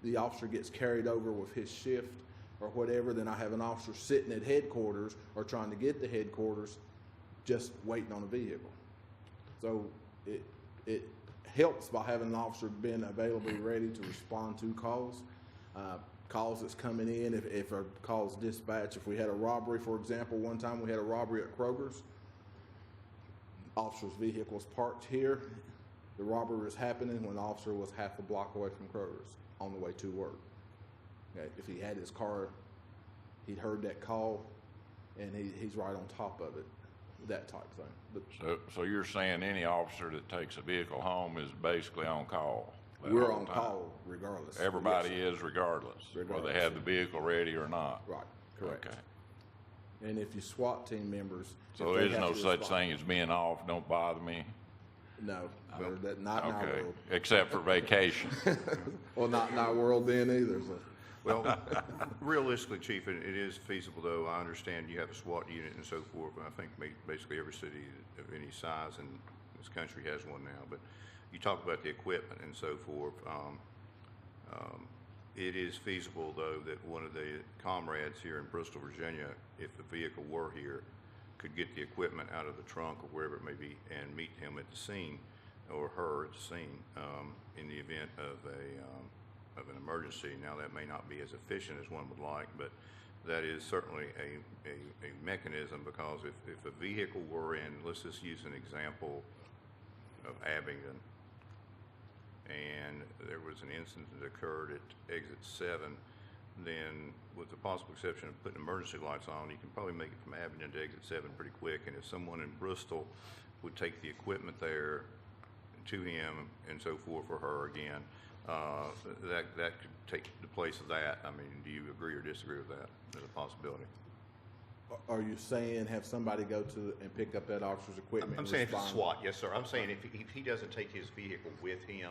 the officer gets carried over with his shift or whatever, then I have an officer sitting at headquarters or trying to get to headquarters just waiting on a vehicle. So it helps by having an officer being available, ready to respond to calls. Calls that's coming in, if a call's dispatched, if we had a robbery, for example, one time we had a robbery at Kroger's, officer's vehicle was parked here, the robbery was happening when the officer was half a block away from Kroger's on the way to work. Okay, if he had his car, he'd heard that call, and he's right on top of it, that type thing. But So you're saying any officer that takes a vehicle home is basically on call? that we're whole on time? call regardless. Everybody Yes, is regardless, whether Regardless. they have the vehicle ready or not? right, correct. Okay. And if you SWAT team members, So if there they is have no to such respond- thing as being off, don't bother me? No, not in our Okay, world. except for vacation. Well, not in our world then either. So. Well, realistically, Chief, it is feasible, though. I understand you have a SWAT unit and so forth, and I think basically every city of any size in this country has one now. But you talk about the equipment and so forth. It is feasible, though, that one of the comrades here in Bristol, Virginia, if the vehicle were here, could get the equipment out of the trunk or wherever it may be and meet him at the scene, or her at the scene, in the event of an emergency. Now, that may not be as efficient as one would like, but that is certainly a mechanism, because if a vehicle were in, let's just use an example of Abingdon, and there was an incident that occurred at exit 7, then with the possible exception of putting emergency lights on, you can probably make it from Abingdon to exit 7 pretty quick. And if someone in Bristol would take the equipment there to him and so forth, for her again, that could take the place of that. I mean, do you agree or disagree with that as a possibility? Are you saying have somebody go to and pick up that officer's equipment? I'm and saying if it's respond? SWAT, yes, sir. I'm saying if he doesn't take his vehicle with him,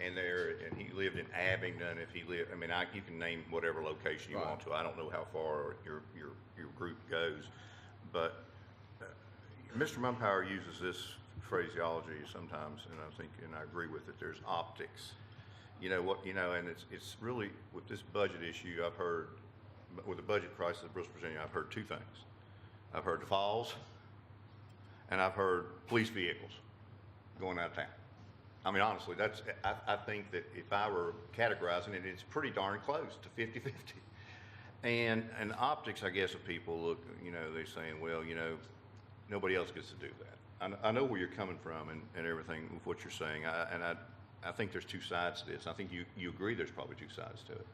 and he lived in Abingdon, if he lived, I mean, you can name whatever location you want to. I don't know how far your group goes, but Mr. Mumpower uses this phraseology sometimes, and I agree with it. There's optics. You know what? And it's really with this budget issue. I've heard. With the budget crisis of Bristol, Virginia, I've heard two things. I've heard falls, and I've heard police vehicles going out of town. I mean, honestly, I think that if I were categorizing it, it's pretty darn close to 50-50. And optics, I guess, of people look, they're saying, well, nobody else gets to do that. I know where you're coming from and everything with what you're saying, I think there's two sides to this. I think you agree there's probably two sides to it.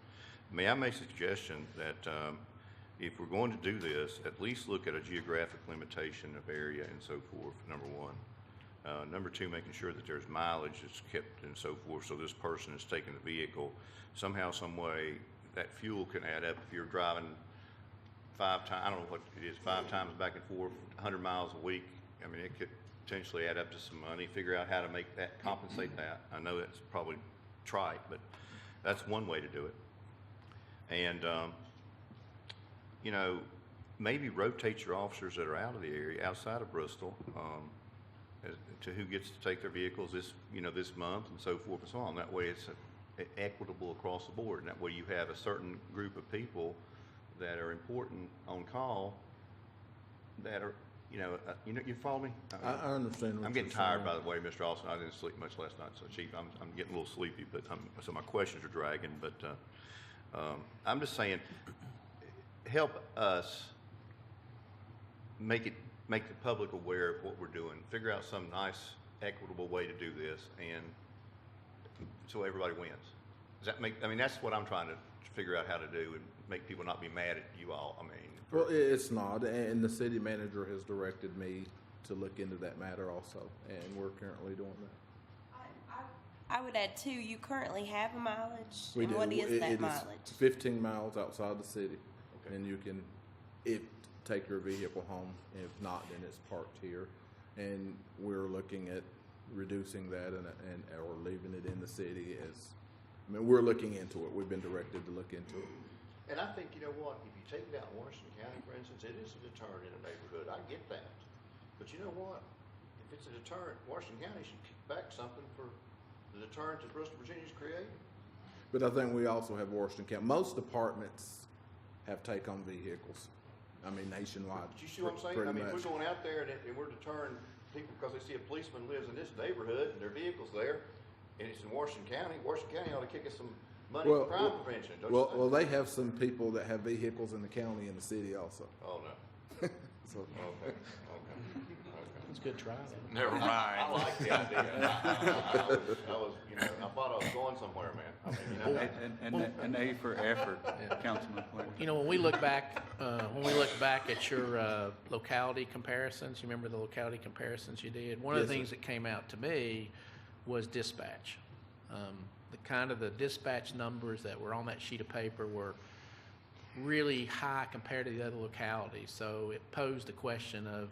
May I make a suggestion that if we're going to do this, at least look at a geographic limitation of area and so forth, number one. Number two, making sure that there's mileage that's kept and so forth, so this person is taking the vehicle. Somehow, some way, that fuel can add up. If you're driving 5 times, I don't know what it is, 5 times back and forth, 100 miles a week, I mean, it could potentially add up to some money. Figure out how to make that, compensate that. I know that's probably trite, but that's one way to do it. And, maybe rotate your officers that are out of the area, outside of Bristol, to who gets to take their vehicles this month and so forth and so on. That way it's equitable across the board. And that way you have a certain group of people that are important on call that are, you follow me? I understand what I'm getting tired, by the way, Mr. Austin. I didn't sleep much last night, so Chief, I'm getting a little sleepy, but so my questions are dragging, but, I'm just saying, help us make the public aware of what we're doing. Figure out some nice, equitable way to do this, and so everybody wins. Does that make? I mean, that's what I'm trying to figure out how to do, and make people not be mad at you all. I mean, Well, it's not, and the city manager has directed me to look into that matter also, and we're currently doing that. I would add too, you currently have a mileage, We and do. what is It that is mileage? 15 miles outside the city, and you can, take your vehicle home. If not, then it's parked here. And we're looking at reducing that or leaving it in the city we're looking into it. We've been directed to look into it. And I think, you know what, if you take it out in Washington County, for instance, it is a deterrent in a neighborhood, I get that. But you know what, if it's a deterrent, Washington County should kick back something for the deterrent that Bristol, Virginia's created. But I think we also have Washington County. Most departments have take-home vehicles. I mean, nationwide. But you see what I'm saying? pretty I mean, much. we're going out there and we're deterring people because they see a policeman lives in this neighborhood and their vehicle's there, and it's in Washington County. Washington County ought to kick us some money for crime prevention, don't you think? Well, they have some people that have vehicles in the county and the city also. Oh, no. So, Okay. It's a good try. Never mind. I like the idea. I was, I thought I was going somewhere, man. I mean, An A for effort, Councilman Flynn. You know, when we look back at your locality comparisons, you remember the locality comparisons you did? One of the Yes, things sir. that came out to me was dispatch. The dispatch numbers that were on that sheet of paper were really high compared to the other localities. So it posed the question of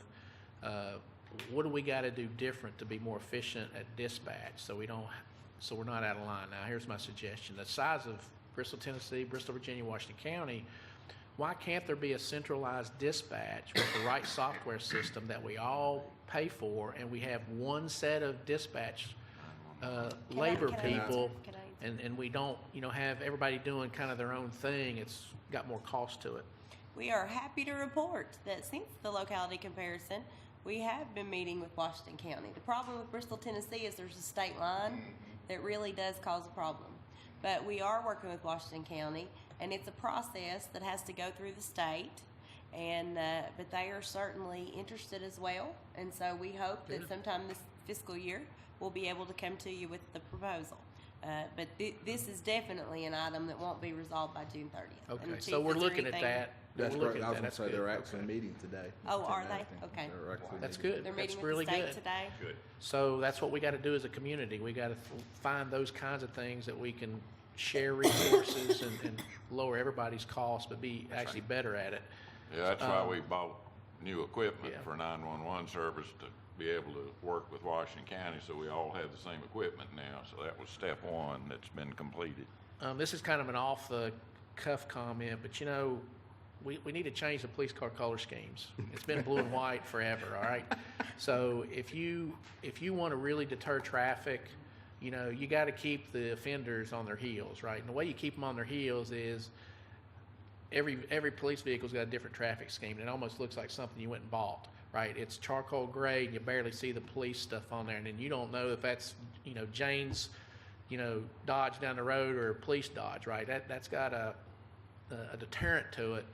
what do we got to do different to be more efficient at dispatch so we're not out of line. Now, here's my suggestion. The size of Bristol, Tennessee, Bristol, Virginia, Washington County, why can't there be a centralized dispatch with the right software system that we all pay for, and we have one set of dispatch labor Can I people, answer? Can I answer? and we don't, have everybody doing kind of their own thing? It's got more cost to it. We are happy to report that since the locality comparison, we have been meeting with Washington County. The problem with Bristol, Tennessee is there's a state line that really does cause a problem. But we are working with Washington County, and it's a process that has to go through the state. And but they are certainly interested as well. And so we hope that sometime this fiscal year we'll be able to come to you with the proposal. But this is definitely an item that won't be resolved by June 30th. Okay, And so Chief, we're is there looking at anything- that. That's We're right. looking I at was that. going to say That's they're good. actually meeting today. Oh, are they? 10-19. Okay. They're actually That's meeting. good. They're That's meeting really with the state good. today. Good. So that's what we got to do as a community. We got to find those kinds of things that we can share resources and lower everybody's costs, but be actually better at it. Yeah, that's why we bought new equipment Yeah. for 911 service to be able to work with Washington County, so we all have the same equipment now. So that was step one that's been completed. This is kind of an off-the-cuff comment, but we need to change the police car color schemes. It's been blue and white forever, all right? So if you want to really deter traffic, you got to keep the offenders on their heels, right? And the way you keep them on their heels is every police vehicle's got a different traffic scheme, and it almost looks like something you went and bought, right? It's charcoal gray, and you barely see the police stuff on there, and then you don't know if that's, Jane's, Dodge down the road or police Dodge, right? That's got a deterrent to it.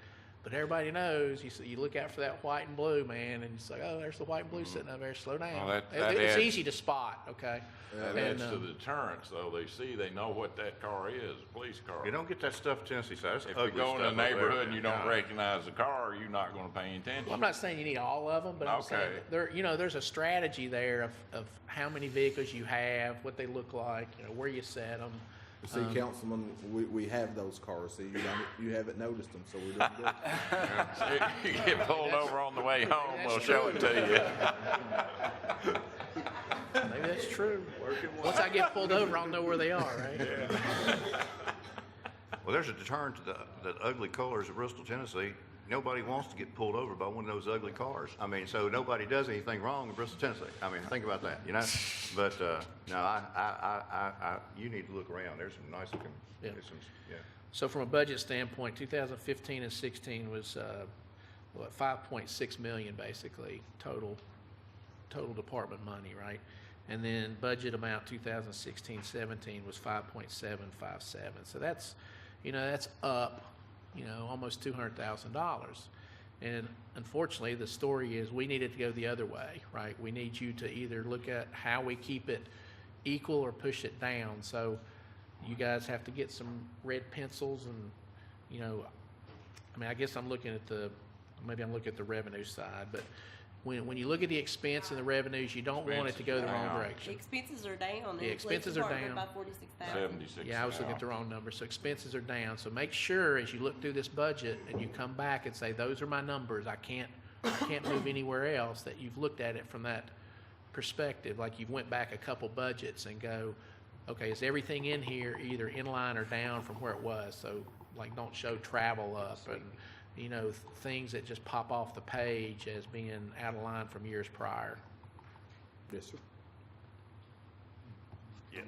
But everybody knows, you look out for that white and blue, man, and it's like, oh, there's the white and blue sitting over there, slow down. Well, that It's adds- easy to spot, okay? That And, adds to the deterrence, though. They know what that car is, a police car. You don't get that stuff Tennessee side. That's If you ugly go in stuff a up there. neighborhood and you don't Yeah. recognize the car, you're not gonna pay any attention. Well, I'm not saying you need all of them, but I'm saying Okay. there's a strategy there of how many vehicles you have, what they look like, where you set them. See, Councilman, we have those cars. See, you haven't noticed them, so we're doing good. You get pulled over on the way home, That's we'll show it to you. Maybe that's true. Once I get pulled over, I'll know where they are, right? Well, there's a deterrent to the ugly colors of Bristol, Tennessee. Nobody wants to get pulled over by one of those ugly cars. I mean, so nobody does anything wrong in Bristol, Tennessee. I mean, think about that, But no, you need to look around. There's some nice looking. Yeah. There's some, yeah. So from a budget standpoint, 2015 and 16 was, 5.6 million basically, total department money, right? And then budget amount 2016-17 was 5.757. So that's, that's up, almost $200,000. And unfortunately, the story is we needed to go the other way, right? We need you to either look at how we keep it equal or push it down. So you guys have to get some red pencils and, I guess I'm looking at the revenue side, but when you look at the expense and the revenues, you don't want it to go the wrong The direction. expenses are down in The the police expenses are department by down. 46,000. 76. Yeah, I was looking at the wrong number. So expenses are down. So make sure as you look through this budget and you come back and say, those are my numbers. I can't move anywhere else, that you've looked at it from that perspective. Like you went back a couple budgets and go, okay, is everything in here either in line or down from where it was? So like don't show travel up and, you know, things that just pop off the page as being out of line from years prior. Yes, sir. Yeah.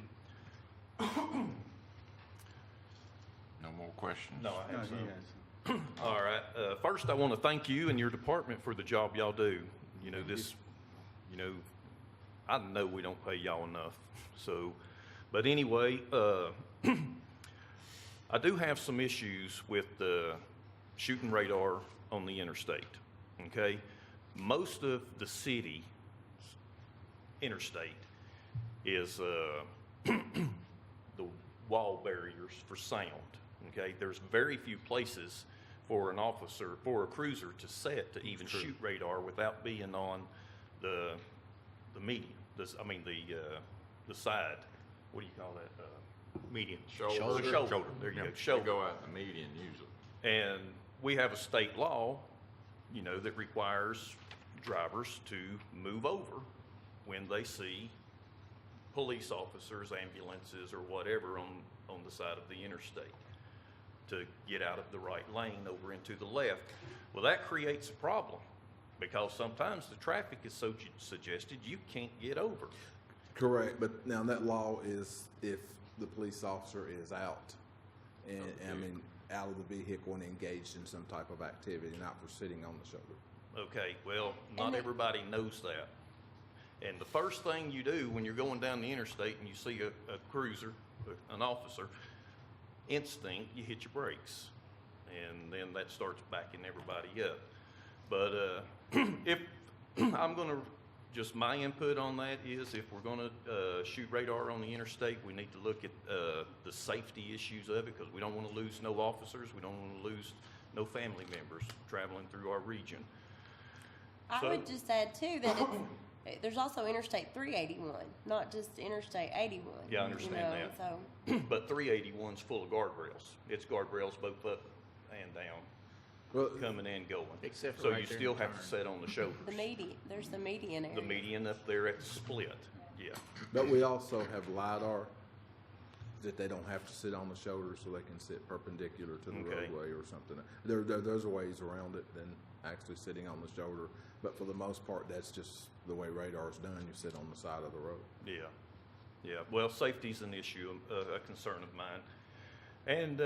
No more questions? No, I No, have he some. has. All right. First, I want to thank you and your department for the job y'all do. You know, I know we don't pay y'all enough. So, but anyway, I do have some issues with the shooting radar on the interstate. Okay? Most of the city interstate is the wall barriers for sound. Okay, there's very few places for an officer, for a cruiser to set to even shoot radar without being on the median. The side. What do you call that? Median. Shoulder. The shoulder. There you Yeah, go. they Shoulder. go out in the median usually. And we have a state law, you know, that requires drivers to move over when they see police officers, ambulances, or whatever on the side of the interstate, to get out of the right lane over into the left. Well, that creates a problem because sometimes the traffic is so suggested you can't get over. Correct, but now that law is if the police officer is out and, out of the vehicle and engaged in some type of activity, not for sitting on the shoulder. Okay, well, not everybody knows that. And the first thing you do when you're going down the interstate and you see a cruiser, an officer, instinct, you hit your brakes. And then that starts backing everybody up. But if I'm going to, just my input on that is if we're going to shoot radar on the interstate, we need to look at the safety issues of it, because we don't want to lose no officers. We don't want to lose no family members traveling through our region. I So- would just add too that there's also Interstate 381, not just Interstate 81. Yeah, I understand that. So But 381's full of guardrails. It's guardrails both up and down, Well, coming and going. Except for So right you there in still the have to turn. set on the shoulders. there's the median area. The median up there at the split, yeah. but we also have LiDAR that they don't have to sit on the shoulder, so they can sit perpendicular to the Okay. roadway or something. There's ways around it than actually sitting on the shoulder, but for the most part, that's just the way radar is done. You sit on the side of the road. Yeah, yeah. Well, safety's an issue, a concern of mine. And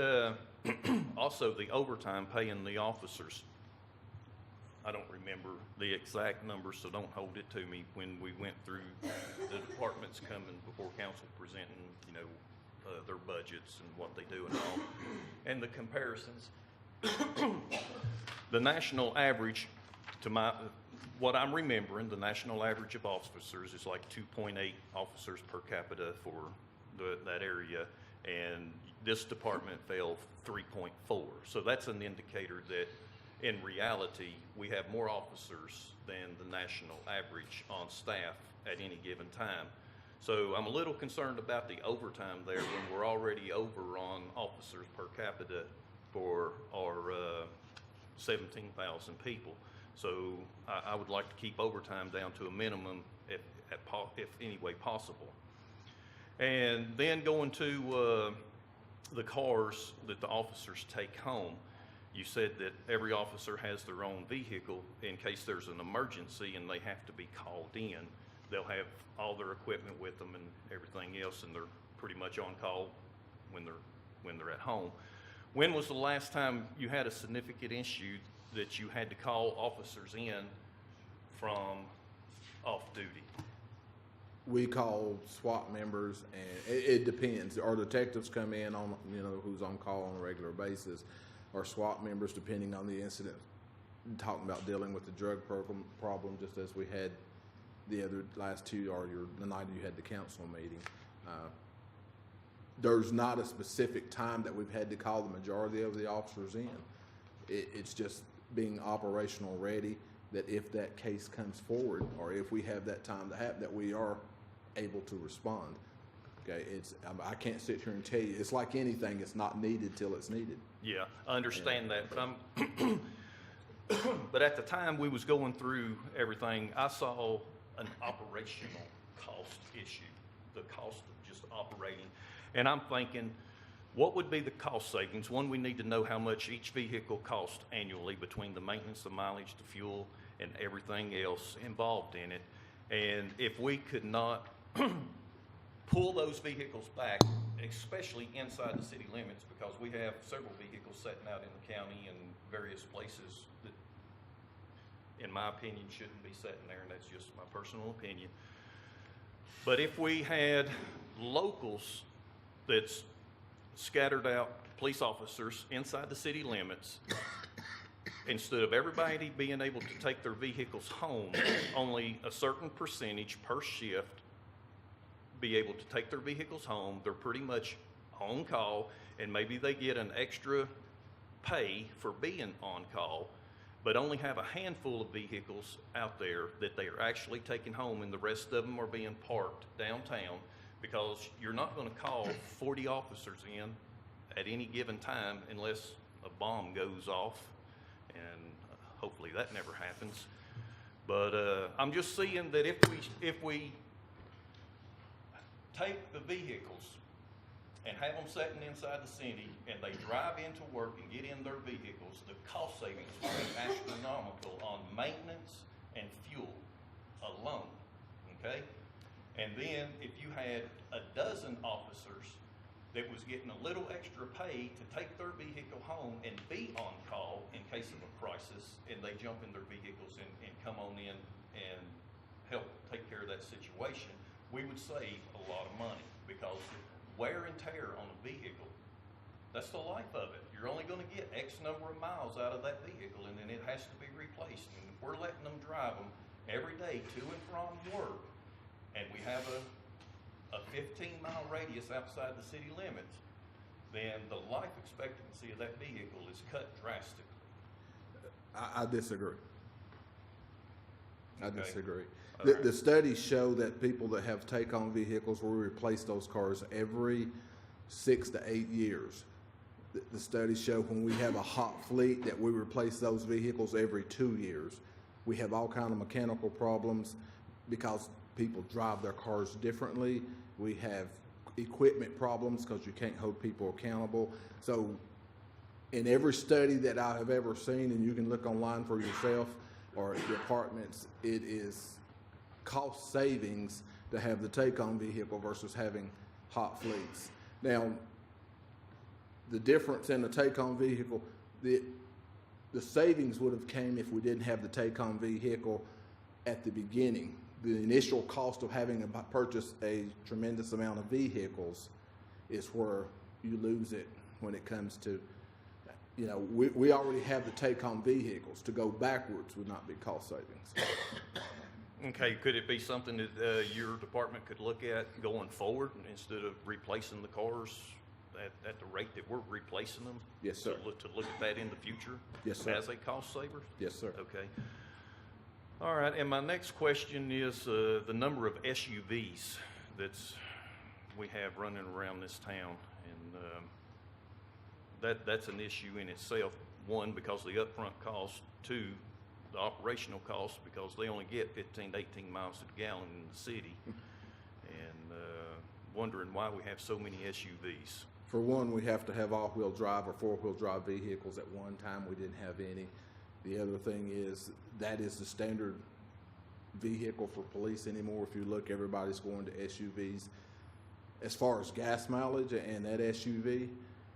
also the overtime paying the officers. I don't remember the exact number, so don't hold it to me when we went through the departments coming before council presenting, you know, their budgets and what they do and all, and the comparisons. The national average, what I'm remembering, the national average of officers is like 2.8 officers per capita for that area, and this department fell 3.4. So that's an indicator that in reality, we have more officers than the national average on staff at any given time. So I'm a little concerned about the overtime there when we're already over on officers per capita for our 17,000 people. So I would like to keep overtime down to a minimum if any way possible. And then going to the cars that the officers take home, you said that every officer has their own vehicle in case there's an emergency and they have to be called in. They'll have all their equipment with them and everything else, and they're pretty much on call when they're at home. When was the last time you had a significant issue that you had to call officers in from off duty? We call SWAT members, and it depends. Our detectives come in on, who's on call on a regular basis. Our SWAT members, depending on the incident, talking about dealing with the drug problem, just as we had the last two, or the night you had the council meeting. There's not a specific time that we've had to call the majority of the officers in. It's just being operational ready. that if that case comes forward, or if we have that time to happen, that we are able to respond. Okay, I can't sit here and tell you, it's like anything, it's not needed till it's needed. Yeah, I understand that, but but at the time we was going through everything, I saw an operational cost issue, the cost of just operating. And I'm thinking, what would be the cost savings? One, we need to know how much each vehicle costs annually between the maintenance, the mileage, the fuel, and everything else involved in it. And if we could not pull those vehicles back, especially inside the city limits, because we have several vehicles sitting out in the county and various places that, in my opinion, shouldn't be sitting there, and that's just my personal opinion. But if we had locals that's scattered out police officers inside the city limits, instead of everybody being able to take their vehicles home, only a certain percentage per shift be able to take their vehicles home. They're pretty much on call, and maybe they get an extra pay for being on call, but only have a handful of vehicles out there that they are actually taking home, and the rest of them are being parked downtown, because you're not going to call 40 officers in at any given time unless a bomb goes off, and hopefully that never happens. But I'm just seeing that if we take the vehicles and have them sitting inside the city, and they drive into work and get in their vehicles, the cost savings will be astronomical on maintenance and fuel alone, okay? And then if you had a dozen officers that was getting a little extra pay to take their vehicle home and be on call in case of a crisis, and they jump in their vehicles and come on in and help take care of that situation, we would save a lot of money, because wear and tear on a vehicle, that's the life of it. You're only going to get X number of miles out of that vehicle, and then it has to be replaced. And if we're letting them drive them every day to and from work, and we have a 15-mile radius outside the city limits, then the life expectancy of that vehicle is cut drastically. I disagree. I Okay. disagree. All The, right. the studies show that people that have take-on vehicles will replace those cars every 6 to 8 years. The studies show when we have a hot fleet that we replace those vehicles every 2 years. We have all kind of mechanical problems because people drive their cars differently. We have equipment problems because you can't hold people accountable. So in every study that I have ever seen, and you can look online for yourself or at the apartments, it is cost savings to have the take-on vehicle versus having hot fleets. Now, the difference in the take-on vehicle, the savings would have came if we didn't have the take-on vehicle at the beginning. The initial cost of having to purchase a tremendous amount of vehicles is where you lose it when it comes to, you know, we already have the take-on vehicles. To go backwards would not be cost savings. Okay, could it be something that your department could look at going forward instead of replacing the cars at the rate that we're replacing them? Yes, sir. To look at that in the future? Yes, sir. As a cost saver? Yes, sir. Okay. All right, and my next question is the number of SUVs we have running around this town. And that's an issue in itself. One, because of the upfront cost. Two, the operational cost, because they only get 15 to 18 miles to the gallon in the city. And wondering why we have so many SUVs. For one, we have to have all-wheel drive or four-wheel drive vehicles. At one time, we didn't have any. The other thing is, that is the standard vehicle for police anymore. If you look, everybody's going to SUVs. As far as gas mileage and that SUV,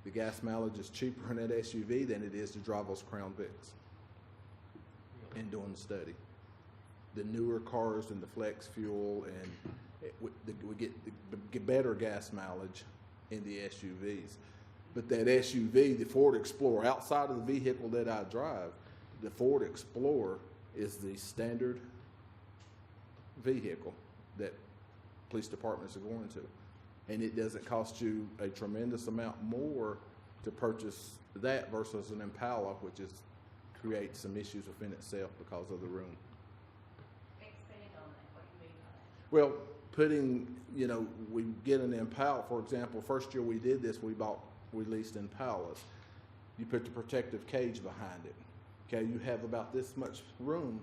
the gas mileage is cheaper in that SUV than it is to drive those Crown Vics. In doing the study, the newer cars and the flex fuel, and we get better gas mileage in the SUVs. But that SUV, the Ford Explorer, outside of the vehicle that I drive, the Ford Explorer is the standard vehicle that police departments are going to. And it doesn't cost you a tremendous amount more to purchase that versus an Impala, which is creates some issues within itself because of the room. Expand on that, what you mean by that? Well, putting, we get an Impala, for example, first year we did this, we leased Impalas. You put the protective cage behind it. Okay, you have about this much room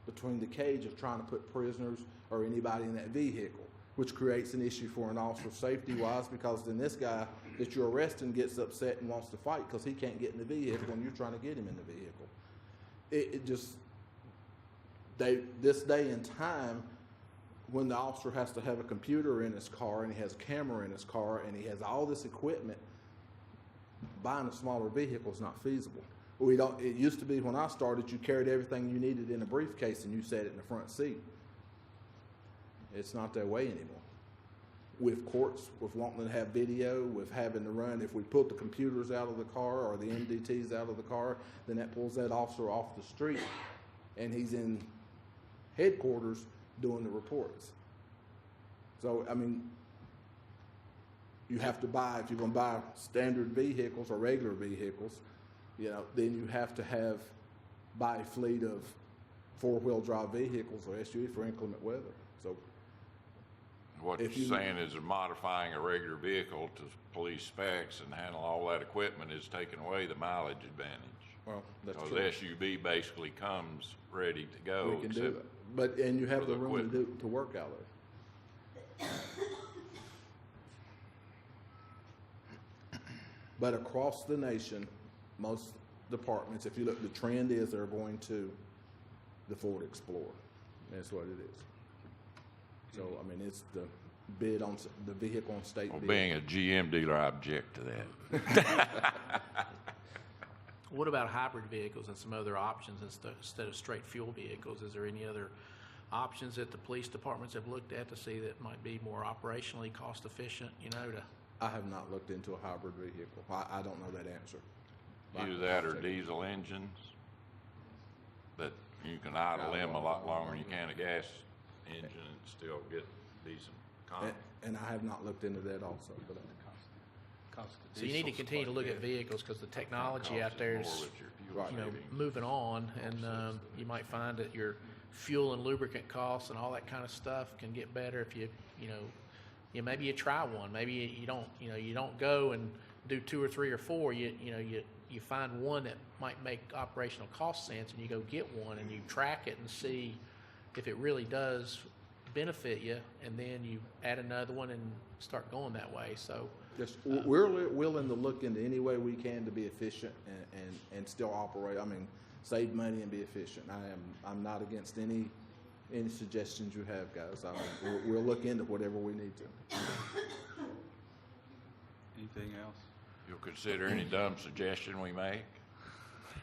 between the cage of trying to put prisoners or anybody in that vehicle, which creates an issue for an officer safety wise, because then this guy that you're arresting gets upset and wants to fight because he can't get in the vehicle and you're trying to get him in the vehicle. This day and time, when the officer has to have a computer in his car and he has a camera in his car and he has all this equipment, buying a smaller vehicle is not feasible. It used to be when I started, you carried everything you needed in a briefcase and you sat it in the front seat. It's not that way anymore. With courts, with wanting to have video, with having to run, if we put the computers out of the car or the MDTs out of the car, then that pulls that officer off the street and he's in headquarters doing the reports. So, you have to buy, if you're going to buy standard vehicles or regular vehicles, then you have to buy a fleet of four-wheel drive vehicles or SUV for inclement weather. So What you're saying is that modifying a regular vehicle to police specs and handle all that equipment is taking away the mileage advantage. Well, that's Because true. the SUV basically comes ready to go. We can do except it. And you have for the the room equipment. to work out of. But across the nation, most departments, if you look, the trend is they're going to the Ford Explorer. That's what it is. So, it's the bid on the vehicle on state Well, bid. being a GM dealer, I object to that. What about hybrid vehicles and some other options instead of straight fuel vehicles? Is there any other options that the police departments have looked at to see that might be more operationally cost efficient, I have not looked into a hybrid vehicle. I don't know that answer. Either that or diesel engines that you can idle them a lot longer than you can a gas engine and still get decent comp. And I have not looked into that also. But So you need to continue to look at vehicles because the technology out there is, moving on, and you might find that your fuel and lubricant costs and all that kind of stuff can get better if maybe you try one. Maybe you don't go and do 2 or 3 or 4. You find one that might make operational cost sense, and you go get one and you track it and see if it really does benefit you, and then you add another one and start going that way. So we're willing to look into any way we can to be efficient and still operate. Save money and be efficient. I'm not against any suggestions you have, guys. We'll look into whatever we need to. Anything else? You'll consider any dumb suggestion we make?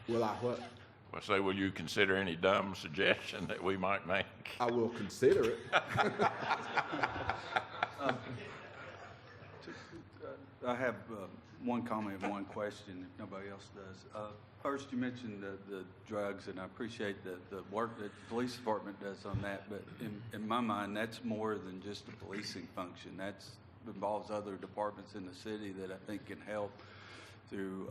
Will I what? I say, will you consider any dumb suggestion that we might make? I will consider it. I have one comment and one question, if nobody else does. First, you mentioned the drugs, and I appreciate the work that the police department does on that, but in my mind, that's more than just a policing function. That involves other departments in the city that I think can help through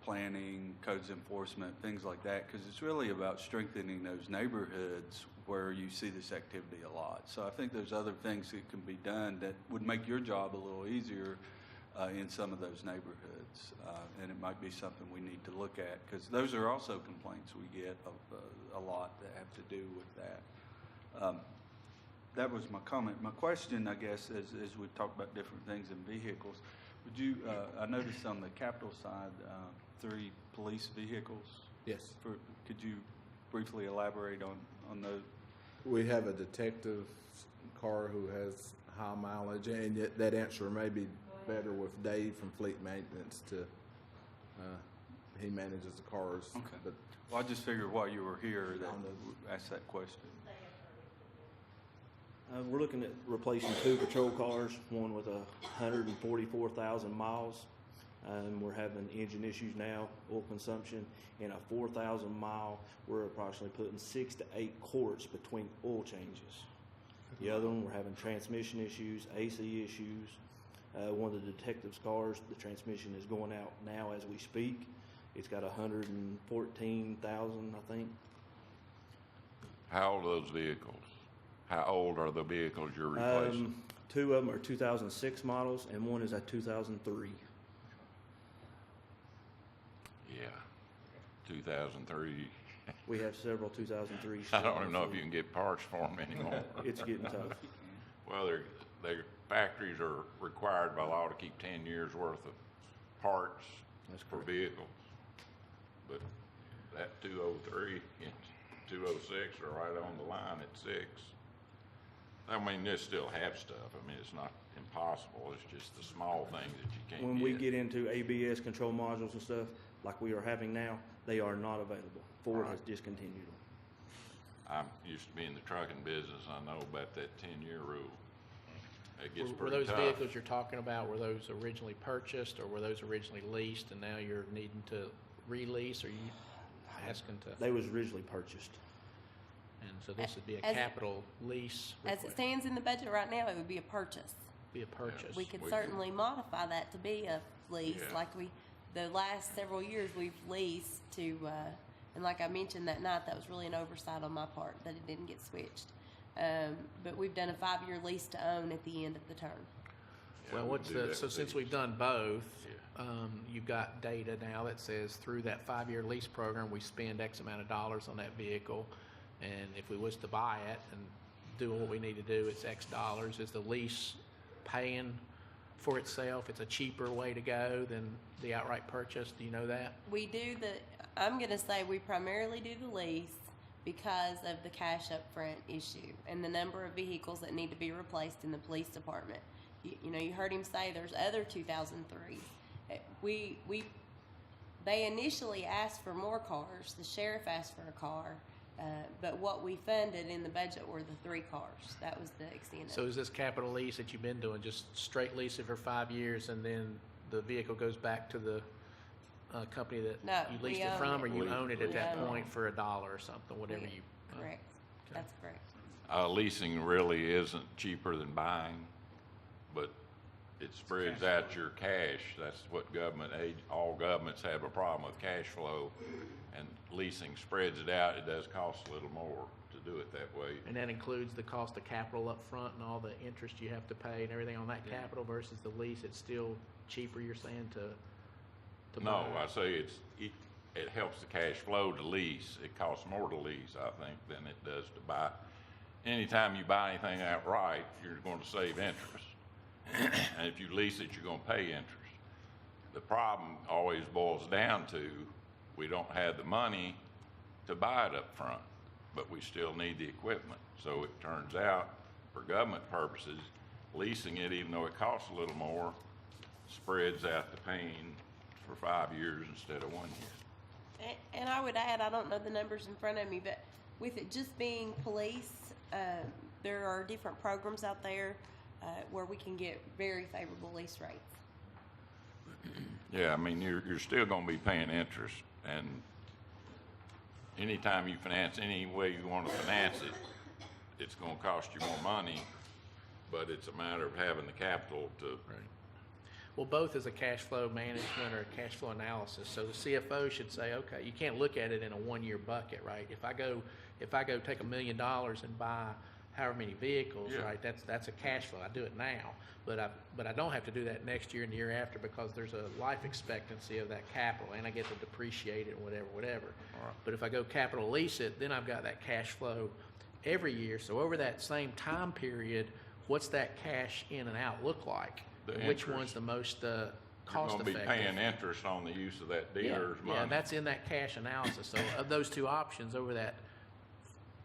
planning, codes enforcement, things like that, because it's really about strengthening those neighborhoods where you see this activity a lot. So I think there's other things that can be done that would make your job a little easier in some of those neighborhoods, and it might be something we need to look at, because those are also complaints we get of a lot that have to do with that. That was my comment. My question, I guess, as we've talked about different things in vehicles, would you, I noticed on the Capitol side, 3 police vehicles. Yes. Could you briefly elaborate on those? We have a detective car who has high mileage, and yet that answer may be better with Dave from Fleet Maintenance he manages the cars. Okay. But Well, I just figured while you were here that asked that question. We're looking at replacing 2 patrol cars, one with 144,000 miles. We're having engine issues now, oil consumption, and a 4,000 mile, we're approximately putting 6 to 8 quarts between oil changes. The other one, we're having transmission issues, AC issues. One of the detectives' cars, the transmission is going out now as we speak. It's got 114,000, I think. How old are those vehicles? How old are the vehicles you're replacing? Two of them are 2006 models, and one is a 2003. Yeah, 2003. We have several 2003s. I don't even know if you can get parts for them anymore. It's getting tough. Well, their factories are required by law to keep 10 years worth of parts That's for correct. vehicles. But that 203 and 206 are right on the line at 6. I mean, they still have stuff. I mean, it's not impossible. It's just the small things that you can't When we get into ABS control modules and stuff, like we are having now, they are not available. Ford has discontinued them. I used to be in the trucking business. I know about that 10-year rule. It gets Were pretty those tough. vehicles you're talking about, were those originally purchased, or were those originally leased, and now you're needing to release, or you asking to? They was originally purchased. And so this would be a As- capital lease As it request, stands in the budget right now, it would be a purchase. be a purchase. We could We- certainly modify that to be a lease, Yeah. like the last several years we've leased to, and like I mentioned that night, that was really an oversight on my part that it didn't get switched. But we've done a 5-year lease to own at the end of the term. Yeah, Well, we what's do the, that so with since these. we've done both, Yeah. you've got data now that says through that 5-year lease program, we spend X amount of dollars on that vehicle. And if we was to buy it and do what we need to do, it's X dollars. Is the lease paying for itself? It's a cheaper way to go than the outright purchase. Do you know that? We do I'm gonna say we primarily do the lease because of the cash up front issue and the number of vehicles that need to be replaced in the police department. You know, you heard him say there's other 2003s. They initially asked for more cars. The sheriff asked for a car, but what we funded in the budget were the 3 cars. That was the extent of So it. is this capital lease that you've been doing, just straight lease it for 5 years and then the vehicle goes back to the company that No, you we leased it own from, or it. you own it at We that own it. point for $1 or something, whatever Yeah, you. Correct. That's correct. Leasing really isn't cheaper than buying, but it spreads out your cash. That's what all governments have a problem with cash flow, and leasing spreads it out. It does cost a little more to do it that way. And that includes the cost of capital up front and all the interest you have to pay and everything on that capital versus the lease. It's still cheaper, you're saying, to No, buy? I say it helps the cash flow to lease. It costs more to lease, I think, than it does to buy. Anytime you buy anything outright, you're going to save interest. And if you lease it, you're going to pay interest. The problem always boils down to we don't have the money to buy it up front, but we still need the equipment. So it turns out, for government purposes, leasing it, even though it costs a little more, spreads out the pain for 5 years instead of 1 year. And I would add, I don't know the numbers in front of me, but with it just being police, there are different programs out there where we can get very favorable lease rates. Yeah, I mean, you're still gonna be paying interest, and anytime you finance any way you wanna finance it, it's gonna cost you more money, but it's a matter of having the capital to. Right. Well, both is a cash flow management or a cash flow analysis. So the CFO should say, okay, you can't look at it in a 1-year bucket, right? If I go take $1 million and buy however many vehicles, Yeah. right? That's a cash flow. I do it now, but I don't have to do that next year and the year after because there's a life expectancy of that capital, and I get to depreciate it and whatever. Right. But if I go capital lease it, then I've got that cash flow every year. So over that same time period, what's that cash in and out look like? The Which interest. one's the most You're cost gonna be effective? paying interest on the use of that Yeah, dealer's money. yeah, that's in that cash analysis. So of those two options over that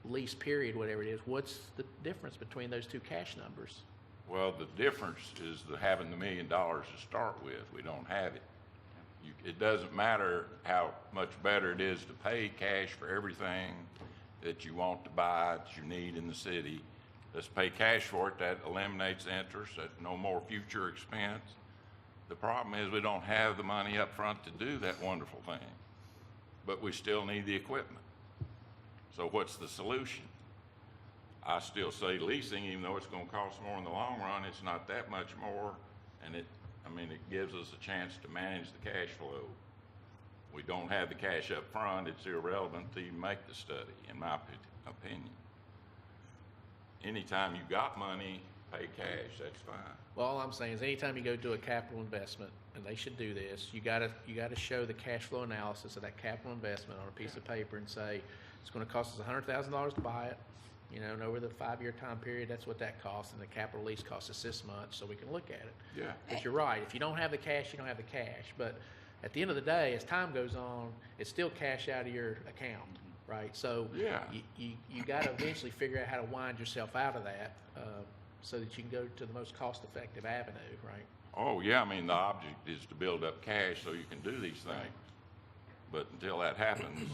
lease period, whatever it is, what's the difference between those two cash numbers? Well, the difference is having the $1 million to start with. We don't have it. It doesn't matter how much better it is to pay cash for everything that you want to buy, that you need in the city. Let's pay cash for it. That eliminates interest. That's no more future expense. The problem is we don't have the money up front to do that wonderful thing, but we still need the equipment. So what's the solution? I still say leasing, even though it's gonna cost more in the long run, it's not that much more, and it gives us a chance to manage the cash flow we don't have the cash up front, it's irrelevant to even make the study, in my opinion. Anytime you got money, pay cash, that's fine. Well, all I'm saying is anytime you go do a capital investment, and they should do this, you gotta show the cash flow analysis of that capital investment on a piece of paper and say, it's gonna cost us $100,000 to buy it, you know, and over the 5-year time period, that's what that costs, and the capital lease costs us this much, so we can look at it. Yeah. Because you're right, if you don't have the cash, you don't have the cash, but at the end of the day, as time goes on, it's still cash out of your account, right? So Yeah. you gotta eventually figure out how to wind yourself out of that, so that you can go to the most cost-effective avenue, right? Oh, yeah, I mean, the object is to build up cash so you can do these things. But until that happens,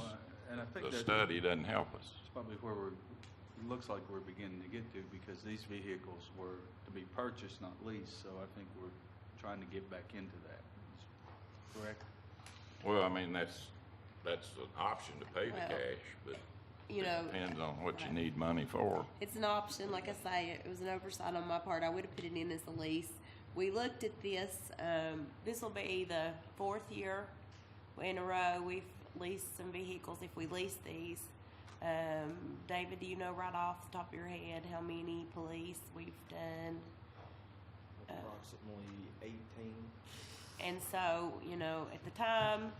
And I think the that study doesn't help us. it's probably where it looks like we're beginning to get to, because these vehicles were to be purchased, not leased, so I think we're trying to get back into that. Correct? Well, I mean, that's an option to pay the Well, cash, but You it know, depends on what you need money for. it's an option. Like I say, it was an oversight on my part. I would have put it in as a lease. We looked at this. This will be the 4th year in a row we've leased some vehicles. If we lease these, David, do you know right off the top of your head how many police we've done? Approximately 18. And so, you know, at the time,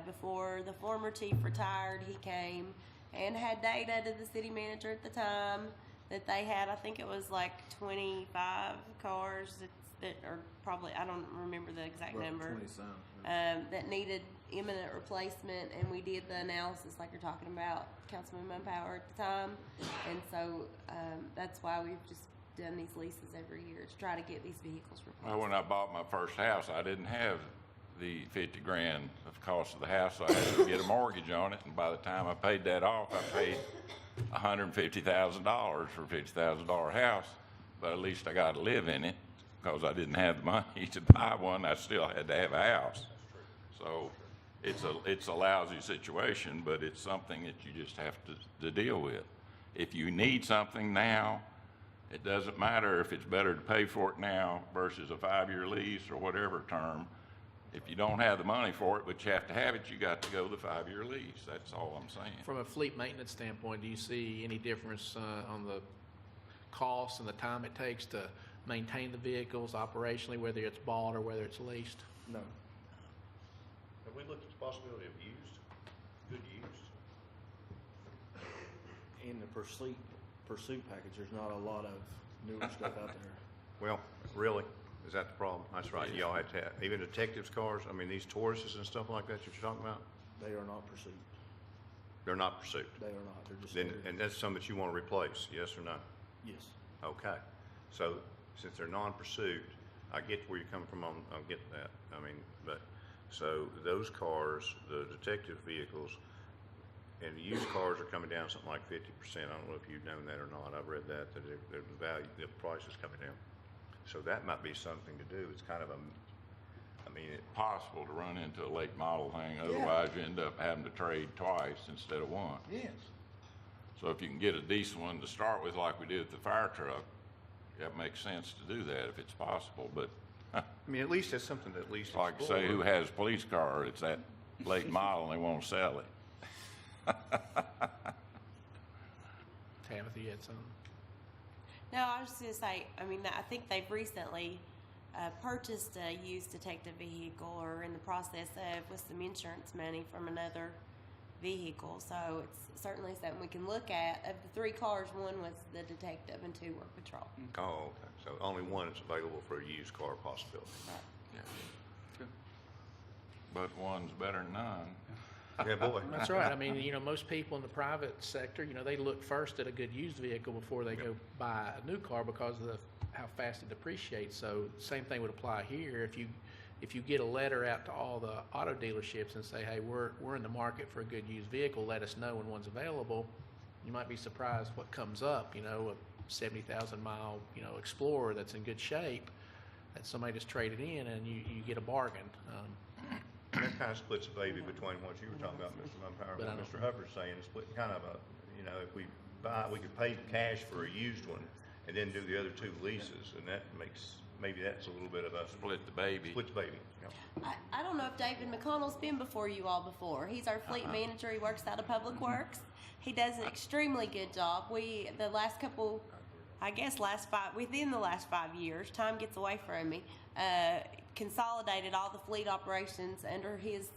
before the former chief retired, he came and had data to the city manager at the time that they had, I think it was like 25 cars that are probably, I don't remember the exact number, 20-some. that needed imminent replacement, and we did the analysis like you're talking about, Councilman Mumpower at the time. And so that's why we've just done these leases every year to try to get these vehicles replaced. Well, when I bought my first house, I didn't have the 50 grand of cost of the house, so I had to get a mortgage on it, and by the time I paid that off, I paid $150,000 for a $50,000 house, but at least I got to live in it, because I didn't have the money to buy one. I still had to have a house. So it's a lousy situation, but it's something that you just have to deal with. If you need something now, it doesn't matter if it's better to pay for it now versus a 5-year lease or whatever term. If you don't have the money for it, but you have to have it, you got to go the 5-year lease. That's all I'm saying. From a fleet maintenance standpoint, do you see any difference on the cost and the time it takes to maintain the vehicles operationally, whether it's bought or whether it's leased? No. Have we looked at the possibility of used, good used? In the pursuit package, there's not a lot of newer stuff out there. Well, really, is that the problem? That's right, y'all had to have, even detectives' cars, I mean, these Tauruses and stuff like that you're talking about, They are not pursuit. they're not pursuit. They are not. They're just. Then, and that's something that you want to replace, yes or no? Yes. Okay, so since they're non-pursuit, I get where you're coming from on, I get that, I mean, but, so those cars, the detective vehicles, and the used cars are coming down something like 50%, I don't know if you've known that or not, I've read that the value, the price is coming down. So that might be something to do, it's kind of a, I mean, it, Possible to run into a late model thing, otherwise you end up having to trade twice instead of one. Yes. So if you can get a decent one to start with, like we did with the fire truck, that makes sense to do that if it's possible, but I mean, at least it's something to at least like explore. say, who has a police car, it's that late model and they won't sell it. Tabitha, you had something? No, I was just going to say, I mean, I think they've recently purchased a used detective vehicle, or in the process of, with some insurance money from another vehicle. So it's certainly something we can look at. Of the 3 cars, 1 was the detective and 2 were patrol. Oh, okay, so only one is available for a used car possibility. But one's better than none. Yeah, boy. That's right. I mean, you know, most people in the private sector, you know, they look first at a good used vehicle before they go buy a new car because of how fast it depreciates. So same thing would apply here. If you get a letter out to all the auto dealerships and say, hey, we're in the market for a good used vehicle, let us know when one's available, you might be surprised what comes up, you know, a 70,000 mile, you know, Explorer that's in good shape that somebody just traded in, and you get a bargain. That kind of splits the baby between what you were talking about, Mr. Mumpower, and what Mr. Hubbard's saying, it's split kind of a, you know, if we buy, we could pay cash for a used one, and then do the other 2 leases, and that makes, maybe that's a little bit of a Split the baby. split the baby. I don't know if David McConnell's been before you all before. He's our fleet manager. He works out of Public Works. He does an extremely good job. The last couple, I guess within the last 5 years, time gets away from me, consolidated all the fleet operations under his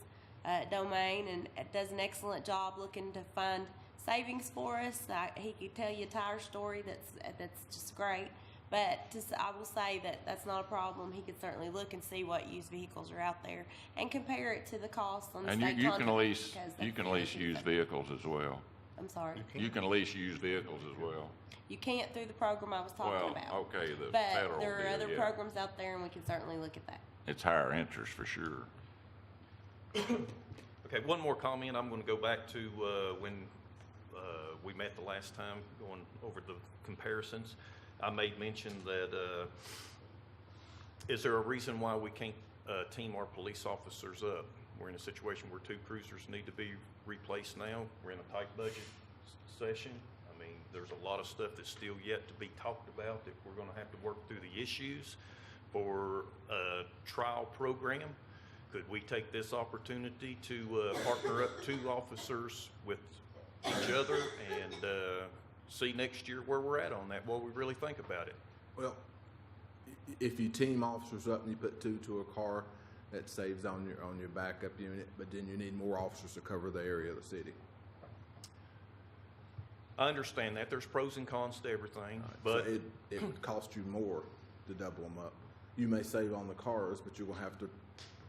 domain and does an excellent job looking to find savings for us. He could tell you a tire story that's just great. But I will say that that's not a problem. He could certainly look and see what used vehicles are out there and compare it to the costs on the And state you contract. can lease, because you that's can the lease issue. used vehicles as well. I'm sorry. You can lease used vehicles as well. You can't through the program I was talking Well, about. okay, the But federal there are deal, other yeah. programs out there, and we can certainly look at that. It's higher interest for sure. Okay, one more comment. I'm going to go back to when we met the last time, going over the comparisons. I made mention that, is there a reason why we can't team our police officers up? We're in a situation where 2 cruisers need to be replaced now. We're in a tight budget session. I mean, there's a lot of stuff that's still yet to be talked about that we're going to have to work through the issues for a trial program. Could we take this opportunity to partner up 2 officers with each other and see next year where we're at on that, what we really think about it? Well, if you team officers up and you put 2 to a car, that saves on your backup unit, but then you need more officers to cover the area of the city. I understand that. There's pros and cons to everything, but So it would cost you more to double them up. You may save on the cars, but you're gonna have to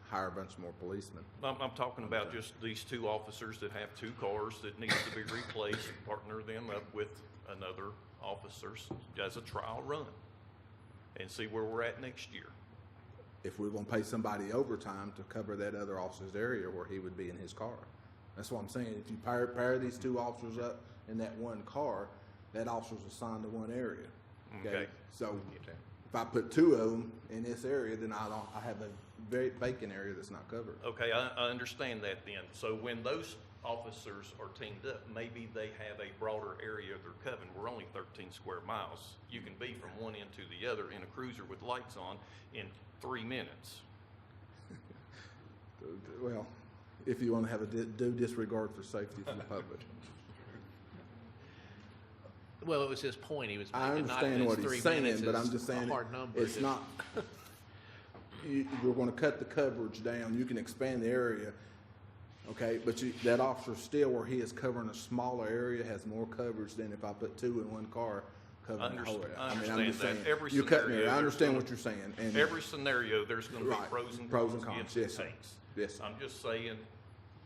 hire a bunch more policemen. I'm talking about just these 2 officers that have 2 cars that need to be replaced, partner them up with another officers as a trial run and see where we're at next year. If we're gonna pay somebody overtime to cover that other officer's area where he would be in his car. That's what I'm saying. If you pair these 2 officers up in that one car, that officer's assigned to one area. Okay. So if I put 2 of them in this area, then I have a very vacant area that's not covered. Okay, I understand that then. So when those officers are teamed up, maybe they have a broader area they're covering. We're only 13 square miles. You can be from one end to the other in a cruiser with lights on in 3 minutes. Well, if you wanna have a due disregard for safety for the public. Well, it was his point he was making. I not understand that what it's he's 3 saying, minutes but is I'm just saying a hard number. it's not, we're gonna cut the coverage down. You can expand the area, okay, but that officer still, where he is covering a smaller area, has more coverage than if I put 2 in one car covering the whole area. I I'm understand just that. saying, Every you cut me, scenario, I understand there's what you're saying, and. Every scenario, there's going to be Right. pros and Pros and cons, cons, gives and yes, sir. takes. Yes, sir. I'm just saying,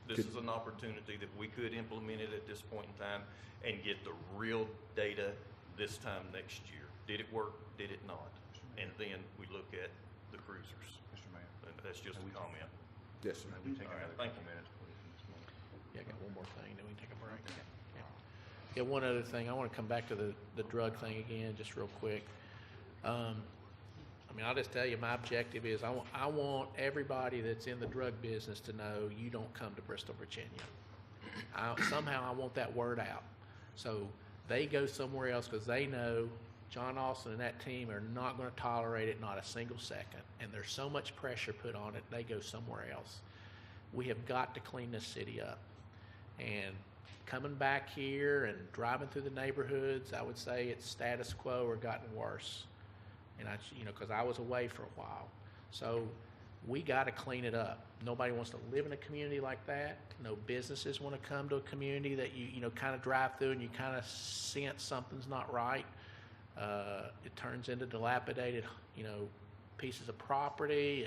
this Could- is an opportunity that we could implement it at this point in time and get the real data this time next year. Did it work? Did it not? And then we look at the cruisers. Mr. Mayor. And that's just a comment. Yes, sir. We take All right, another thank couple you. minutes, please. Yeah, I got one more thing, then we can take a break. Yeah, one other thing, I want to come back to the drug thing again, just real quick. I mean, I'll just tell you, my objective is I want everybody that's in the drug business to know you don't come to Bristol, Virginia. Somehow I want that word out. So they go somewhere else because they know John Austin and that team are not going to tolerate it, not a single second. And there's so much pressure put on it, they go somewhere else. We have got to clean this city up. And coming back here and driving through the neighborhoods, I would say it's status quo or gotten worse. And because I was away for a while. So we got to clean it up. Nobody wants to live in a community like that. No businesses want to come to a community that you kind of drive through and you kind of sense something's not right. It turns into dilapidated, pieces of property.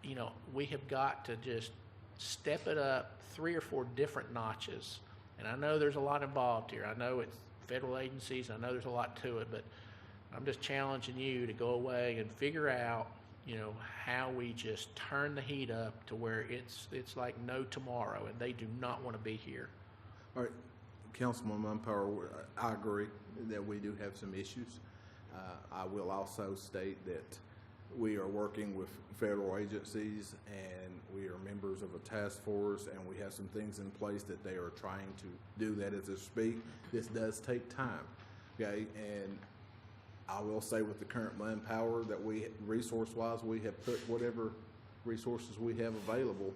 And, we have got to just step it up 3 or 4 different notches. And I know there's a lot involved here. I know it's federal agencies. I know there's a lot to it, but I'm just challenging you to go away and figure out, how we just turn the heat up to where it's like no tomorrow, and they do not want to be here. All right, Councilman Mumpower, I agree that we do have some issues. I will also state that we are working with federal agencies and we are members of a task force, and we have some things in place that they are trying to do that as they speak. This does take time, okay? And I will say with the current manpower that we, resource-wise, we have put whatever resources we have available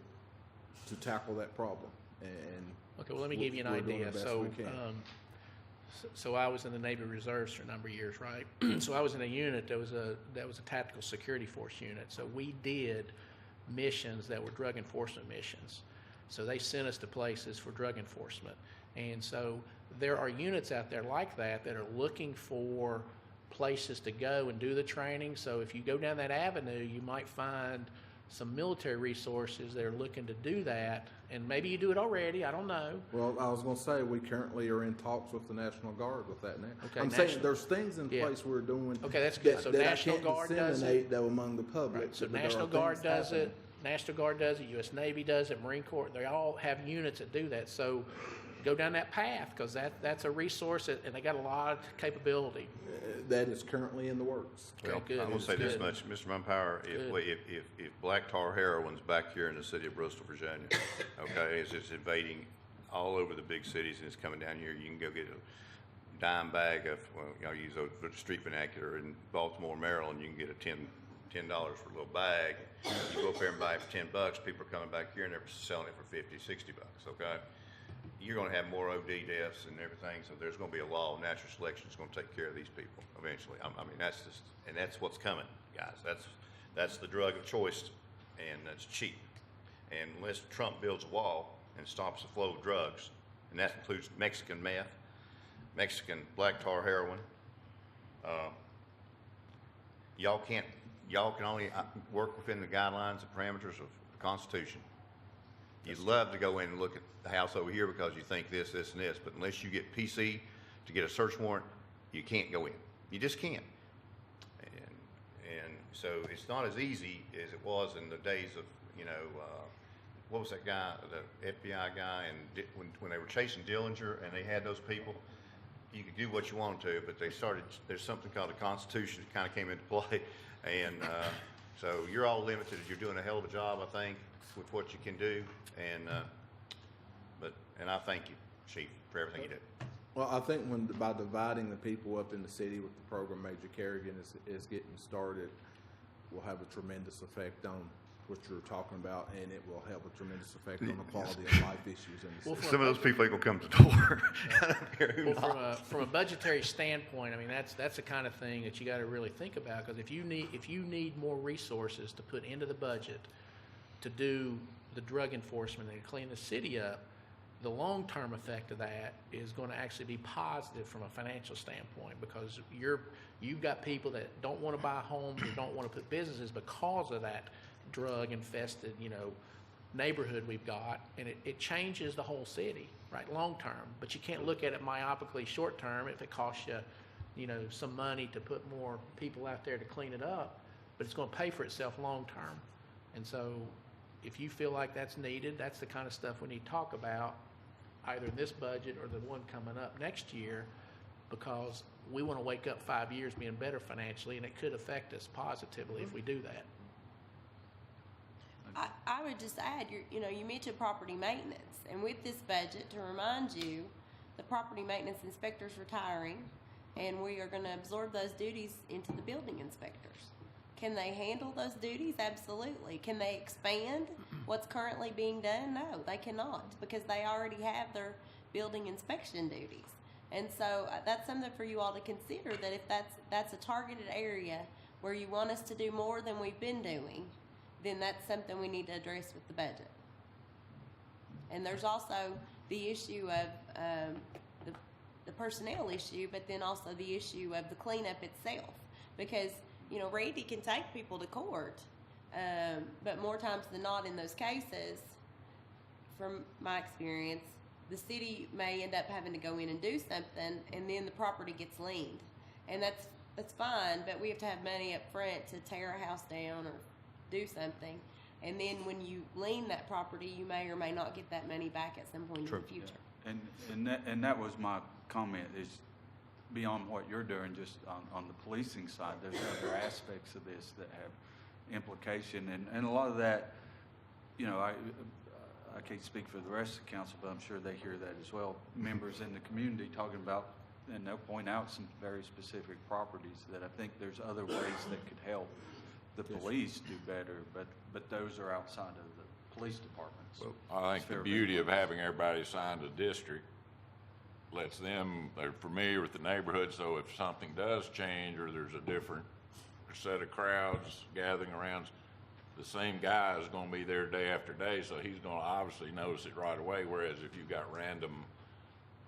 to tackle that problem. And Okay, well, let me give you an we're doing the idea. best So, we can. so I was in the Navy Reserves for a number of years, right? So I was in a unit that was a tactical security force unit. So we did missions that were drug enforcement missions. So they sent us to places for drug enforcement. And so there are units out there like that that are looking for places to go and do the training. So if you go down that avenue, you might find some military resources that are looking to do that. And maybe you do it already, I don't know. Well, I was going to say, we currently are in talks with the National Guard with that now. Okay, I'm saying National- there's things in Yeah. place we're doing. Okay, that's good. So that National I can't Guard does it. disseminate, though, among the public. Right, so but there are National Guard things does happening. it, National Guard does it, US Navy does it, Marine Corps, they all have units that do that. So go down that path, because that's a resource, and they got a lot of capability. That is currently in the works. Okay, Well, good. I'm gonna say this Good. much, Mr. Umpire, if black tar heroin's back here in the city of Bristol, Virginia, okay, it's just invading all over the big cities and it's coming down here, you can go get a dime bag of, well, I'll use the street vernacular, in Baltimore, Maryland, you can get a $10 for a little bag. You go up there and buy it for $10, people are coming back here and they're selling it for 50, 60 bucks, okay? You're gonna have more OD deaths and everything, so there's gonna be a law of natural selection that's gonna take care of these people eventually. I mean, that's just, and that's what's coming, guys. That's the drug of choice, and that's cheap. And unless Trump builds a wall and stops the flow of drugs, and that includes Mexican meth, Mexican black tar heroin, y'all can only work within the guidelines and parameters of the Constitution. You'd love to go in and look at the house over here because you think this, this, and this, but unless you get PC to get a search warrant, you can't go in. You just can't. And so it's not as easy as it was in the days of, what was that guy, the FBI guy, and when they were chasing Dillinger and they had those people, you could do what you wanted to, but there's something called the Constitution that kind of came into play. And so you're all limited. You're doing a hell of a job, I think, with what you can do. And I thank you, Chief, for everything you do. Well, I think by dividing the people up in the city with the program Major Kerrigan is getting started, will have a tremendous effect on what you're talking about, and it will have a tremendous effect on the quality of life issues in the city. Some of those people ain't gonna come to the door. I don't care who Well, knocks. from a budgetary standpoint, I mean, that's the kind of thing that you got to really think about, because if you need more resources to put into the budget to do the drug enforcement and clean the city up, the long-term effect of that is going to actually be positive from a financial standpoint, because you've got people that don't want to buy homes or don't want to put businesses because of that drug-infested, neighborhood we've got, and it changes the whole city, right, long-term. But you can't look at it myopically short-term if it costs you, some money to put more people out there to clean it up, but it's going to pay for itself long-term. And so if you feel like that's needed, that's the kind of stuff we need to talk about, either in this budget or the one coming up next year, because we want to wake up 5 years being better financially, and it could affect us positively if we do that. I would just add, you mentioned property maintenance, and with this budget, to remind you, the property maintenance inspector's retiring, and we are going to absorb those duties into the building inspectors. Can they handle those duties? Absolutely. Can they expand what's currently being done? No, they cannot, because they already have their building inspection duties. And so that's something for you all to consider, that if that's a targeted area where you want us to do more than we've been doing, then that's something we need to address with the budget. And there's also the issue of the personnel issue, but then also the issue of the cleanup itself, because Randy can take people to court, but more times than not in those cases, from my experience, the city may end up having to go in and do something, and then the property gets liened. And that's fine, but we have to have money up front to tear a house down or do something. And then when you lien that property, you may or may not get that money back at some point True. in the future. And that was my comment, is beyond what you're doing, just on the policing side, there's other aspects of this that have implication, and a lot of that, I can't speak for the rest of the council, but I'm sure they hear that as well. Members in the community talking about and they'll point out some very specific properties that I think there's other ways that could help the police do better, but those are outside of the police departments. Well, I think the Fair beauty of having everybody assigned a district lets them, they're familiar with the neighborhood, so if something does change or there's a different set of crowds gathering around, the same guy is gonna be there day after day, so he's gonna obviously notice it right away, whereas if you've got random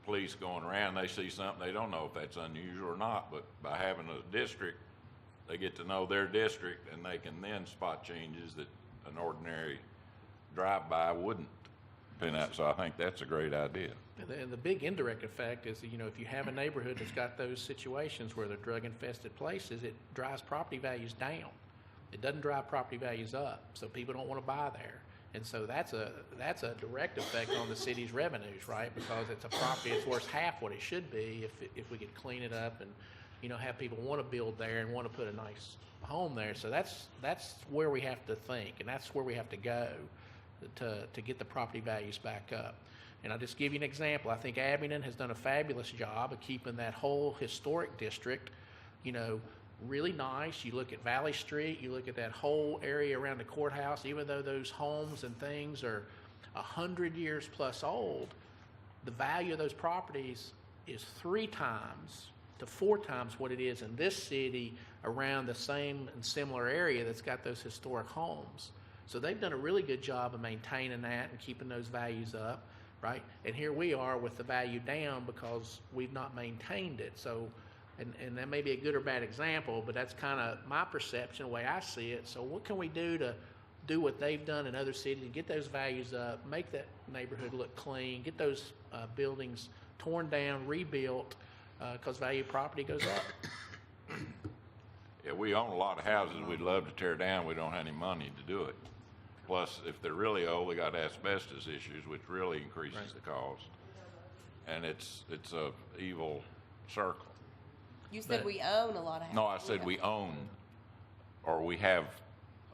police going around, they see something, they don't know if that's unusual or not, but by having a district, they get to know their district, and they can then spot changes that an ordinary drive-by wouldn't pin out, so I think that's a great idea. And the big indirect effect is, you know, if you have a neighborhood that's got those situations where they're drug-infested places, it drives property values down. It doesn't drive property values up, so people don't want to buy there. And so that's a direct effect on the city's revenues, right? Because it's a property that's worth half what it should be if we could clean it up and, you know, have people want to build there and want to put a nice home there. So that's where we have to think, and that's where we have to go to get the property values back up. And I'll just give you an example. I think Abingdon has done a fabulous job of keeping that whole historic district, you know, really nice. You look at Valley Street, you look at that whole area around the courthouse, even though those homes and things are 100 years plus old, the value of those properties is 3 times to 4 times what it is in this city around the same and similar area that's got those historic homes. So they've done a really good job of maintaining that and keeping those values up, right? And here we are with the value down because we've not maintained it. So, and that may be a good or bad example, but that's kind of my perception, the way I see it. So what can we do to do what they've done in other cities, get those values up, make that neighborhood look clean, get those buildings torn down, rebuilt, because value of property goes up. Yeah, we own a lot of houses we'd love to tear down, we don't have any money to do it. Plus, if they're really old, they got asbestos issues, which really increases the cost. And it's a evil circle. You said we own a lot of houses. No, I said we own, or we have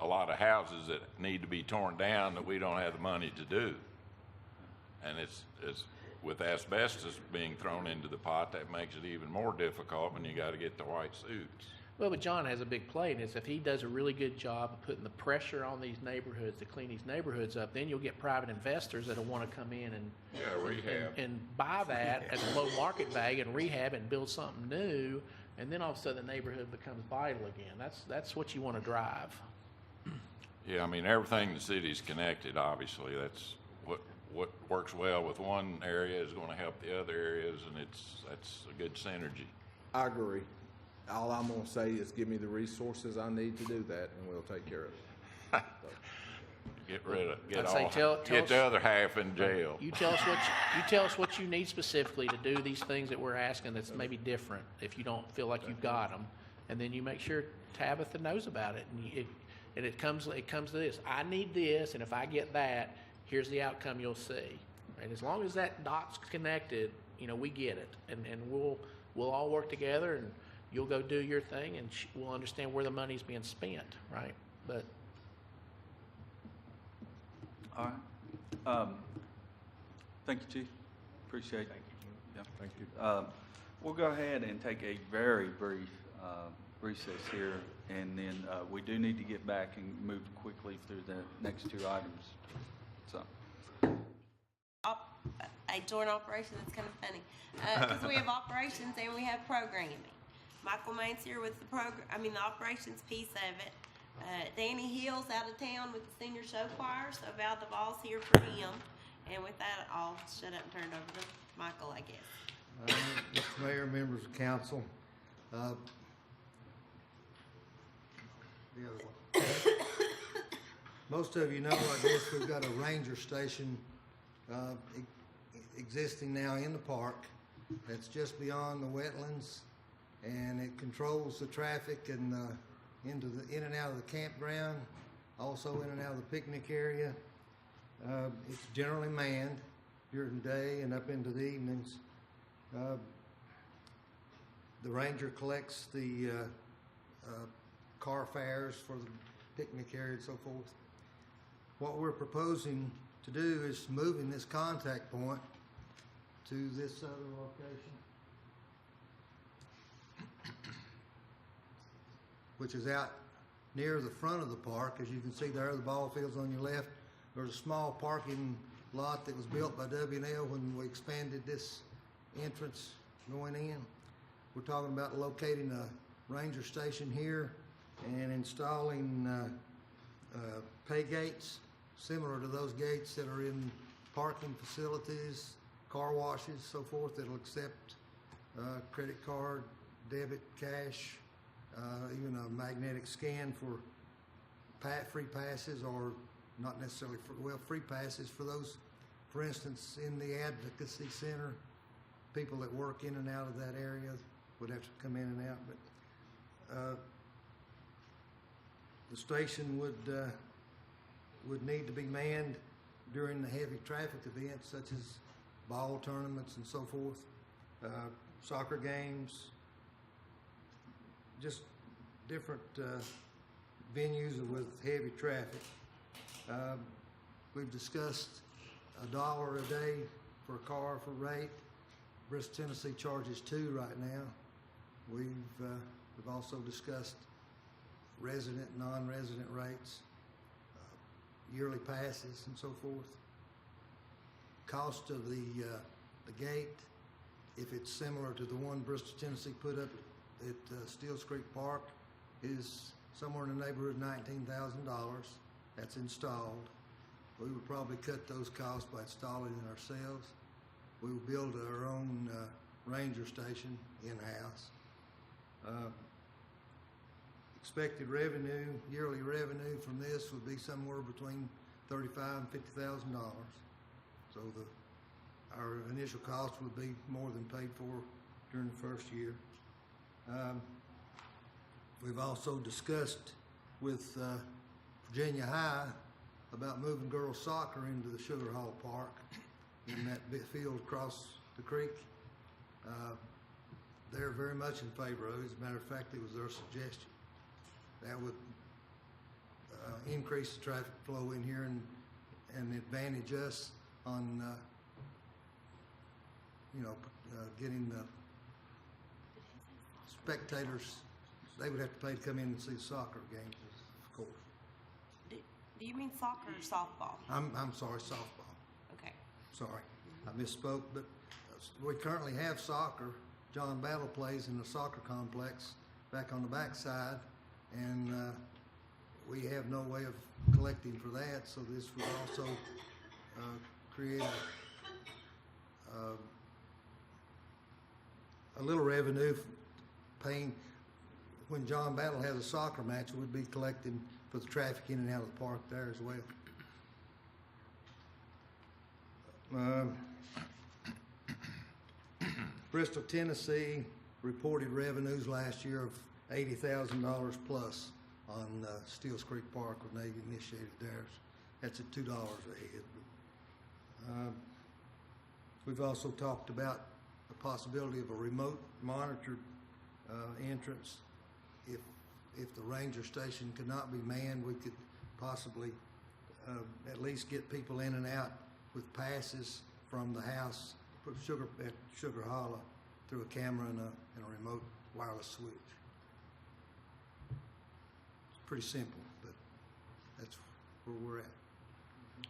a lot of houses that need to be torn down that we don't have the money to do. And it's with asbestos being thrown into the pot, that makes it even more difficult when you got to get the white suits. Well, but John has a big play in this. If he does a really good job of putting the pressure on these neighborhoods to clean these neighborhoods up, then you'll get private investors that'll want to come in and buy that at a low market value and rehab it and build something new, and then all of a sudden the neighborhood becomes vital again. That's what you want to drive. Yeah, I mean, everything in the city's connected, obviously. That's what works well with one area is going to help the other areas, and that's a good synergy. I agree. All I'm gonna say is give me the resources I need to do that, and we'll take care of it. Get the other half in jail. You tell us what you need specifically to do these things that we're asking that's maybe different if you don't feel like you've got them, and then you make sure Tabitha knows about it. And it comes to this: I need this, and if I get that, here's the outcome you'll see. And as long as that dot's connected, you know, we get it, and we'll all work together, and you'll go do your thing, and we'll understand where the money's being spent, right? But All right. Thank you, Chief. Appreciate it. Yeah. Thank you. We'll go ahead and take a very brief recess here, and then we do need to get back and move quickly through the next 2 items. So. A joint operation, that's kind of funny. Because we have operations and we have programming. Michael Main's here with the the operations piece of it. Danny Hill's out of town with the senior show choir, so Val Duvall's here for him. And with that, I'll shut up and turn it over to Michael, I guess. Mr. Mayor, members of council, most of you know, I guess, we've got a ranger station existing now in the park that's just beyond the wetlands, and it controls the traffic and in and out of the campground, also in and out of the picnic area. It's generally manned during the day and up into the evenings. The ranger collects the car fares for the picnic area and so forth. What we're proposing to do is moving this contact point to this other location. which is out near the front of the park. As you can see there, the ball field's on your left. There's a small parking lot that was built by W&L when we expanded this entrance going in. We're talking about locating a ranger station here and installing pay gates similar to those gates that are in parking facilities, car washes, so forth, that'll accept credit card, debit, cash, even a magnetic scan for free passes, or not necessarily free passes for those, for instance, in the advocacy center, people that work in and out of that area would have to come in and out. But the station would need to be manned during the heavy traffic events such as ball tournaments and so forth, soccer games, just different venues with heavy traffic. We've discussed $1 a day for a car for rate. Bristol, Tennessee charges $2 right now. We've also discussed resident, non-resident rates, yearly passes, and so forth. Cost of the gate, if it's similar to the one Bristol, Tennessee put up at Steels Creek Park, is somewhere in the neighborhood of $19,000. That's installed. We would probably cut those costs by installing it ourselves. We would build our own ranger station in-house. Expected revenue, yearly revenue from this would be somewhere between $35,000 and $50,000. So our initial cost would be more than paid for during the first year. We've also discussed with Virginia High about moving girls soccer into the Sugar Hall Park in that big field across the creek. They're very much in favor of it. As a matter of fact, it was their suggestion. That would increase the traffic flow in here and advantage us on, getting the spectators. They would have to pay to come in and see the soccer games, of course. Do you mean soccer or softball? I'm sorry, softball. Okay. Sorry, I misspoke. But we currently have soccer. John Battle plays in the soccer complex back on the backside, and we have no way of collecting for that. So this would also create a little revenue paying. When John Battle has a soccer match, we'd be collecting for the traffic in and out of the park there as well. Bristol, Tennessee reported revenues last year of $80,000 plus on Steels Creek Park when they initiated theirs. That's at $2 a head. We've also talked about the possibility of a remote monitored entrance. If the ranger station could not be manned, we could possibly at least get people in and out with passes from the house at Sugar Hollow through a camera and a remote wireless switch. It's pretty simple, but that's where we're at.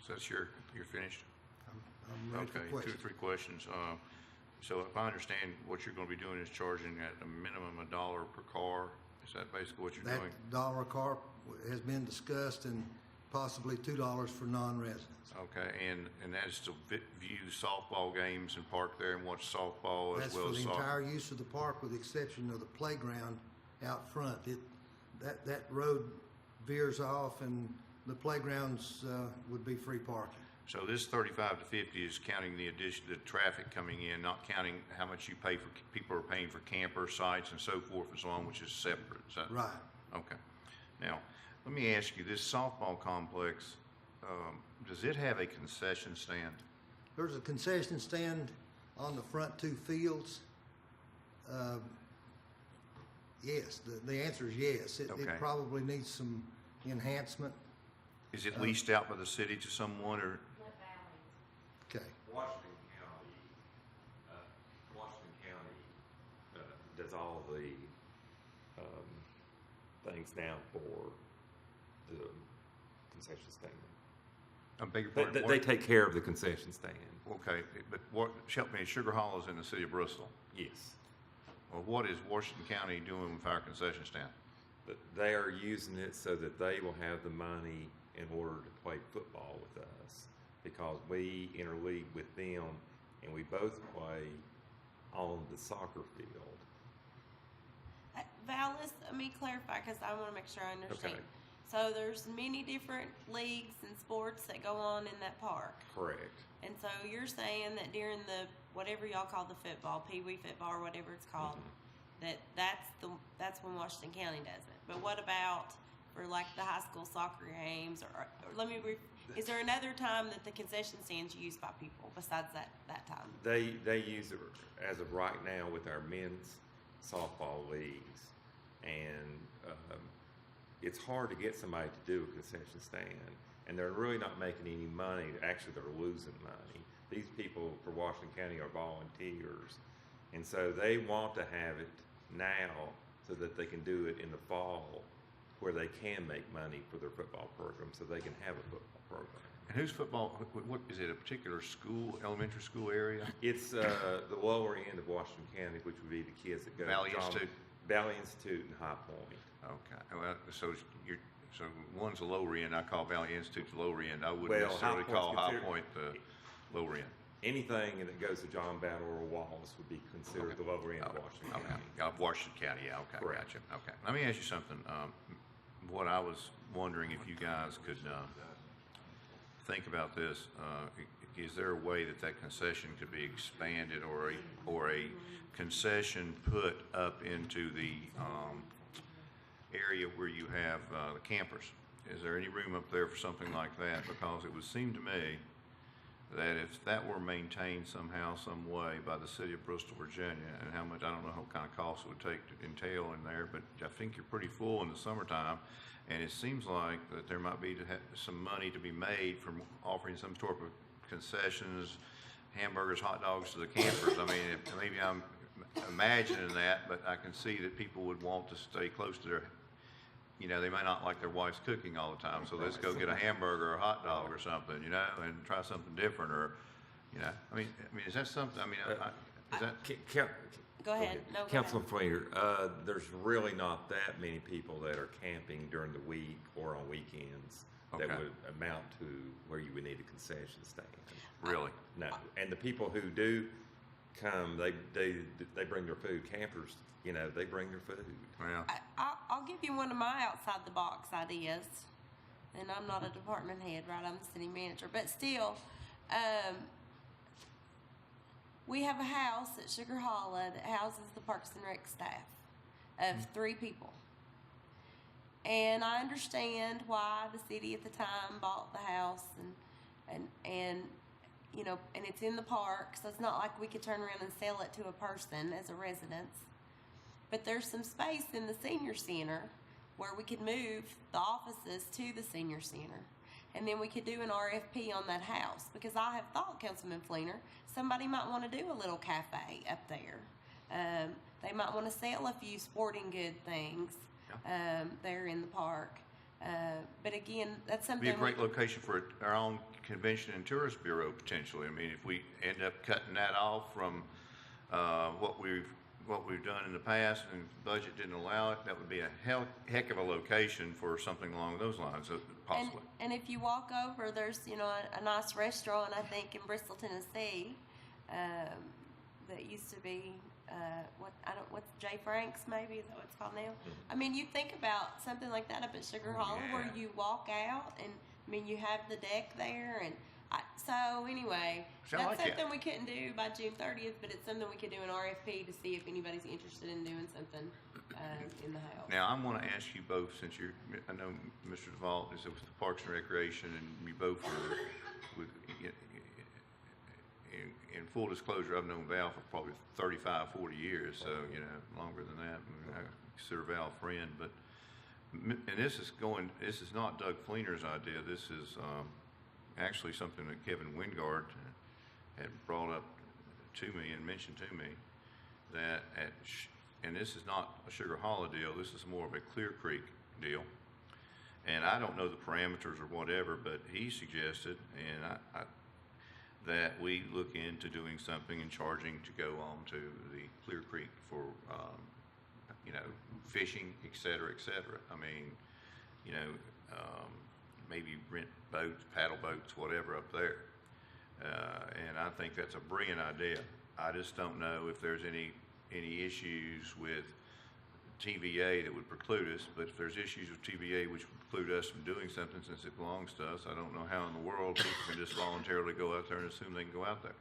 So that's you're finished? I'm ready for Okay, questions. 2 or 3 questions. So if I understand, what you're going to be doing is charging at a minimum $1 per car. Is that basically what you're That doing? $1 a car has been discussed, and possibly $2 for non-residents. Okay, and that is to view softball games and park there and watch softball as That's well for as the soccer? entire use of the park, with the exception of the playground out front. That road veers off, and the playgrounds would be free parking. So this 35 to 50 is counting the traffic coming in, not counting how much you pay for, people are paying for camper sites and so forth and so on, which is separate. Is that Right. Okay. Now, let me ask you, this softball complex, does it have a concession stand? There's a concession stand on the front 2 fields. Yes, the answer is yes. It Okay. probably needs some enhancement. Is it leased out by the city to someone, or? Okay. Washington County does all the things down for the concession stand. I beg your pardon, They take care of the concession stand. Okay, but what, help me, Sugar Hollow is in the city of Bristol. Yes. Well, what is Washington County doing with our concession stand? But they are using it so that they will have the money in order to play football with us, because we interleague with them and we both play on the soccer field. Val, let me clarify, because I want to make sure I understand. Okay. So there's many different leagues and sports that go on in that park. Correct. And so you're saying that during the, whatever y'all call the football, Pee Wee football, or whatever it's called, that's when Washington County does it. But what about for like the high school soccer games, or is there another time that the concession stand's used by people besides that time? They use it as of right now with our men's softball leagues, and it's hard to get somebody to do a concession stand, and they're really not making any money. Actually, they're losing money. These people for Washington County are volunteers, and so they want to have it now so that they can do it in the fall, where they can make money for their football program, so they can have a football program. And who's football, what, is it a particular school, elementary school area? It's the lower end of Washington County, which would be the kids that go Valley to Institute? Valley Institute and High Point. Okay, well, so one's the lower end, I call Valley Institute the lower end, I wouldn't Well, necessarily High call Point's High considered- Point the lower end. Anything that goes to John Battle or Wallace would be considered the lower end of Washington Okay, County. Washington County, yeah, okay, Correct. gotcha, okay. Let me ask you something, what I was wondering if you guys could, think about this, is there a way that concession could be expanded, or a concession put up into the, area where you have, the campers? Is there any room up there for something like that? Because it would seem to me that if that were maintained somehow, some way by the city of Bristol, Virginia, and how much, I don't know what kind of cost it would take to entail in there, but I think you're pretty full in the summertime, and it seems like that there might be some money to be made from offering some sort of concessions, hamburgers, hot dogs to the campers. I mean, maybe I'm imagining that, but I can see that people would want to stay close to their, you know, they may not like their wife's cooking all the time, so let's go get a hamburger or a hot dog or something, you know, and try something different, or, you know, I mean, is that something, I mean, is that? Go ahead. No, go Councilman ahead. Fleener, there's really not that many people that are camping during the week or on weekends that Okay. would amount to where you would need a concession stand. Really? No, and the people who do come, they bring their food. Campers, you know, they bring their food. Yeah. I'll give you one of my outside the box ideas, and I'm not a department head, right? I'm the city manager, but still, we have a house at Sugar Hollow that houses the Parks and Rec staff of 3 people. And I understand why the city at the time bought the house, and you know, and it's in the park, so it's not like we could turn around and sell it to a person as a residence. But there's some space in the senior center where we could move the offices to the senior center. And then we could do an RFP on that house, because I have thought, Councilman Fleener, somebody might want to do a little cafe up there. They might want to sell a few sporting good things there in the park. But again, that's something. Be a great location for our own convention and tourist bureau potentially. I mean, if we end up cutting that off from what we've done in the past, and budget didn't allow it, that would be a heck of a location for something along those lines, possibly. And if you walk over, there's, you know, a nice restaurant, I think, in Bristol, Tennessee, that used to be what's J. Frank's, maybe, is that what it's called now? I mean, you think about something like that up at Sugar Hollow, where you walk out, and I mean, you have the deck there, and so anyway, Sound that's like it. something we couldn't do by June 30th, but it's something we could do an RFP to see if anybody's interested in doing something in the house. Now, I'm going to ask you both, since I know Mr. DeVault is with the Parks and Recreation, and you both are with, in full disclosure, I've known Val for probably 35, 40 years, so, you know, longer than that. I consider Val a friend, but, and this is not Doug Fleener's idea. This is actually something that Kevin Wingard had brought up to me and mentioned to me, that and this is not a Sugar Hollow deal, this is more of a Clear Creek deal. And I don't know the parameters or whatever, but he suggested, and that we look into doing something and charging to go on to the Clear Creek for, fishing, et cetera, et cetera. I mean, maybe rent boats, paddle boats, whatever up there. And I think that's a brilliant idea. I just don't know if there's any issues with TVA that would preclude us, but if there's issues with TVA which would preclude us from doing something since it belongs to us, I don't know how in the world people can just voluntarily go out there and assume they can go out there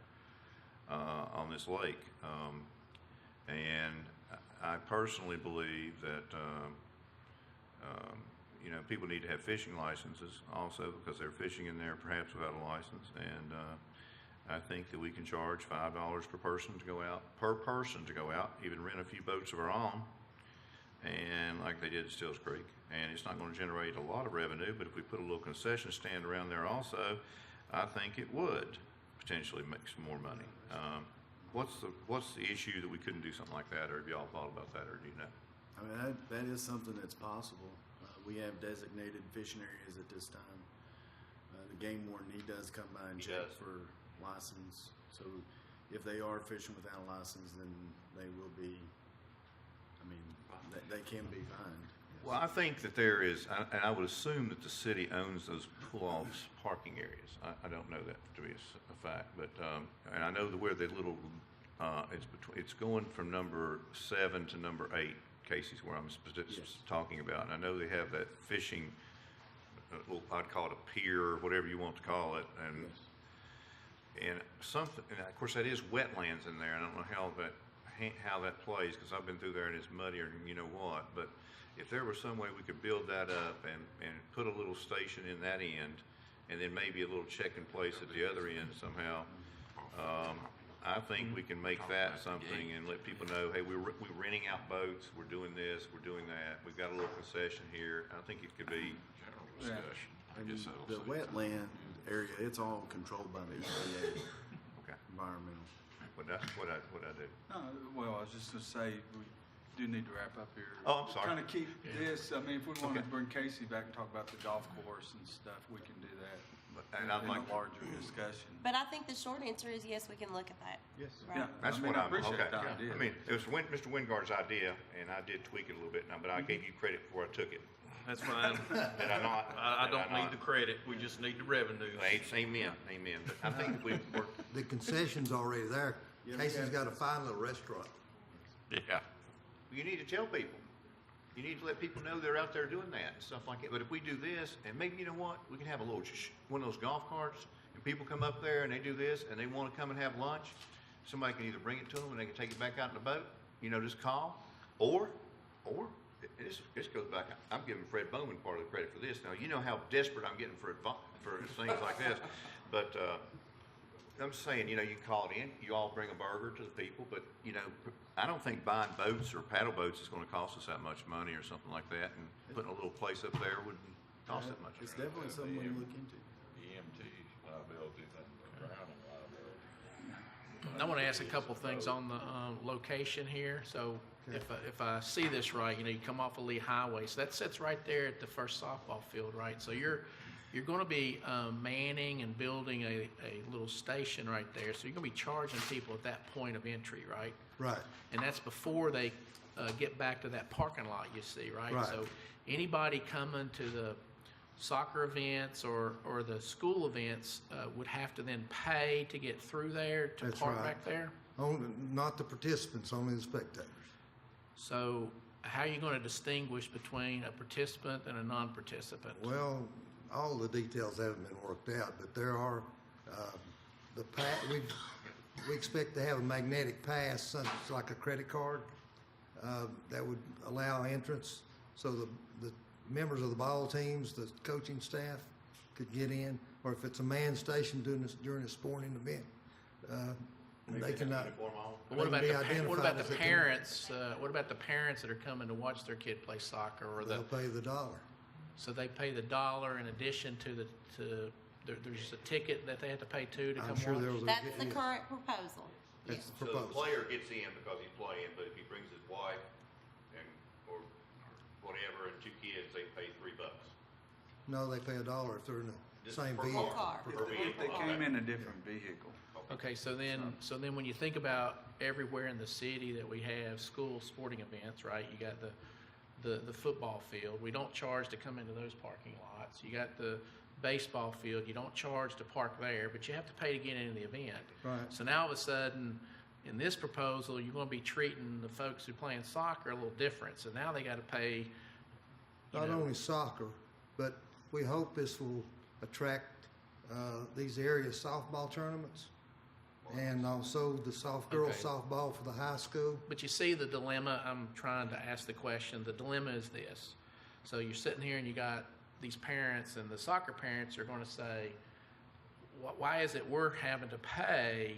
on this lake. And I personally believe that people need to have fishing licenses also, because they're fishing in there perhaps without a license. And I think that we can charge $5 per person to go out, even rent a few boats of our own, and like they did at Stills Creek. And it's not going to generate a lot of revenue, but if we put a little concession stand around there also, I think it would potentially make some more money. What's the issue that we couldn't do something like that, or have y'all thought about that, or do you know? I mean, that is something that's possible. We have designated fishing areas at this time. The game warden, he does come by and check for license. So if they are fishing without a license, then they will be, they can be fined. Well, I think that there is, and I would assume that the city owns those pull-offs parking areas. I don't know that to be a fact, but, and I know where the little, it's going from number 7 to number 8, Casey's where I'm talking about. And I know they have that fishing, I'd call it a pier, or whatever you want to call it, and something, and of course that is wetlands in there. I don't know how that plays, because I've been through there and it's muddier than you know what. But if there was some way we could build that up and put a little station in that end, and then maybe a little check-in place at the other end somehow, I think we can make that something and let people know, hey, we're renting out boats, we're doing this, we're doing that, we've got a little concession here. I think it could be General discussion. I guess that'll The say. wetland area, it's all controlled by the EPA, okay. environmental. But that's what I do. Well, I was just gonna say, we do need to wrap up here. Oh, I'm sorry. Kind of keep this, I mean, if we want to bring Casey back and talk about the golf course and stuff, we can do that. And I'd in like a larger discussion. But I think the short answer is yes, we can look at that. Yes. Right. Yeah, That's I mean, what I I'm, appreciate okay. the idea. I mean, it was Mr. Wingard's idea, and I did tweak it a little bit now, but I gave you credit before I took it. That's fine. Did I not? I Did don't need the credit, we just need the revenue. Amen, amen. But I think if we work, The concession's already there. Casey's got a fine little restaurant. Yeah. you need to tell people. You need to let people know they're out there doing that and stuff like that. But if we do this, and maybe, you know what, we can have a little, one of those golf carts, and people come up there and they do this, and they want to come and have lunch. Somebody can either bring it to them and they can take it back out in the boat, just call, or this goes back, I'm giving Fred Bowman part of the credit for this. Now, you know how desperate I'm getting for things like this, but, I'm saying, you can call it in, you all bring a burger to the people, but, I don't think buying boats or paddle boats is gonna cost us that much money or something like that, and putting a little place up there wouldn't cost that much. It's definitely something we look into. EMT liability than the drowning liability. I want to ask a couple things on the location here. So if I see this right, you come off of Lee Highway, so that sits right there at the first softball field, right? So you're going to be manning and building a little station right there. So you're going to be charging people at that point of entry, right? Right. And that's before they get back to that parking lot you see, right? Right. So anybody coming to the soccer events or the school events would have to then pay to get through there to That's park right. back there? Not the participants, only the spectators. So how are you going to distinguish between a participant and a non-participant? Well, all the details haven't been worked out, but there are, we expect to have a magnetic pass, such like a credit card, that would allow entrance, so the members of the ball teams, the coaching staff could get in, or if it's a man station during a sporting event, they cannot. What about be the identified as a- parents? What about the parents that are coming to watch their kid play soccer, or They'll pay the $1. so they pay the $1 in addition to there's a ticket that they have to pay too to I'm come sure watch? there was a. That's the current proposal. That's the So the proposal. player gets in because he's playing, but if he brings his wife and, or whatever, and 2 kids, they pay $3. No, they pay $1 if they're in the Just same per vehicle. car. Per vehicle. If they came in a different vehicle. Okay, so then when you think about everywhere in the city that we have school sporting events, right? You got the football field. We don't charge to come into those parking lots. You got the baseball field. You don't charge to park there, but you have to pay to get into the event. Right. So now all of a sudden, in this proposal, you're going to be treating the folks who playing soccer a little different. So now they got to pay. Not only soccer, but we hope this will attract these area softball tournaments and also the girls Okay. softball for the high school. But you see the dilemma. I'm trying to ask the question. The dilemma is this. So you're sitting here and you got these parents, and the soccer parents are going to say, why is it we're having to pay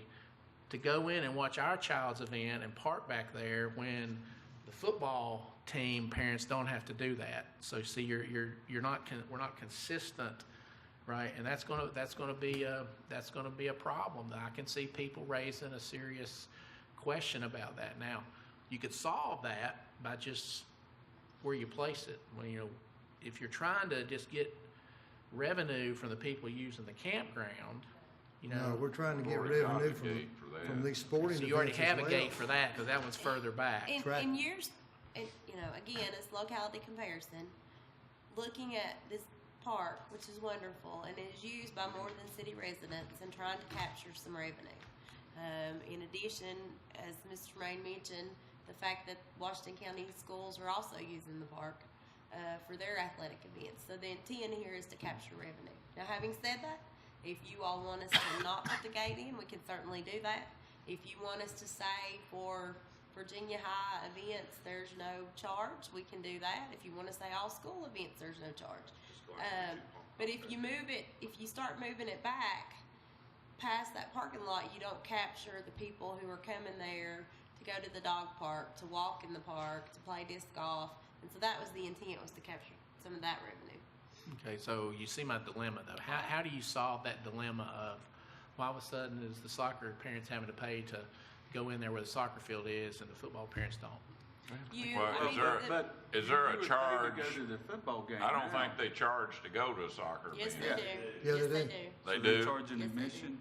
to go in and watch our child's event and park back there when the football team parents don't have to do that? So you see, we're not consistent, right? And that's going to be a problem. I can see people raising a serious question about that. Now, you could solve that by just where you place it. When if you're trying to just get revenue from the people using the campground, No, we're trying to get Already got revenue a gate for that. from these sporting so events you already have as a well. gate for that because that one's further back. In years, and again, it's locality comparison. Looking at this park, which is wonderful and is used by more than city residents, and trying to capture some revenue. In addition, as Mr. Rain mentioned, the fact that Washington County schools are also using the park for their athletic events. So the intent here is to capture revenue. Now, having said that, if you all want us to not put the gate in, we can certainly do that. If you want us to say for Virginia High events, there's no charge, we can do that. If you want to say all school events, there's no charge. But if you start moving it back past that parking lot, you don't capture the people who are coming there to go to the dog park, to walk in the park, to play disc golf. And so that was the intent, was to capture some of that revenue. Okay, so you see my dilemma though. How do you solve that dilemma of why all of a sudden is the soccer parents having to pay to go in there where the soccer field is and the football parents don't? Well, is there a charge? Go to the football game. I don't now. think they charge to go to a soccer Yes, event. they do. Yeah, Yes, they they do. do. They So they do? charge an Yes, they do. admission?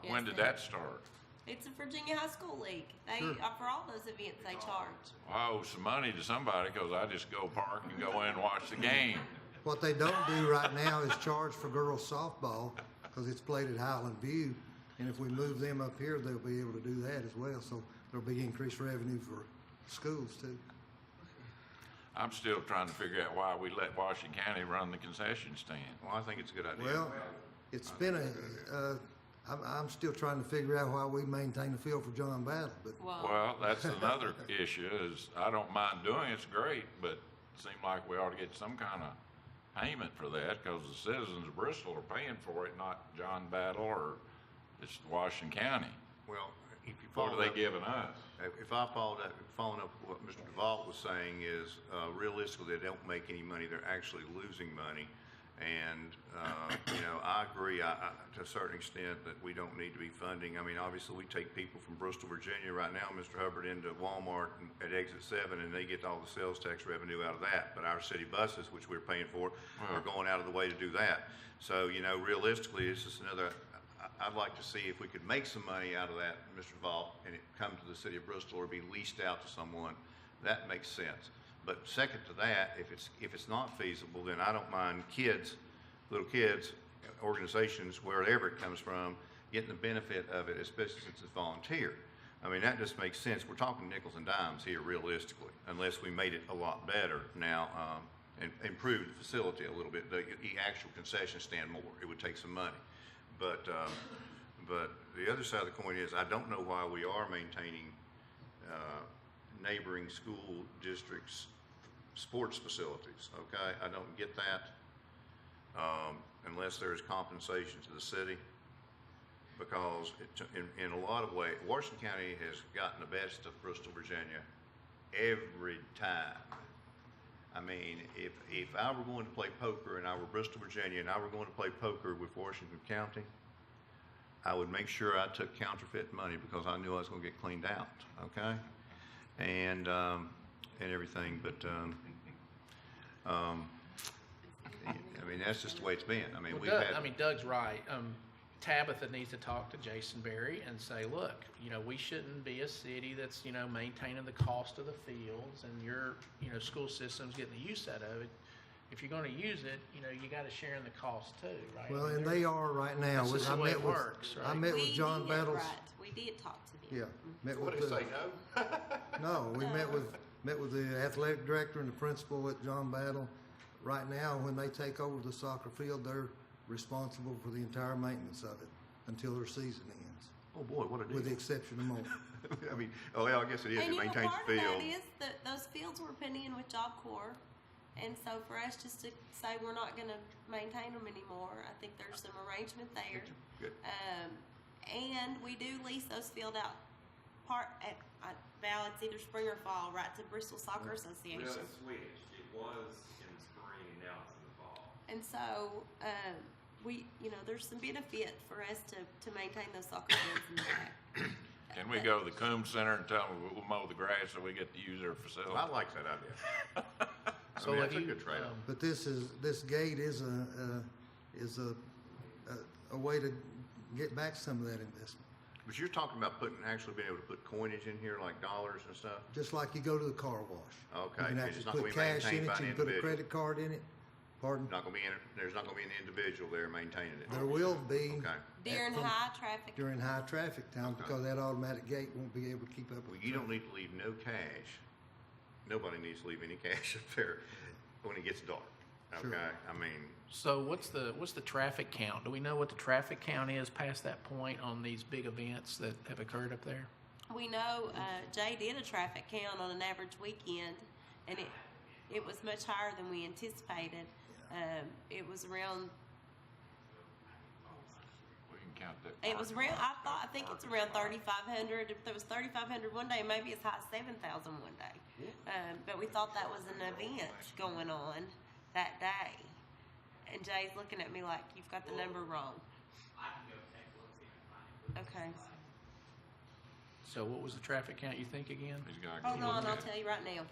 Yes, When did they that do. start? It's a Virginia High School League. They for all those events they charge. I owe some money to somebody because I just go park and go in and watch the game. What they don't do right now is charge for girls softball because it's played at Highland View. And if we move them up here, they'll be able to do that as well. So there'll be increased revenue for schools too. I'm still trying to figure out why we let Washington County run the concession stand. Well, I think it's a good idea. Well, it's been I'm still trying to figure out why we maintain the field for John Battle, but Well, that's another issue is I don't mind doing it, it's great, but it seemed like we ought to get some kind of payment for that because the citizens of Bristol are paying for it, not John Battle or it's Washington County. Well, if you What follow are they giving us? If I followed up what Mr. DeVault was saying is, realistically, they don't make any money, they're actually losing money. And, I agree, to a certain extent that we don't need to be funding. I mean, obviously, we take people from Bristol, Virginia right now, Mr. Hubbard, into Walmart at exit 7, and they get all the sales tax revenue out of that. But our city buses, which we're paying for, are going out of the way to do that. So, realistically, it's just another, I'd like to see if we could make some money out of that, Mr. Vault, and it come to the city of Bristol or be leased out to someone. That makes sense. But second to that, if it's not feasible, then I don't mind little kids, organizations, wherever it comes from, getting the benefit of it, especially since it's volunteer. I mean, that just makes sense. We're talking nickels and dimes here realistically, unless we made it a lot better now, and improved the facility a little bit, the actual concession stand more. It would take some money. But the other side of the coin is I don't know why we are maintaining neighboring school districts' sports facilities, okay? I don't get that unless there's compensation to the city because in a lot of ways, Washington County has gotten the best of Bristol, Virginia every time. I mean, if I were going to play poker and I were Bristol, Virginia, and I were going to play poker with Washington County, I would make sure I took counterfeit money because I knew I was gonna get cleaned out, okay? And everything, but, I mean, that's just the way it's been. I mean, Well, we've Doug, had. I mean, Doug's right. Tabitha needs to talk to Jason Berry and say, look, we shouldn't be a city that's, maintaining the cost of the fields and your, school system's getting the use out of it. If you're gonna use it, you gotta share in the cost too, right? Well, and they are right now. That's just I the way met it with- works, I right? met with John did, Battles. right. We did talk to them. Yeah, met What with did he the, say, no? no, we met with the athletic director and the principal at John Battle. Right now, when they take over the soccer field, they're responsible for the entire maintenance of it until their season ends, Oh, boy, what a deal. with the exception of mowing. I mean, oh, yeah, I guess it is. And It maintains part the of field. that is that those fields were put in with Job Corps. And so for us just to say we're not gonna maintain them anymore, I think there's some arrangement there. Good. And we do lease those field out Val, it's either spring or fall, right, to Bristol Soccer Association. Well, it's switched. It was in the spring and now it's in the fall. And so, there's some benefit for us to maintain those soccer fields in the back. Can we go to the Coombs Center and tell them we'll mow the grass so we get to use their facility? I like that idea. So I mean, have that's a you, good trade-off. But this gate is a way to get back some of that investment. But you're talking about actually being able to put coinage in here, like dollars and stuff? Just like you go to the car wash. Okay, You can and actually it's not gonna put be cash in maintained it, by you an can put a individual. credit card in it. Pardon? There's not gonna be an individual there maintaining it? There will be Okay. During from- high traffic. during high traffic time because that automatic gate won't be able to keep up Well, with you don't traffic. need to leave no cash. Nobody needs to leave any cash up there when it gets dark, Sure. okay? I mean, so what's the traffic count? Do we know what the traffic count is past that point on these big events that have occurred up there? We know Jay did a traffic count on an average weekend, and it was much higher than we anticipated. It was around. We can count that. It was around. I think it's around 3,500. If there was 3,500 one day, maybe as high as 7,000 one day. But we thought that was an event going on that day. And Jay's looking at me like you've got the number wrong. Okay. So what was the traffic count you think again? He's got. Hold on, I'll tell you right now.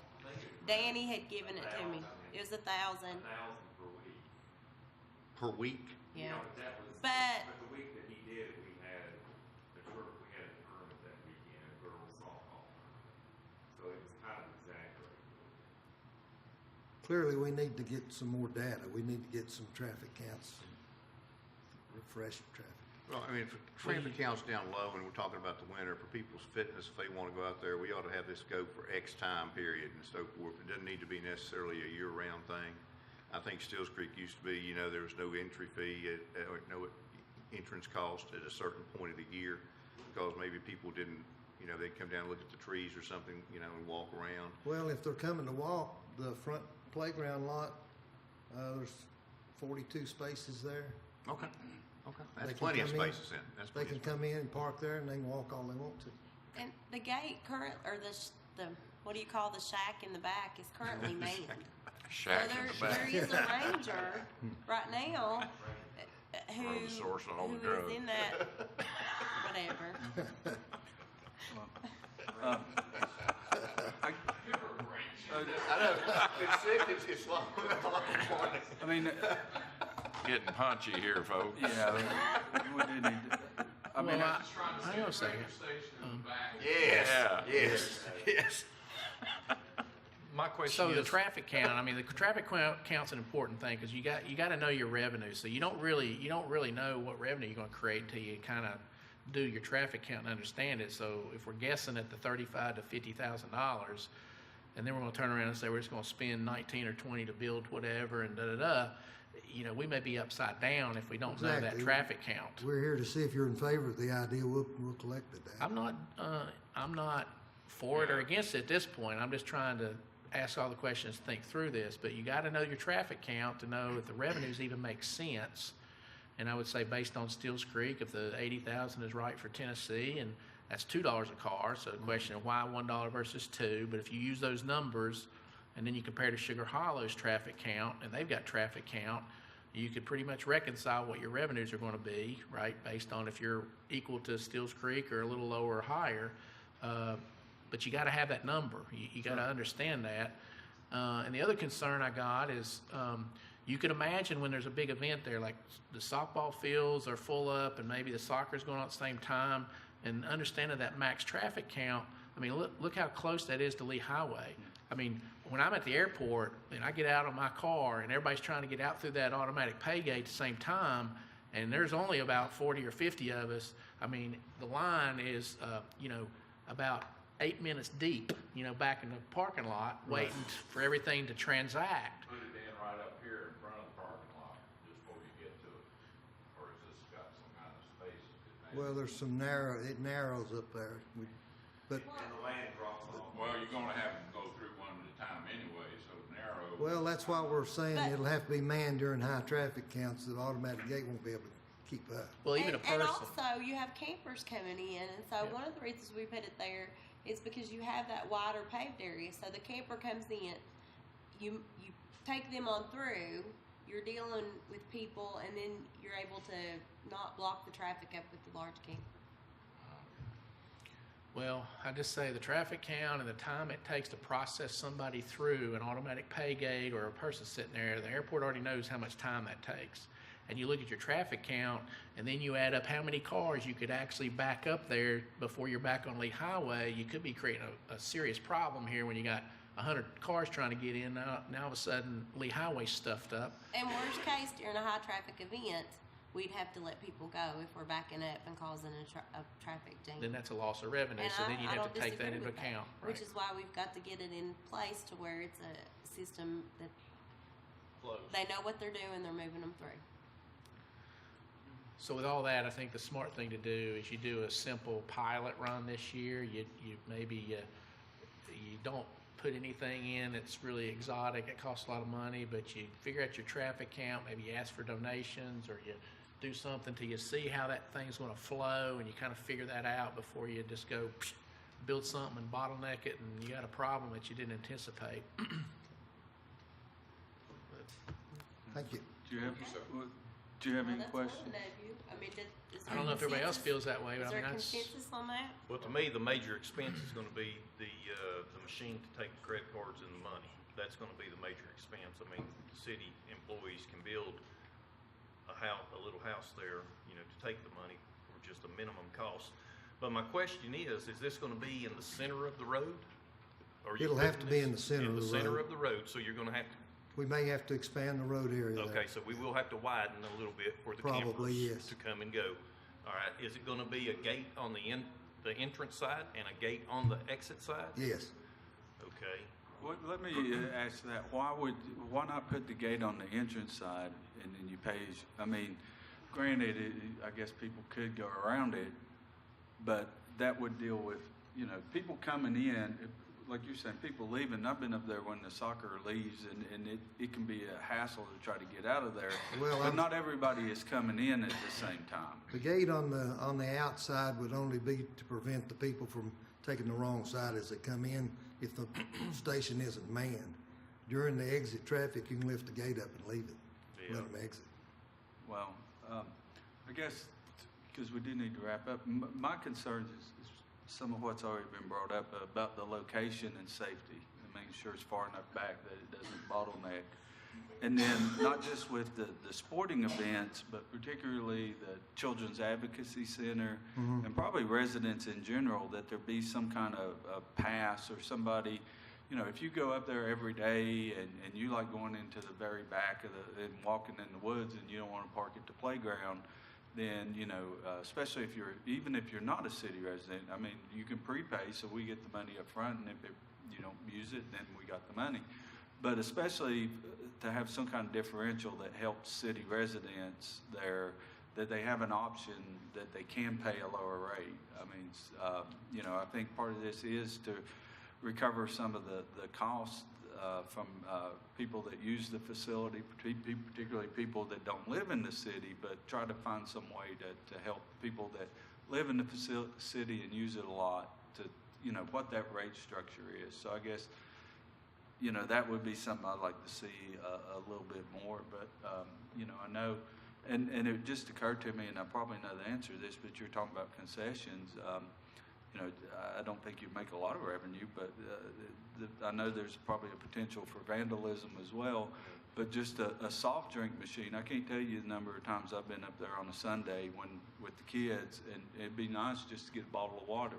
Danny had given it to me. It was 1,000. 1,000 per week. per week? Yeah. That was, But the week that he did it, we had a tournament that weekend, a girls softball tournament. So it was kind of exaggerated. Clearly, we need to get some more data. We need to get some traffic counts, refresh traffic. Well, I mean, if traffic counts down low, and we're talking about the winter, for people's fitness, if they want to go out there, we ought to have this go for X time period and so forth. It doesn't need to be necessarily a year-round thing. I think Stills Creek used to be, there was no entry fee, or no entrance cost at a certain point of the year, because maybe people didn't, they'd come down and look at the trees or something, and walk around. Well, if they're coming to walk, the front playground lot, there's 42 spaces there. Okay, okay. They That's can plenty of come in. spaces then. That's They plenty can of come in and park there and they can walk all they want to. and the gate the what do you call the shack in the back is currently manned. Shack So in the there back. is a ranger right now Or the source of all the who is drugs. in that whatever. I know, it's sick, it's long. I mean, Getting punchy here, folks. yeah, we do need to, I mean, Well, hang on a second. Yes, Yeah. yes. My question So the is, traffic count, the traffic count's an important thing because you got to know your revenue. So you don't really know what revenue you're going to create until you kind of do your traffic count and understand it. So if we're guessing at the $35,000 to $50,000, and then we're going to turn around and say we're just going to spend 19 or 20 to build whatever and we may be upside down if we don't know that Exactly. traffic count. We're here to see if you're in favor of the idea. We'll collect the data. I'm not for it or against it at this point. I'm just trying to ask all the questions, think through this. But you got to know your traffic count to know if the revenues even make sense. And I would say based on Stills Creek, if the 80,000 is right for Tennessee, and that's $2 a car. So the question of why $1 versus $2. But if you use those numbers, and then you compare to Sugar Hollow's traffic count, and they've got traffic count, you could pretty much reconcile what your revenues are going to be, right, based on if you're equal to Steels Creek or a little lower or higher. But you got to have that number. You got to understand that. And the other concern I got is you can imagine when there's a big event there, like the softball fields are full up and maybe the soccer's going on at the same time, and understanding that max traffic count. I mean, look how close that is to Lee Highway. I mean, when I'm at the airport and I get out of my car and everybody's trying to get out through that automatic pay gate at the same time, and there's only about 40 or 50 of us, I mean, the line is, about 8 minutes deep, back in the parking lot, waiting for everything to transact. Put it in right up here in front of the parking lot, just before you get to it, or is this got some kind of space? Well, there's some it narrows up there. But And the land drops off. Well, you're gonna have them go through one at a time anyway, so narrow. well, that's why we're saying But- it'll have to be manned during high traffic counts. The automatic gate won't be able to keep up. Well, even a person. And also, you have campers coming in, and so one of the reasons we put it there is because you have that wider paved area. So the camper comes in, you take them on through, you're dealing with people, and then you're able to not block the traffic up with the large camper. Well, I just say the traffic count and the time it takes to process somebody through an automatic pay gate or a person sitting there, the airport already knows how much time that takes. And you look at your traffic count, and then you add up how many cars you could actually back up there before you're back on Lee Highway. You could be creating a serious problem here when you got 100 cars trying to get in. Now all of a sudden, Lee Highway's stuffed up. And worst case, during a high traffic event, we'd have to let people go if we're backing up and causing a traffic jam. Then that's a loss of revenue, And so then you'd I have don't to take that disagree into with that, account. Which is why we've got to get it in place to where it's a system that they know what they're doing, they're moving them through. So with all that, I think the smart thing to do is you do a simple pilot run this year. You don't put anything in that's really exotic. It costs a lot of money, but you figure out your traffic count. Maybe you ask for donations, or you do something till you see how that thing's going to flow, and you kind of figure that out before you just go build something and bottleneck it, and you got a problem that you didn't anticipate. Thank you. Do you have any That's questions? one of you. I mean, is I don't know if everybody else consensus? feels that way, but Is I there mean, that's. consensus on that? Well, to me, the major expense is gonna be the machine to take the credit cards and the money. That's gonna be the major expense. I mean, city employees can build a little house there, to take the money for just a minimum cost. But my question is this gonna be in the center of the road? Or are you It'll have to putting be this in the center of the In the center road. of the road, so you're gonna have to, We may have to expand the road area there. okay, so we will have to widen a little bit for the Probably, campers yes. to come and go. All right, is it gonna be a gate on the entrance side and a gate on the exit side? Yes. Okay. Well, let me ask that. Why not put the gate on the entrance side and then you pay, I mean, granted, I guess people could go around it, but that would deal with, people coming in, like you're saying, people leaving. I've been up there when the soccer leaves, and it can be a hassle to try to get out of there. Well, but not everybody is coming in at the same time. The gate on the outside would only be to prevent the people from taking the wrong side as they come in if the station isn't manned. During the exit traffic, you can lift the gate up and leave it, let them exit. Well, I guess, because we do need to wrap up, my concern is some of what's already been brought up about the location and safety, and making sure it's far enough back that it doesn't bottleneck. And then not just with the sporting events, but particularly the Children's Advocacy Center, and probably residents in general, that there be some kind of pass or somebody, if you go up there every day and you like going into the very back of and walking in the woods and you don't want to park at the playground, then, especially if you're not a city resident, I mean, you can prepay, so we get the money up front, and if you don't use it, then we got the money. But especially to have some kind of differential that helps city residents there, that they have an option that they can pay a lower rate. I mean, I think part of this is to recover some of the costs from people that use the facility, particularly people that don't live in the city, but try to find some way to help people that live in the city and use it a lot to, what that rate structure is. So I guess you know, that would be something I'd like to see a little bit more, but, you know, I know, and it just occurred to me, and I probably know the answer to this, but you're talking about concessions. You know, I don't think you'd make a lot of revenue, but I know there's probably a potential for vandalism as well. But just a soft drink machine, I can't tell you the number of times I've been up there on a Sunday with the kids, and it'd be nice just to get a bottle of water.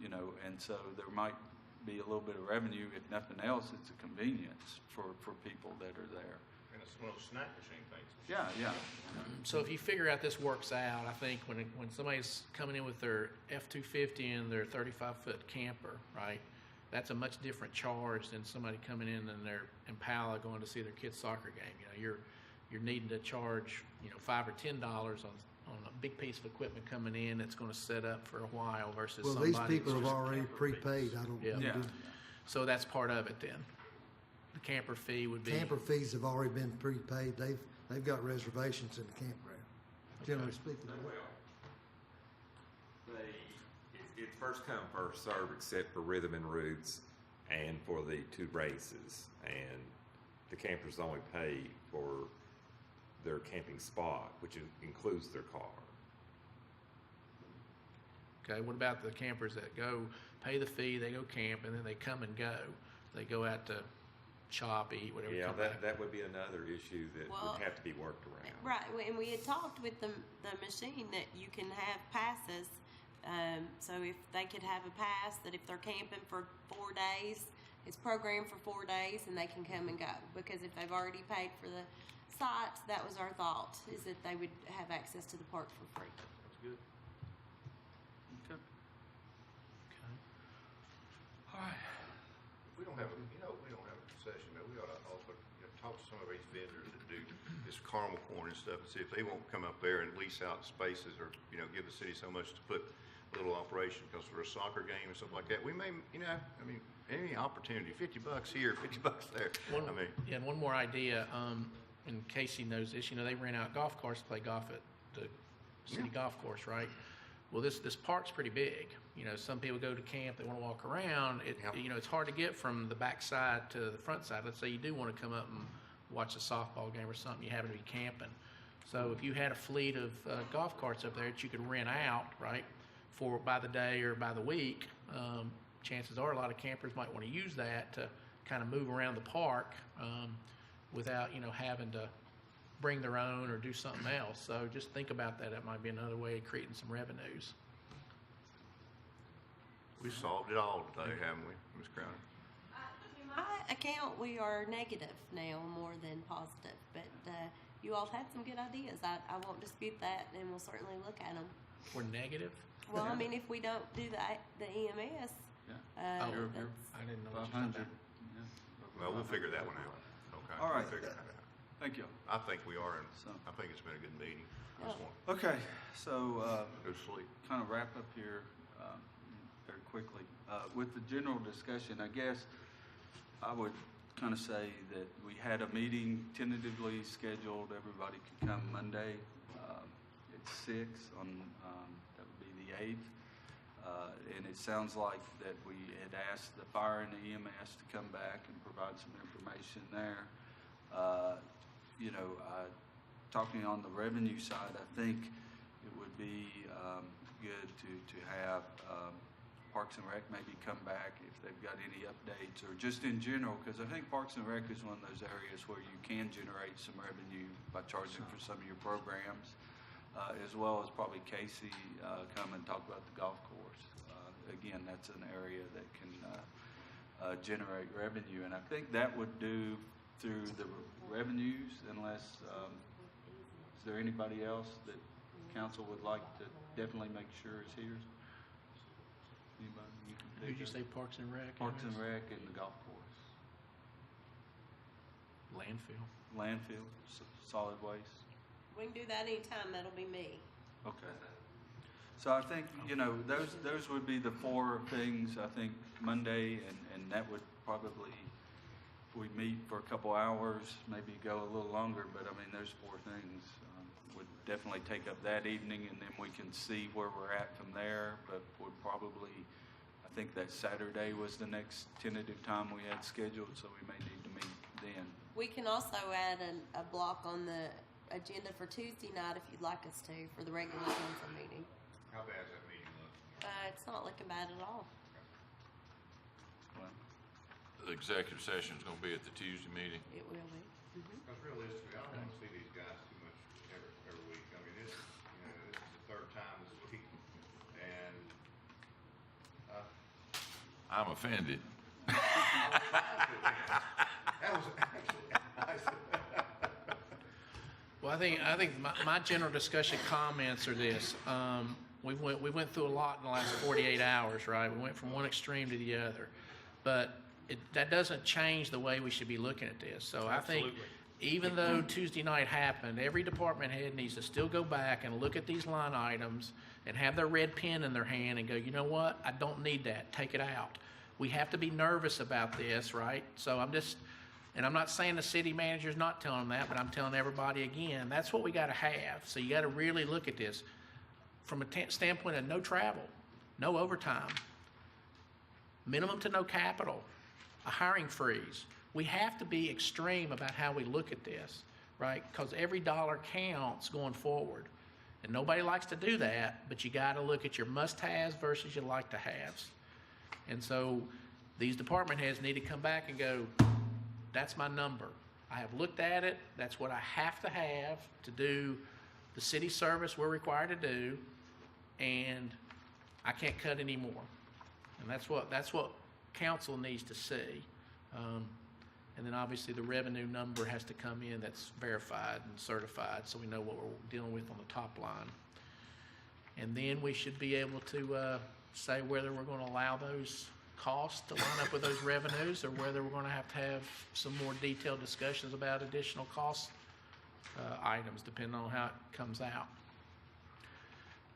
You know, and so there might be a little bit of revenue. If nothing else, it's a convenience for people that are there. And a little snack machine things. Yeah. So if you figure out this works out, I think when somebody's coming in with their F-250 and their 35-foot camper, right, that's a much different charge than somebody coming in and their Impala going to see their kid's soccer game. You know, you're needing to charge, you know, $5 or $10 on a big piece of equipment coming in that's going to set up for a while versus Well, somebody these people that's have just- already prepaid. I don't. Yeah. do- So that's part of it then. The camper fee would be. Camper fees have already been prepaid. They've got reservations in the campground, generally speaking. It's first come, first served, except for Rhythm and Roots and for the 2 races. And the campers only pay for their camping spot, which includes their car. Okay, what about the campers that go, pay the fee, they go camp, and then they come and go? They go out to shop, eat, whatever. Yeah, come back. that would be another issue that Well, would have to be worked around. Right, and we had talked with the machine that you can have passes. So if they could have a pass, that if they're camping for 4 days, it's programmed for 4 days and they can come and go. Because if they've already paid for the site, that was our thought, is that they would have access to the park for free. That's good. Okay. All right. We don't have a concession, but we ought to also, you know, talk to some of these vendors that do this caramel corn and stuff and see if they won't come up there and lease out spaces or, you know, give the city so much to put a little operation, because for a soccer game and stuff like that, we may, you know, I mean, any opportunity, $50 here, $50 there. Yeah, and one more idea, and Casey knows this, you know, they rent out golf carts to play golf at the city golf course, right? Well, this park's pretty big. You know, some people go to camp, they want to walk around. You know, it's hard to get from the back side to the front side. Let's say you do want to come up and watch a softball game or something, you happen to be camping. So if you had a fleet of golf carts up there that you could rent out, right, for by the day or by the week, chances are a lot of campers might want to use that to kind of move around the park without, you know, having to bring their own or do something else. So just think about that. That might be another way of creating some revenues. We solved it all today, haven't we, Ms. Crowder? In my account, we are negative now more than positive, but you all had some good ideas. I won't dispute that, and we'll certainly look at them. We're negative? Well, I mean, if we don't do the EMS, Yeah. Oh, that's- I didn't know what you were talking 500. about. Yeah. Well, we'll figure that one out. Okay. All right. We'll figure that out. Thank you. I think we are, and So- I think it's been a good meeting. I just want Okay, so, to go to sleep. kind of wrap up here very quickly. With the general discussion, I guess I would kind of say that we had a meeting tentatively scheduled. Everybody could come Monday at 6 on, that would be the 8th. And it sounds like that we had asked the fire and the EMS to come back and provide some information there. You know, talking on the revenue side, I think it would be good to have Parks and Rec maybe come back if they've got any updates, or just in general, because I think Parks and Rec is one of those areas where you can generate some revenue by charging for some of your programs, as well as probably Casey come and talk about the golf course. Again, that's an area that can generate revenue, and I think that would do through the revenues, unless, is there anybody else that council would like to definitely make sure is here? Anybody you can think Did you of? say Parks and Rec? Parks and Rec and the golf course. Landfill, solid waste. we can do that anytime. That'll be me. Okay. So I think, you know, those would be the 4 things, I think, Monday, and that would probably, we meet for a couple hours, maybe go a little longer, but I mean, those 4 things would definitely take up that evening, and then we can see where we're at from there, but would probably, I I think that Saturday was the next tentative time we had scheduled, so we may need to meet then. We can also add a block on the agenda for Tuesday night if you'd like us to, for the regular council meeting. How bad is that meeting look? It's not looking bad at all. Well, The executive session's gonna be at the Tuesday meeting. It will be. Because realistically, I don't want to see these guys too much every week. I mean, this, this is the third time this week, and, I'm offended. that was actually, Well, I think my general discussion comments are this. We went through a lot in the last 48 hours, right? We went from one extreme to the other. But that doesn't change the way we should be looking at this. So I think even though Tuesday night happened, every department head needs to still go back and look at these line items and have their red pen in their hand and go, you know what? I don't need that. Take it out. We have to be nervous about this, right? So and I'm not saying the city manager's not telling them that, but I'm telling everybody again, that's what we got to have. So you got to really look at this from a standpoint of no travel, no overtime, minimum to no capital, a hiring freeze. We have to be extreme about how we look at this, right? Because every dollar counts going forward. And nobody likes to do that, but you got to look at your must-haves versus your like-to-haves. And so these department heads need to come back and go, that's my number. I have looked at it. That's what I have to do the city service we're required to do, and I can't cut any more. And that's what council needs to see. And then obviously the revenue number has to come in that's verified and certified so we know what we're dealing with on the top line. And then we should be able to say whether we're going to allow those costs to line up with those revenues or whether we're going to have some more detailed discussions about additional cost items depending on how it comes out.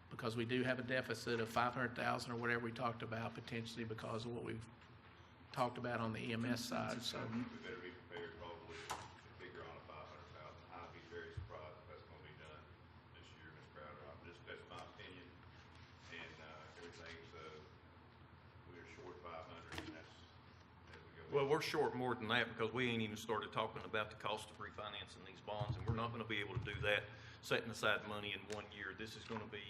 Because we do have a deficit of $500,000 or whatever we talked about potentially because of what we've talked about on the EMS side. So we better be prepared probably to figure on a $500,000. I'd be very surprised if that's going to be done this year, Ms. Crowder. That's my opinion. And everything's, we're short 500, and that's as we go. Well, we're short more than that because we ain't even started talking about the cost of refinancing these bonds, and we're not going to be able to do that setting aside money in 1 year. This is going to be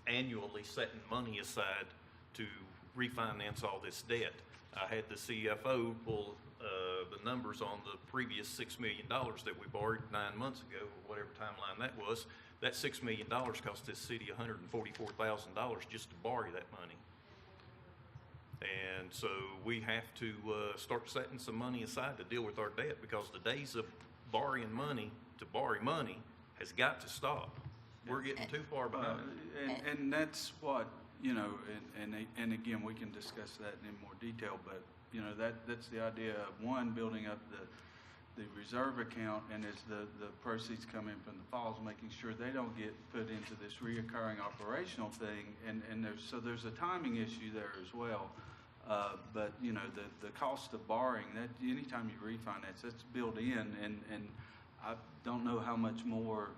annually setting money aside to refinance all this debt. I had the CFO pull the numbers on the previous $6 million that we borrowed 9 months ago, or whatever timeline that was. That $6 million cost this city $144,000 just to borrow that money. And so we have to start setting some money aside to deal with our debt because the days of borrowing money to borrow money has got to stop. We're getting too far behind. And that's what, and again, we can discuss that in more detail, but, that's the idea of, one, building up the reserve account, and as the proceeds come in from the falls, making sure they don't get put into this reoccurring operational thing, and there's a timing issue there as well. But, the cost of borrowing, that anytime you refinance, that's built in, and I don't know how much more.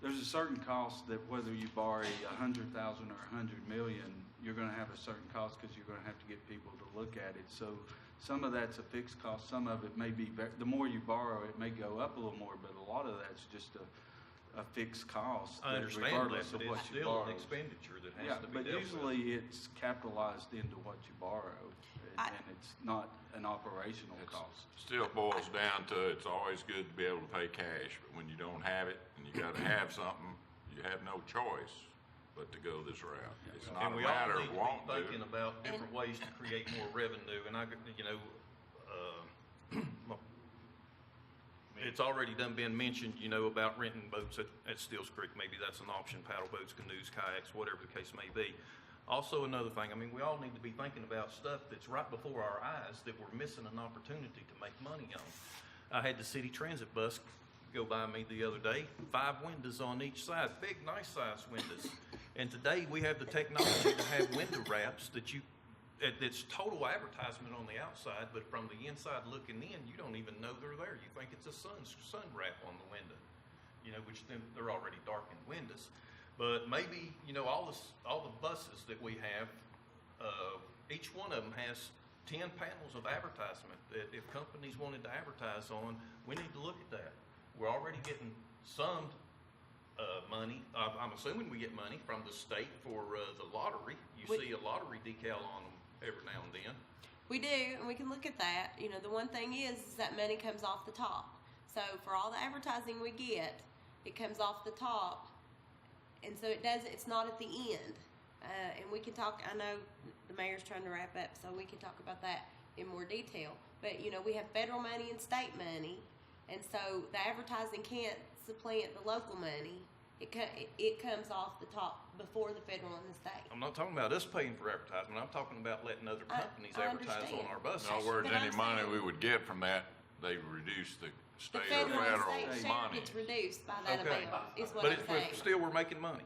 There's a certain cost that whether you borrow $100,000 or $100 million, you're going to have a certain cost because you're going to have to get people to look at it. So some of that's a fixed cost. Some of it may be, the more you borrow, it may go up a little more, but a lot of that's just a fixed cost. I understand that, but it's still an expenditure that has to be dealt with. But usually it's capitalized into what you borrow, and it's not an operational cost. Still boils down to, it's always good to be able to pay cash, but when you don't have it and you gotta have something, you have no choice but to go this route. It's not a And we all matter need of to wanting be thinking about different ways to create more revenue, and it's already been mentioned, about renting boats at Steels Creek. Maybe that's an option, paddle boats, canoes, kayaks, whatever the case may be. Also, another thing, we all need to be thinking about stuff that's right before our eyes that we're missing an opportunity to make money on. I had the city transit bus go by me the other day, 5 windows on each side, big, nice size windows. And today we have the technology to have window wraps it's total advertisement on the outside, but from the inside looking in, you don't even know they're there. You think it's a sun wrap on the window, which then they're already darkened windows. But maybe, all the buses that we have, each one of them has 10 panels of advertisement that if companies wanted to advertise on, we need to look at that. We're already getting some money. I'm assuming we get money from the state for the lottery. You see a lottery decal on them every now and then. We do, and we can look at that. You know, the one thing is that money comes off the top. So for all the advertising we get, it comes off the top, and so it's not at the end. And we can talk, I know the mayor's trying to wrap up, so we can talk about that in more detail. But, you know, we have federal money and state money, and so the advertising can't supplant the local money. It comes off the top before the federal and the state. I'm not talking about us paying for advertisement. I'm talking about letting other companies I advertise on understand. our buses. In other words, But I'm any money saying- we would get from that, they reduce the The state or federal and state federal share money. gets reduced by that Okay. amount, is what But I'm saying. still, we're making money.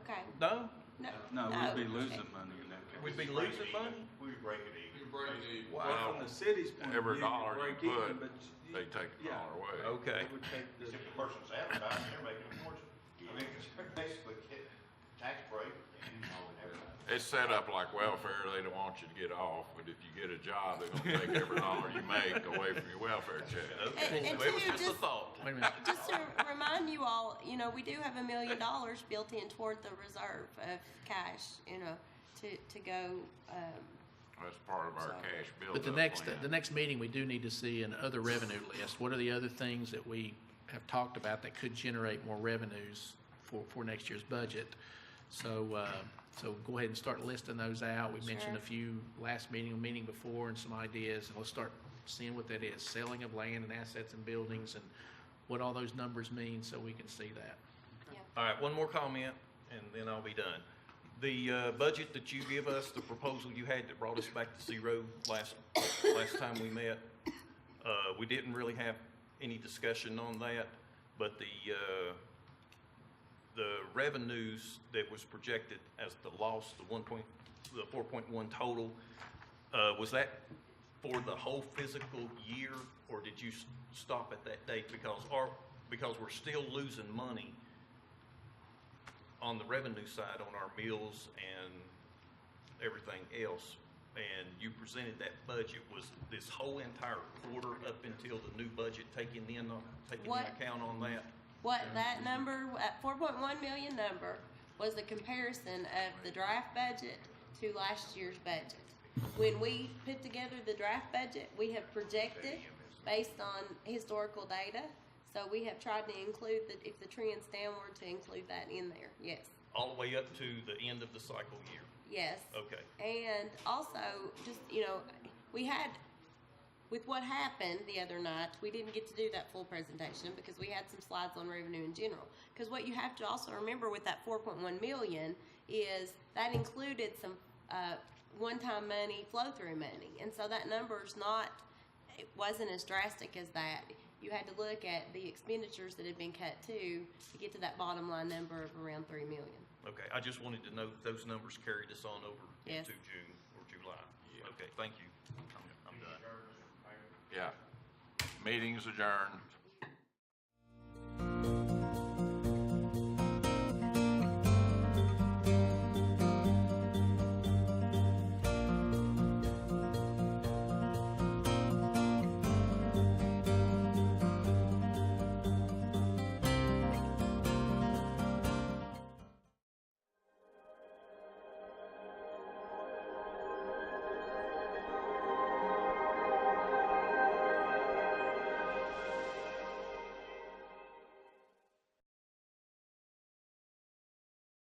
Okay. No? No, No, we'd be losing money in that case. We'd be losing money? We would break it even. Well, from the city's point of Every view, dollar you break even, put, but they take the yeah. dollar away. Okay. It would take the, If the person's advertising, they're making a fortune. I mean, they're basically getting tax break and everything. It's set up like welfare, they don't want you to get off, but if you get a job, they're gonna take every dollar you make away from your welfare check. Okay, And well, it was two, just a thought. Wait a minute. Just to remind you all, you know, we do have $1 million built in toward the reserve of cash, you know, to go, That's part of our cash buildup But plan. the next meeting, we do need to see an other revenue list. What are the other things that we have talked about that could generate more revenues for next year's budget? So, so go ahead and start listing those out. We mentioned Sure. a few last meeting, a meeting before, and some ideas, and let's start seeing what that is. Selling of land and assets and buildings, and what all those numbers mean, so we can see that. All right, one more comment, and then I'll be done. The budget that you give us, the proposal you had that brought us back to zero last time we met, we didn't really have any discussion on that, but the revenues that was projected as the loss, the 4.1 total, was that for the whole physical year, or did you stop at that date because we're still losing money on the revenue side on our mills and everything else? And you presented that budget, was this whole entire quarter up until the new budget taking in account on that? what that number, that 4.1 million number, was the comparison of the draft budget to last year's budget. When we put together the draft budget, we have projected based on historical data. So we have tried to include, if the trend's downward, to include that in there, yes. All the way up to the end of the cycle year? Yes. Okay. And also, just, you know, we had, with what happened the other night, we didn't get to do that full presentation because we had some slides on revenue in general. Because what you have to also remember with that 4.1 million is that included some one-time money, flow-through money. And so that number's not, it wasn't as drastic as that. You had to look at the expenditures that had been cut too to get to that bottom line number of around 3 million. Okay, I just wanted to know that those numbers carried us on over Yes. into June or July. Okay, thank you. I'm done. Yeah. Meeting's adjourned.